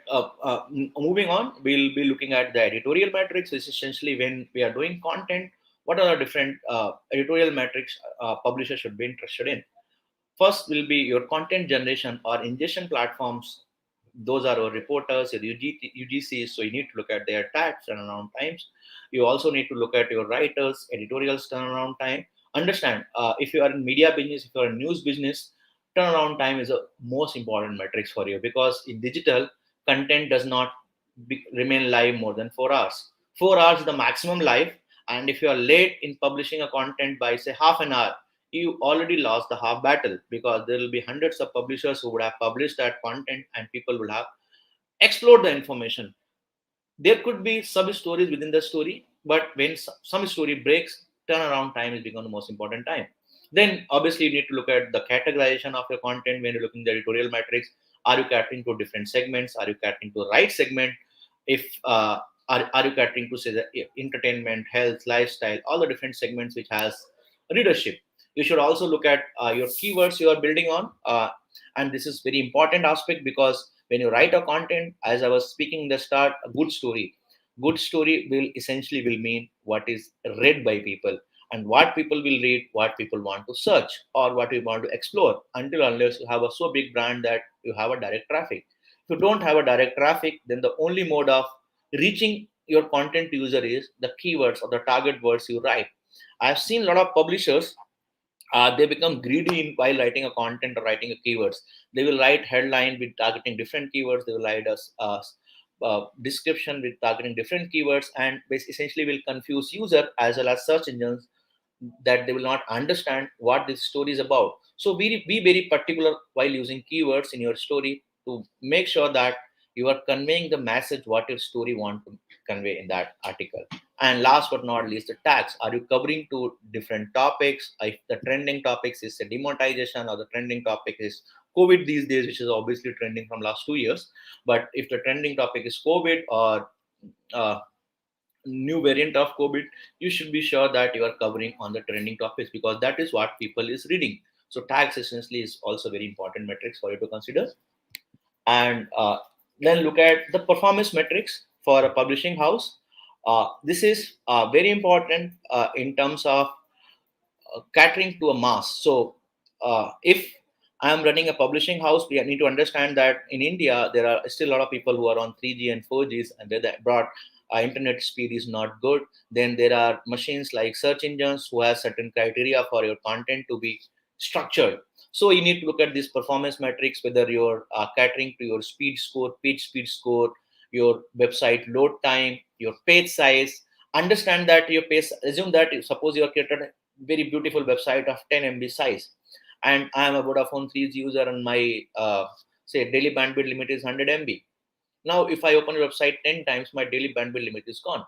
moving on, we'll be looking at the editorial metrics. This is essentially when we are doing content, what are the different editorial metrics publishers should be interested in. First will be your content generation or ingestion platforms. Those are our reporters, your UGCs. So you need to look at their tags, turnaround times. You also need to look at your writers, editorials, turnaround time. Understand if you are in media business, if you are in news business, turnaround time is a most important metrics for you, because in digital, content does not remain live more than 4 hours. 4 hours is the maximum live, and if you are late in publishing a content by say half an hour, you already lost the half battle, because there will be hundreds of publishers who would have published that content and people will have explored the information. There could be sub stories within the story, but when some story breaks, turnaround time is become the most important time. Then obviously you need to look at the categorization of your content when you're looking at the editorial metrics. Are you catering to different segments? Are you catering to the right segment? If are you catering to say the entertainment, health, lifestyle, all the different segments which has readership? You should also look at your keywords you are building on, and this is very important aspect, because when you write a content, as I was speaking in the start, a good story will essentially will mean what is read by people, and what people will read, what people want to search, or what you want to explore, until unless you have a so big brand that you have a direct traffic. If you don't have a direct traffic, then the only mode of reaching your content user is the keywords or the target words you write. I've seen a lot of publishers, they become greedy while writing a content or writing a keywords. They will write headline with targeting different keywords. They will write a description with targeting different keywords, and essentially will confuse user as well as search engines, that they will not understand what this story is about. So be very particular while using keywords in your story to make sure that you are conveying the message what your story want to convey in that article. And last but not least, the tags. Are you covering to different topics? If the trending topics is a demonetization, or the trending topic is COVID these days, which is obviously trending from last 2 years. But if the trending topic is COVID or uh, new variant of COVID, you should be sure that you are covering on the trending topics, because that is what people is reading. So tags essentially is also very important metrics for you to consider. And then look at the performance metrics for a publishing house. This is very important in terms of catering to a mass. So, if I am running a publishing house, we need to understand that in India there are still a lot of people who are on 3G and 4Gs, and where the broad internet speed is not good. Then there are machines like search engines who have certain criteria for your content to be structured. So you need to look at these performance metrics, whether you're catering to your speed score, page speed score, your website load time, your page size. Understand that your page. Assume that suppose you are created very beautiful website of 10 MB size, and I am a Vodafone 3G user, and my say daily bandwidth limit is 100 MB. Now if I open your website 10 times, my daily bandwidth limit is gone.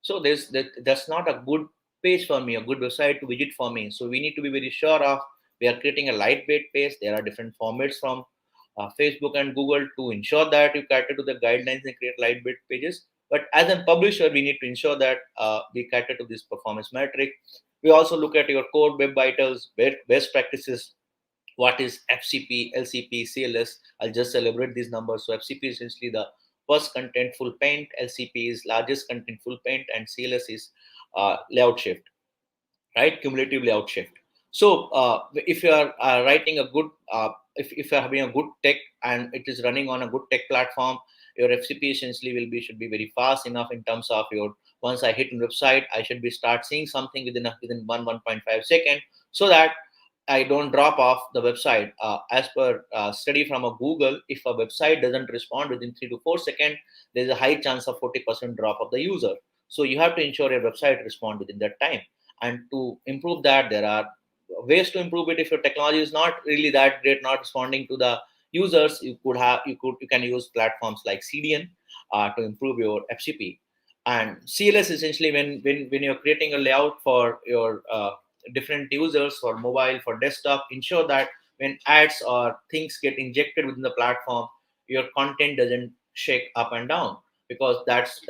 So that's not a good page for me, a good website to visit for me. So we need to be very sure of, we are creating a lightweight page. There are different formats from Facebook and Google to ensure that you cater to the guidelines and create lightweight pages. But as a publisher, we need to ensure that we cater to this performance metric. We also look at your core web vitals, best practices. What is FCP, LCP, CLS? I'll just elaborate these numbers. So FCP is essentially the first contentful paint, LCP is largest contentful paint, and CLS is layout shift, right? Cumulative layout shift. So if you are writing a good, if you are having a good tech and it is running on a good tech platform, your FCP essentially should be very fast enough in terms of your, once I hit a website, I should be start seeing something within 1.5 second, so that I don't drop off the website. As per study from a Google, if a website doesn't respond within 3 to 4 seconds, there's a high chance of 40% drop of the user. So you have to ensure your website respond within that time. And to improve that, there are ways to improve it. If your technology is not really that great, not responding to the users, you can use platforms like CDN to improve your FCP. And CLS essentially when you're creating a layout for your different users for mobile, for desktop, ensure that when ads or things get injected within the platform, your content doesn't shake up and down, because that's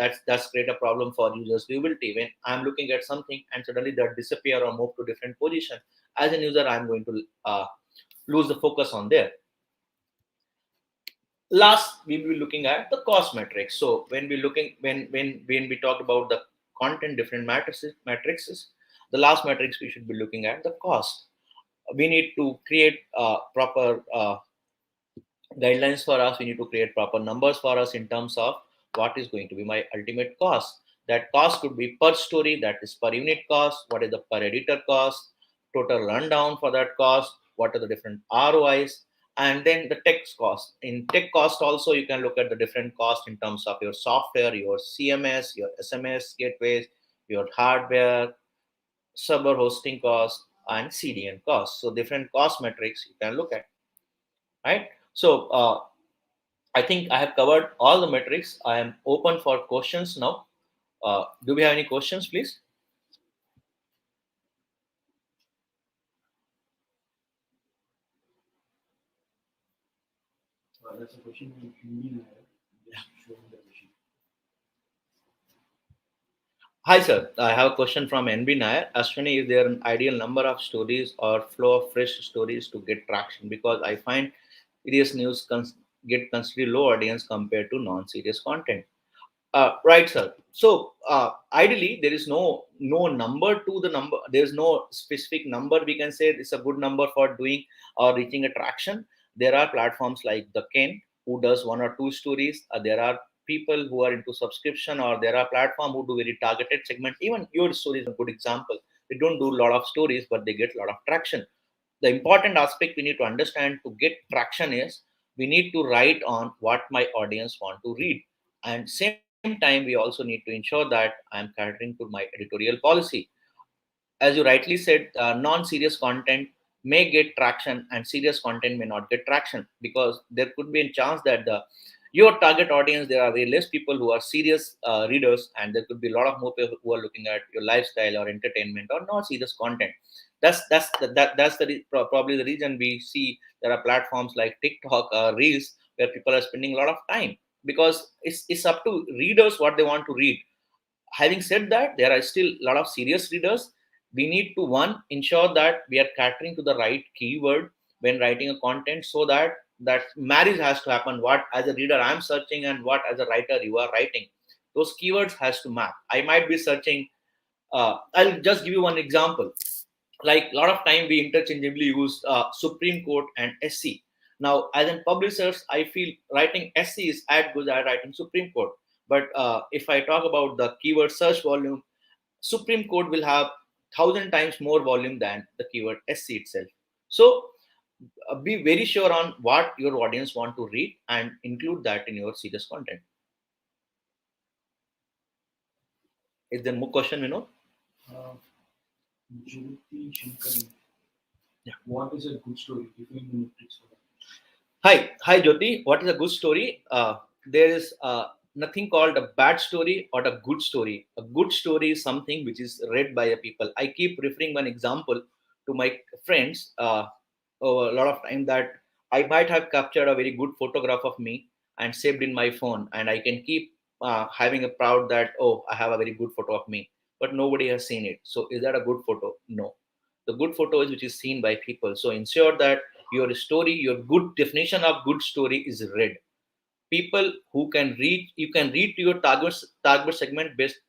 create a problem for users viewability. When I'm looking at something and suddenly that disappear or move to different position, as a user I'm going to lose the focus on there. Last, we will be looking at the cost metrics. So when we talk about the content different matrices, the last metrics we should be looking at the cost. We need to create proper guidelines for us. We need to create proper numbers for us in terms of what is going to be my ultimate cost. That cost could be per story, that is per unit cost, what is the per editor cost, total rundown for that cost, what are the different ROIs, and then the tech cost. In tech cost also, you can look at the different cost in terms of your software, your CMS, your SMS gateways, your hardware, server hosting cost, and CDN cost. So different cost metrics you can look at, right? So I think I have covered all the metrics. I am open for questions now. Do we have any questions, please? That's a question from Hindi. Hi, sir. I have a question from NB Nair. Ashwini, is there an ideal number of stories or flow of fresh stories to get traction? Because I find serious news get considerably low audience compared to non-serious content. Right, sir. So ideally, there is no number to the number. There is no specific number we can say it's a good number for doing or reaching attraction. There are platforms like the Ken who does 1 or 2 stories. There are people who are into subscription, or there are platforms who do very targeted segment. Even your story is a good example. They don't do a lot of stories, but they get a lot of traction. The important aspect we need to understand to get traction is we need to write on what my audience want to read, and same time we also need to ensure that I am catering to my editorial policy. As you rightly said, non-serious content may get traction and serious content may not get traction, because there could be a chance that your target audience, there are very less people who are serious readers, and there could be a lot of more people who are looking at your lifestyle or entertainment or not serious content. Probably the reason we see there are platforms like TikTok or Reels where people are spending a lot of time, because it's up to readers what they want to read. Having said that, there are still a lot of serious readers. We need to, one, ensure that we are catering to the right keyword when writing a content, so that that marriage has to happen. What as a reader I'm searching and what as a writer you are writing, those keywords has to map. I might be searching, I'll just give you one example. Like a lot of time we interchangeably use Supreme Court and SC. Now, as in publishers, I feel writing SC is as good as writing Supreme Court. But if I talk about the keyword search volume, Supreme Court will have 1,000 times more volume than the keyword SC itself. So be very sure on what your audience want to read and include that in your serious content. Is there more question, Vinod? Jyoti Shankar. Yeah. What is a good story? Define the metrics for that. Hi, Jyoti. What is a good story? There is nothing called a bad story or a good story. A good story is something which is read by a people. I keep referring one example to my friends over a lot of time, that I might have captured a very good photograph of me and saved in my phone, and I can keep having a proud that, oh, I have a very good photo of me, but nobody has seen it. So is that a good photo? No. The good photo is which is seen by people. So ensure that your story, your good definition of good story is read. People who can read, you can read to your target segment based.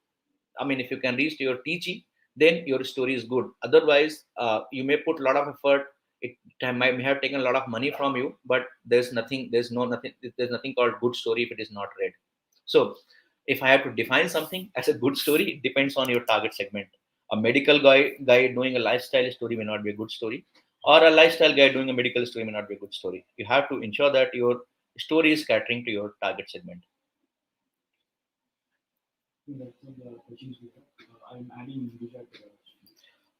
I mean, if you can reach to your TG, then your story is good. Otherwise, you may put a lot of effort. It may have taken a lot of money from you, but there's nothing called good story if it is not read. So if I have to define something as a good story, it depends on your target segment. A medical guy doing a lifestyle story may not be a good story, or a lifestyle guy doing a medical story may not be a good story. You have to ensure that your story is catering to your target segment. I'm adding DiJAI to that.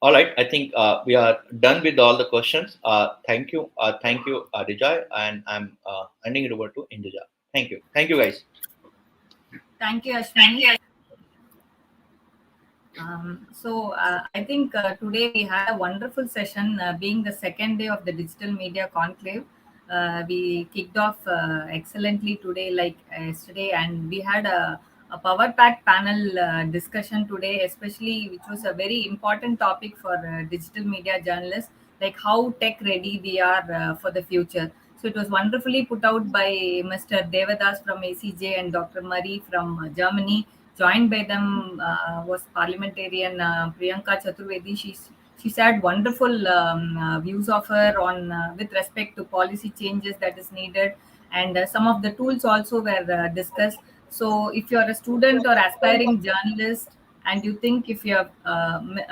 All right, I think we are done with all the questions. Thank you, DiJAI, and I'm handing it over to Induja. Thank you, guys. Thank you, Ashwini. I think today we had a wonderful session, being the second day of the Digital Media Conclave. We kicked off excellently today, like yesterday, and we had a power packed panel discussion today, especially which was a very important topic for digital media journalists, like how tech ready we are for the future. So it was wonderfully put out by Mr. Devadas from ACJ and Dr. Murray from Germany. Joined by them was parliamentarian Priyanka Chaturvedi. She shared wonderful views of her on with respect to policy changes that is needed, and some of the tools also were discussed. So if you are a student or aspiring journalist and you think if you have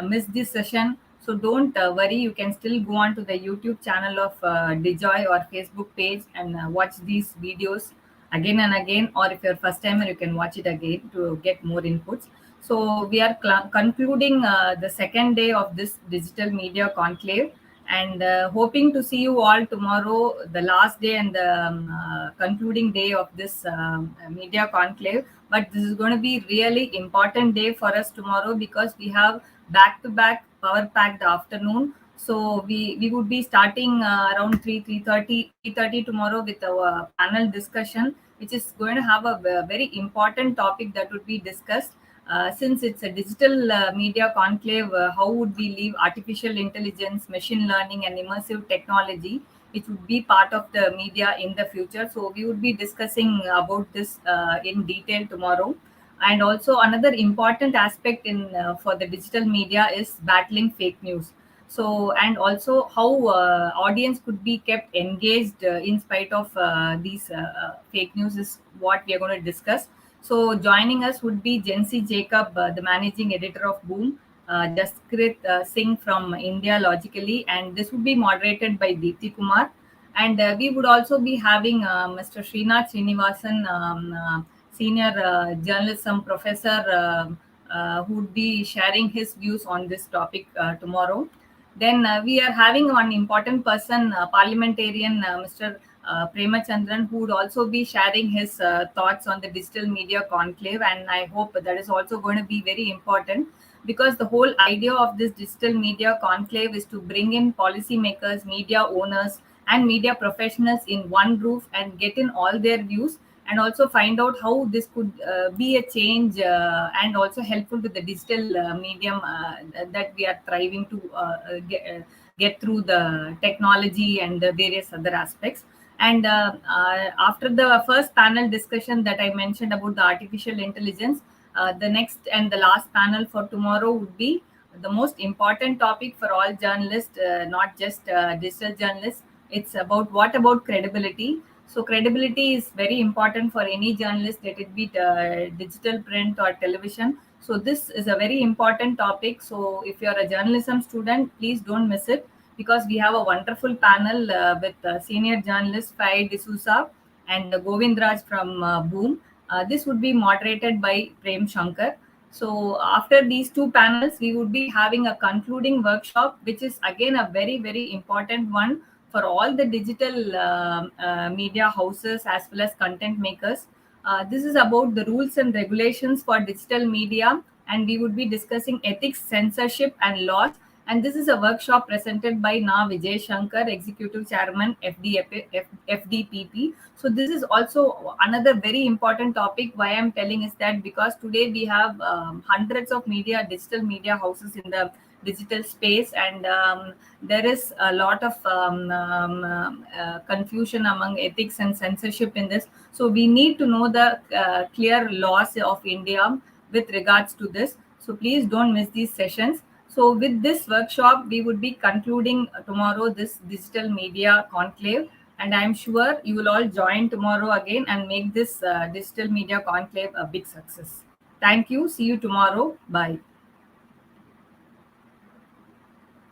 missed this session, so don't worry, you can still go on to the YouTube channel of DiJAI or Facebook page and watch these videos again and again, or if you're first timer, you can watch it again to get more inputs. So we are concluding the second day of this digital media conclave, and hoping to see you all tomorrow, the last day and the concluding day of this media conclave. But this is going to be really important day for us tomorrow, because we have back to back power packed afternoon. So we would be starting around 3:30 tomorrow with our panel discussion, which is going to have a very important topic that would be discussed. Since it's a digital media conclave, how would we leave artificial intelligence, machine learning, and immersive technology, which would be part of the media in the future? So we would be discussing about this in detail tomorrow. And also another important aspect in for the digital media is battling fake news. So, and also how audience could be kept engaged in spite of these fake news is what we are going to discuss. So joining us would be Jency Jacob, the managing editor of Boom, Jaskrit Singh from India Logically, and this would be moderated by Dipti Kumar. And we would also be having Mr. Srinivasan, senior journalism professor, who would be sharing his views on this topic tomorrow. Then we are having one important person, parliamentarian Mr. Premachandran, who would also be sharing his thoughts on the digital media conclave. And I hope that is also going to be very important, because the whole idea of this digital media conclave is to bring in policymakers, media owners, and media professionals in one roof and get in all their views, and also find out how this could be a change and also helpful to the digital medium that we are thriving to get through the technology and the various other aspects. And after the first panel discussion that I mentioned about the artificial intelligence, the next and the last panel for tomorrow would be the most important topic for all journalists, not just digital journalists. It's about what about credibility. So credibility is very important for any journalist, let it be digital, print, or television. So this is a very important topic. So if you're a journalism student, please don't miss it, because we have a wonderful panel with senior journalist Fai D'Souza and Govindraj from Boom. This would be moderated by Prem Shankar. So after these two panels, we would be having a concluding workshop, which is again a very, very important one for all the digital media houses as well as content makers. This is about the rules and regulations for digital media, and we would be discussing ethics, censorship, and laws. And this is a workshop presented by Na Vijay Shankar, Executive Chairman, FDPP. So this is also another very important topic. Why I'm telling is that because today we have hundreds of digital media houses in the digital space, and there is a lot of confusion among ethics and censorship in this. So we need to know the clear laws of India with regards to this. So please don't miss these sessions. So with this workshop, we would be concluding tomorrow this digital media conclave, and I'm sure you will all join tomorrow again and make this digital media conclave a big success. Thank you. See you tomorrow. Bye.